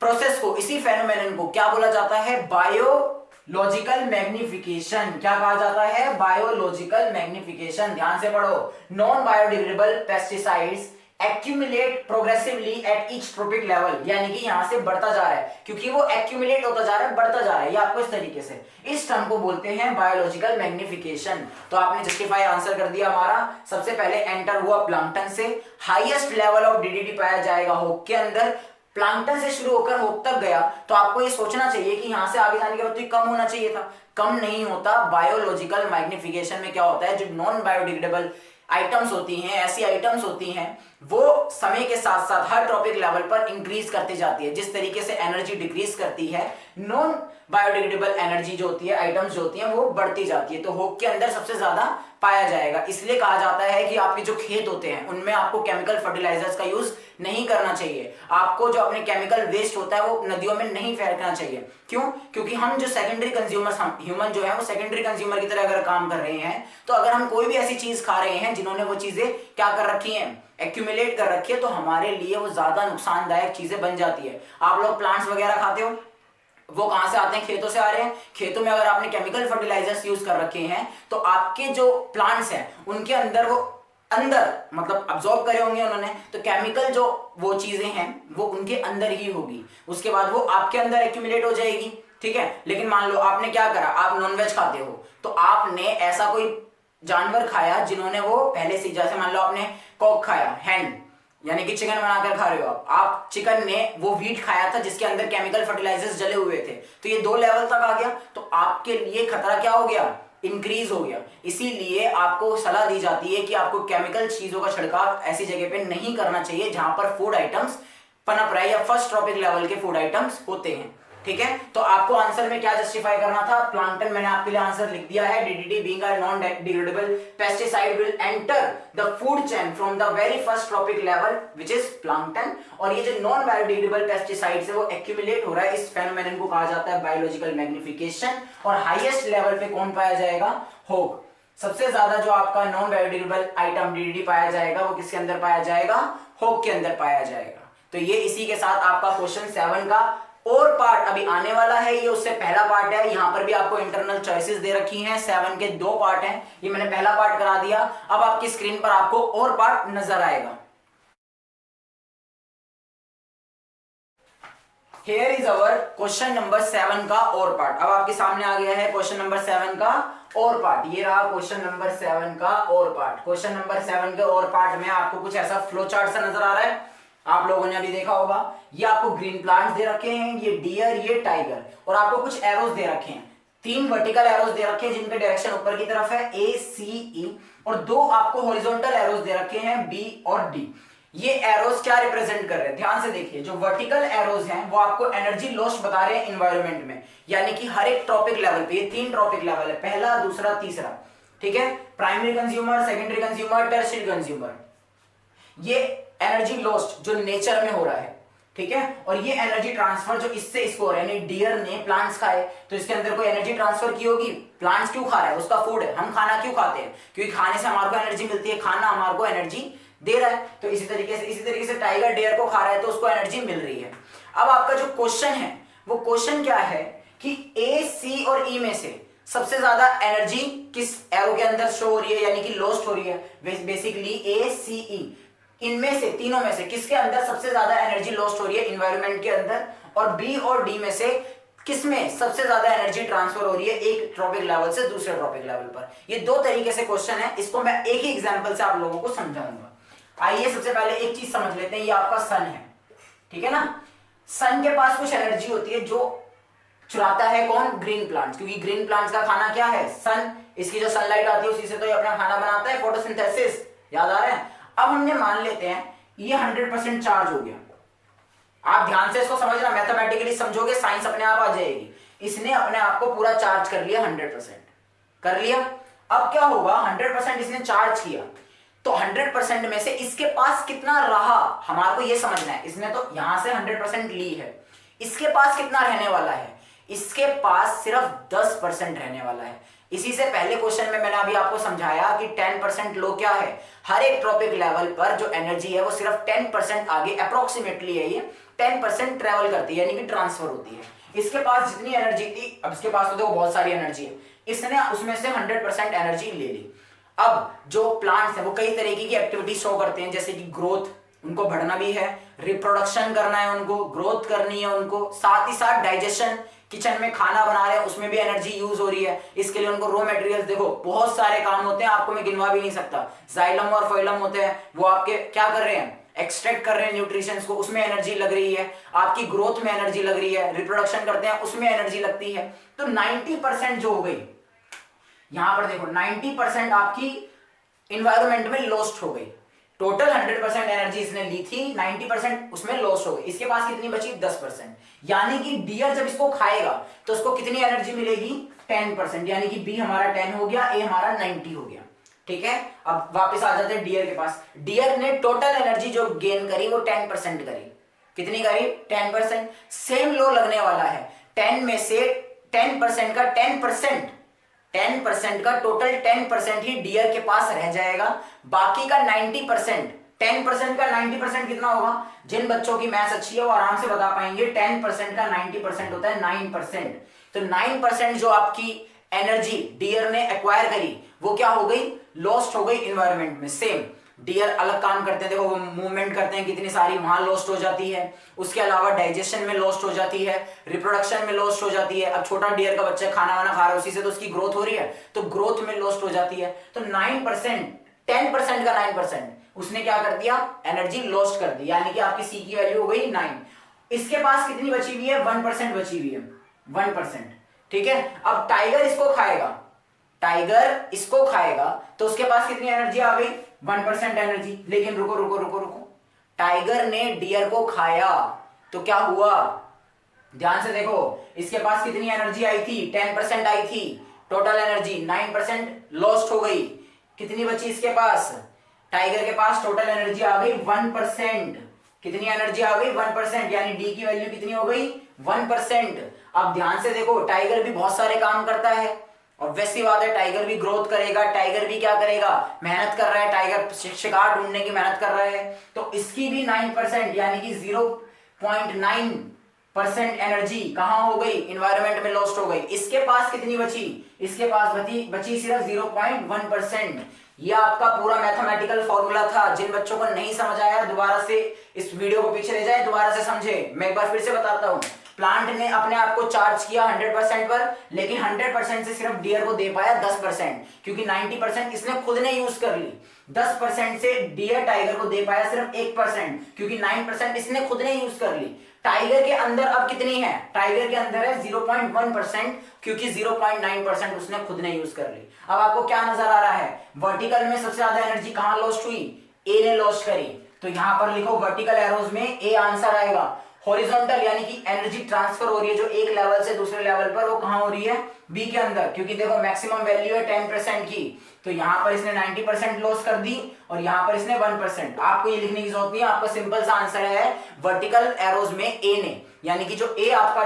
प्रोसेस को, इसी फेनोमेनन को क्या बोला जाता है, बायोलॉजिकल मैग्निफिकेशन। क्या कहा जाता है, बायोलॉजिकल मैग्निफिकेशन। ध्यान से पढ़ो, non biodegradable pesticides accumulate progressively at each trophic level, यानी कि यहां से बढ़ता जा रहा है क्योंकि वो एक्यूमुलेट होता जा रहा है, बढ़ता जा रहा है। ये आपको इस तरीके से, इस टर्म को बोलते हैं बायोलॉजिकल मैग्निफिकेशन। तो आपने जस्टिफाई आंसर कर दिया हमारा। सबसे पहले एंटर हुआ प्लांक्टन से, हाईएस्ट लेवल ऑफ डीडीटी पाया जाएगा होक के अंदर, प्लांटन से शुरू होकर होप तक गया, तो आपको ये सोचना चाहिए कि यहां से आगे जाने के बाद तो ये कम होना चाहिए था। कम नहीं होता। बायोलॉजिकल मैग्निफिकेशन में क्या होता है, जो नॉन बायोडिग्रेडेबल आइटम्स होती हैं, ऐसी आइटम्स होती हैं, वो समय के साथ साथ हर ट्रॉपिक लेवल पर इंक्रीज करती जाती है। जिस तरीके से एनर्जी डिक्रीज करती है, नॉन बायोडिग्रेडेबल एनर्जी जो होती है, आइटम्स जो होती हैं, वो बढ़ती जाती है। तो होप के अंदर सबसे ज्यादा पाया जाएगा। इसलिए कहा जाता है कि आपके जो खेत होते हैं उनमें आपको केमिकल फर्टिलाइजर्स का यूज नहीं करना चाहिए। आपको जो अपने केमिकल वेस्ट होता है वो नदियों में नहीं फेंकना चाहिए। क्यों? क्योंकि हम जो सेकेंडरी कंज्यूमर्स, हम ह्यूमन जो है वो सेकेंडरी कंज्यूमर की तरह अगर काम कर रहे हैं, तो अगर हम कोई भी ऐसी चीज खा रहे हैं जिन्होंने वो चीजें क्या कर रखी है, एक्यूमुलेट कर रखी है, तो हमारे लिए वो ज्यादा नुकसानदायक चीजें बन जाती है। आप लोग प्लांट्स वगैरह खाते हो, वो कहां से आते हैं? खेतों से आ रहे हैं। खेतों में अगर आपने केमिकल फर्टिलाइजर्स यूज कर रखे हैं, तो आपके जो प्लांट्स हैं उनके अंदर वो मतलब अब्सॉर्ब करे होंगे उन्होंने, तो केमिकल जो वो चीजें हैं वो उनके अंदर ही होगी, उसके बाद वो आपके अंदर एक्यूमुलेट हो जाएगी। ठीक है। लेकिन मान लो आपने क्या करा, आप नॉनवेज खाते हो, तो आपने ऐसा कोई जानवर खाया जिन्होंने वो पहले से, जैसे मान लो आपने कॉक खाया, हैन यानी कि चिकन बनाकर खा रहे हो आप चिकन ने वो वीट खाया था जिसके अंदर केमिकल फर्टिलाइजर्स जले हुए थे, तो ये 2 लेवल तक आ गया, तो आपके लिए खतरा क्या हो गया, इंक्रीज हो गया। इसीलिए आपको सलाह दी जाती है कि आपको केमिकल चीजों का छिड़काव ऐसी जगह पे नहीं करना चाहिए जहां पर फूड आइटम्स पनप रहे या फर्स्ट ट्रॉपिक लेवल के फूड आइटम्स होते हैं। ठीक है। तो आपको आंसर में क्या जस्टिफाई करना था, प्लांटन, मैंने आपके लिए आंसर लिख दिया है। DDT being a non degradable pesticide will enter the food chain from the very first trophic level which is plankton. और ये जो नॉन बायोडिग्रेडेबल पेस्टिसाइड्स है वो एक्यूमुलेट हो रहा है, इस फेनोमेनन को कहा जाता है बायोलॉजिकल मैग्निफिकेशन। और हाईएस्ट लेवल पे कौन पाया जाएगा, होप। सबसे ज्यादा जो आपका नॉन बायोडिग्रेडेबल आइटम डीडीटी पाया जाएगा वो किसके अंदर पाया जाएगा, होप के अंदर पाया जाएगा। तो ये इसी के साथ आपका क्वेश्चन 7 का और पार्ट अभी आने वाला है, ये उससे पहला पार्ट है। यहां पर भी आपको इंटरनल चॉइसेस दे रखी हैं, 7 के 2 पार्ट हैं, ये मैंने पहला पार्ट करा दिया। अब आपकी स्क्रीन पर आपको और पार्ट नजर आएगा। Here is our question number 7 का और पार्ट। अब आपके सामने आ गया है क्वेश्चन नंबर 7 का और पार्ट। ये रहा क्वेश्चन नंबर 7 का और पार्ट। क्वेश्चन नंबर 7 के और पार्ट में आपको कुछ ऐसा फ्लो चार्ट सा नजर आ रहा है, आप लोगों ने अभी देखा होगा। ये आपको ग्रीन प्लांट्स दे रखे हैं, ये डियर, ये टाइगर, और आपको कुछ एरोज दे रखे हैं। 3 वर्टिकल एरोज दे रखे हैं जिनका डायरेक्शन ऊपर की तरफ है, ए, सी, ई, और 2 आपको हॉरिजॉन्टल एरोज दे रखे हैं, बी और डी। ये एरोज क्या रिप्रेजेंट कर रहे हैं, ध्यान से देखिए। जो वर्टिकल एरोज हैं वो आपको एनर्जी लॉस बता रहे हैं इन्वायरमेंट में, यानी कि हर एक ट्रॉपिक लेवल पे, ये 3 ट्रॉपिक लेवल है, पहला, दूसरा, तीसरा। ठीक है। Primary consumer, secondary consumer, tertiary consumer. ये एनर्जी लॉस्ट जो नेचर में हो रहा है, ठीक है। और ये एनर्जी ट्रांसफर जो इससे इसको हो रहा है, यानी डियर ने प्लांट्स खाए तो इसके अंदर कोई एनर्जी ट्रांसफर की होगी। प्लांट्स क्यों खा रहा है, उसका फूड है। हम खाना क्यों खाते हैं, क्योंकि खाने से हमारे को एनर्जी मिलती है, खाना हमारे को एनर्जी दे रहा है। तो इसी तरीके से टाइगर डियर को खा रहा है तो उसको एनर्जी मिल रही है। अब आपका जो क्वेश्चन है वो क्वेश्चन क्या है कि ए, सी और ई में से सबसे ज्यादा एनर्जी किस एरो के अंदर शो हो रही है, यानी कि लॉस्ट हो रही है। बेसिकली ए, सी, ई, इनमें से, तीनों में से किसके अंदर सबसे ज्यादा एनर्जी लॉस्ट हो रही है इन्वायरमेंट के अंदर, और बी और डी में से किसमें सबसे ज्यादा एनर्जी ट्रांसफर हो रही है एक ट्रॉपिक लेवल से दूसरे ट्रॉपिक लेवल पर। ये 2 तरीके से क्वेश्चन है, इसको मैं एक ही एग्जांपल से आप लोगों को समझाऊंगा। आइए सबसे पहले एक चीज समझ लेते हैं। ये आपका सन है, ठीक है ना। सन के पास कुछ एनर्जी होती है जो चुराता है कौन, ग्रीन प्लांट्स, क्योंकि ग्रीन प्लांट्स का खाना क्या है, सन। इसकी जो सनलाइट आती है उसी से तो ये अपना खाना बनाता है, फोटोसिंथेसिस। याद आ रहा है। अब हमने मान लेते हैं ये 100% चार्ज हो गया। आप ध्यान से इसको समझना, मैथमेटिकली समझोगे साइंस अपने आप आ जाएगी। इसने अपने आप को पूरा चार्ज कर लिया, 100% कर लिया। अब क्या होगा, 100% इसने चार्ज किया, तो 100% में से इसके पास कितना रहा हमारे को ये समझना है। इसने तो यहां से 100% ली है, इसके पास कितना रहने वाला है, इसके पास सिर्फ 10% रहने वाला है। इसी से पहले क्वेश्चन में मैंने अभी आपको समझाया कि 10% लो क्या है, हर एक ट्रॉपिक लेवल पर जो एनर्जी है वो सिर्फ 10% आगे अप्रोक्सीमेटली है, ये 10% ट्रेवल करती है, यानी कि ट्रांसफर होती है। इसके पास जितनी एनर्जी थी, अब इसके पास तो देखो बहुत सारी एनर्जी है, इसने उसमें से 100% एनर्जी ले ली। अब जो प्लांट्स हैं वो कई तरीके की एक्टिविटी शो करते हैं, जैसे कि ग्रोथ, उनको बढ़ना भी है, रिप्रोडक्शन करना है उनको, ग्रोथ करनी है उनको, साथ ही साथ डाइजेशन, किचन में खाना बना रहे हैं उसमें भी एनर्जी यूज हो रही है, इसके लिए उनको रॉ मटेरियल्स, देखो बहुत सारे काम होते हैं, आपको मैं गिनवा भी नहीं सकता। जाइलम और फाइलम होते हैं, वो आपके क्या कर रहे हैं, एक्सट्रैक्ट कर रहे हैं न्यूट्रिशंस को, उसमें एनर्जी लग रही है, आपकी ग्रोथ में एनर्जी लग रही है, रिप्रोडक्शन करते हैं उसमें एनर्जी लगती है। तो 90% जो हो गई, यहां पर देखो 90% आपकी इन्वायरमेंट में लॉस्ट हो गई। टोटल 100% एनर्जी इसने ली थी, 90% उसमें लॉस्ट हो गई। इसके पास कितनी बची? 10%। यानी कि डियर जब इसको खाएगा तो उसको कितनी एनर्जी मिलेगी? 10%। यानी कि बी हमारा 10 हो गया, ए हमारा 90 हो गया। ठीक है, अब वापस आ जाते हैं डियर के पास। डियर ने टोटल एनर्जी जो गेन करी वो 10% करी। कितनी करी? 10%। सेम लो लगने वाला है, 10 में से 10% का 10% का टोटल 10% ही डियर के पास रह जाएगा। बाकी का 90%, 10% का 90% कितना होगा? जिन बच्चों की मैथ्स अच्छी है वो आराम से बता पाएंगे, 10% का 90% होता है 9%। तो 9% जो आपकी एनर्जी डियर ने एक्वायर करी वो क्या हो गई? लॉस्ट हो गई इन्वायरमेंट में। सेम डियर अलग काम करते हैं, देखो वो मूवमेंट करते हैं कितनी सारी, वहां लॉस्ट हो जाती है। उसके अलावा डाइजेशन में लॉस्ट हो जाती है, रिप्रोडक्शन में लॉस्ट हो जाती है। अब छोटा डियर का बच्चा खाना वाना खा रहा है, उसी से तो उसकी ग्रोथ हो रही है, तो ग्रोथ में लॉस्ट हो जाती है। तो 9%, 10% का 9% उसने क्या कर दिया? एनर्जी लॉस्ट कर दी। यानी कि आपकी सी की वैल्यू हो गई 9। इसके पास कितनी बची हुई है? 1% बची हुई है, 1%। ठीक है, अब टाइगर इसको खाएगा, टाइगर इसको खाएगा तो उसके पास कितनी एनर्जी आ गई? 1% एनर्जी। लेकिन रुको रुको रुको रुको, टाइगर ने डियर को खाया तो क्या हुआ? ध्यान से देखो, इसके पास कितनी एनर्जी आई थी? 10% आई थी टोटल एनर्जी, 9% लॉस्ट हो गई। कितनी बची इसके पास? टाइगर के पास टोटल एनर्जी आ गई 1%। कितनी एनर्जी आ गई? 1%। यानी डी की वैल्यू कितनी हो गई? 1%। अब ध्यान से देखो, टाइगर भी बहुत सारे काम करता है, ऑब्वियस सी बात है, टाइगर भी ग्रोथ करेगा, टाइगर भी क्या करेगा? मेहनत कर रहा है, टाइगर शिकार ढूंढने की मेहनत कर रहा है। तो इसकी भी 9% यानी कि 0.9% एनर्जी कहां हो गई? इन्वायरमेंट में लॉस्ट हो गई। इसके पास कितनी बची? इसके पास बची सिर्फ 0.1%। ये आपका पूरा मैथमेटिकल फॉर्मूला था। जिन बच्चों को नहीं समझ आया दोबारा से इस वीडियो को पीछे ले जाए, दोबारा से समझे। मैं एक बार फिर से बताता हूं, प्लांट ने अपने आप को चार्ज किया 100% पर, लेकिन 100% से सिर्फ डियर को दे पाया 10%, क्योंकि 90% इसने खुद ने यूज कर ली। 10% से डियर टाइगर को दे पाया सिर्फ 1%, क्योंकि 9% इसने खुद ने यूज कर ली। टाइगर के अंदर अब कितनी है? टाइगर के अंदर है 0.1%, क्योंकि 0.9% उसने खुद ने यूज कर ली। अब आपको क्या नजर आ रहा है? वर्टिकल में सबसे ज्यादा एनर्जी कहां लॉस्ट हुई? ए ने लॉस्ट करी। तो यहां पर लिखो वर्टिकल एरोज में ए आंसर आएगा। हॉरिजॉन्टल यानी कि एनर्जी ट्रांसफर हो रही है जो एक लेवल से दूसरे लेवल पर, वो कहां हो रही है? बी के अंदर, क्योंकि देखो मैक्सिमम वैल्यू है 10% की। तो यहां पर इसने 90% लॉस कर दी और यहां पर इसने 1%। आपको ये लिखने की जरूरत नहीं है, आपका सिंपल सा आंसर है वर्टिकल एरोज में ए ने, यानी कि जो ए आपका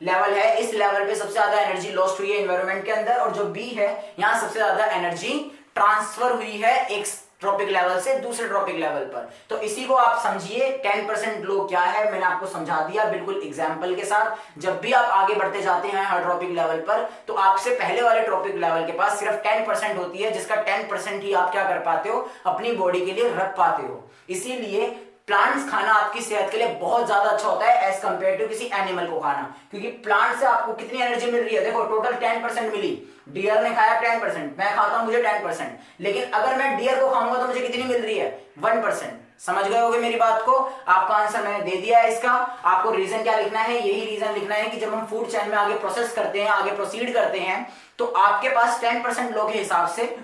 लेवल है, इस लेवल पे सबसे ज्यादा एनर्जी लॉस्ट हुई है एनवायरमेंट के अंदर, और जो बी है यहां सबसे ज्यादा एनर्जी ट्रांसफर हुई है एक ट्रॉपिक लेवल से दूसरे ट्रॉपिक लेवल पर। तो इसी को आप समझिए 10% लो क्या है, मैंने आपको समझा दिया बिल्कुल एग्जांपल के साथ। जब भी आप आगे बढ़ते जाते हैं हर ट्रॉपिक लेवल पर, तो आपसे पहले वाले ट्रॉपिक लेवल के पास सिर्फ 10% होती है, जिसका 10% ही आप क्या कर पाते हो? अपनी बॉडी के लिए रख पाते हो। इसीलिए प्लांट्स खाना आपकी सेहत के लिए बहुत ज्यादा अच्छा होता है एज कंपेयर टू किसी एनिमल को खाना, क्योंकि प्लांट से आपको कितनी एनर्जी मिल रही है? देखो टोटल 10% मिली, डियर ने खाया 10%, मैं खाता हूं मुझे 10%, लेकिन अगर मैं डियर को खाऊंगा तो मुझे कितनी मिल रही है? 1%। समझ गए होगे मेरी बात को? आपका आंसर मैंने दे दिया है इसका। आपको रीजन क्या लिखना है? यही रीजन लिखना है कि जब हम फूड चेन में आगे प्रोसेस करते हैं, आगे प्रोसीड करते हैं, तो आपके पास 10% लो के हिसाब से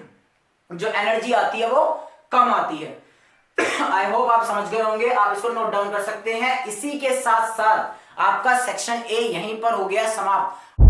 जो एनर्जी आती है वो कम आती है। आई होप आप समझ गए होंगे, आप इसको नोट डाउन कर सकते हैं। इसी के साथ साथ आपका सेक्शन ए यहीं पर हो गया समाप्त।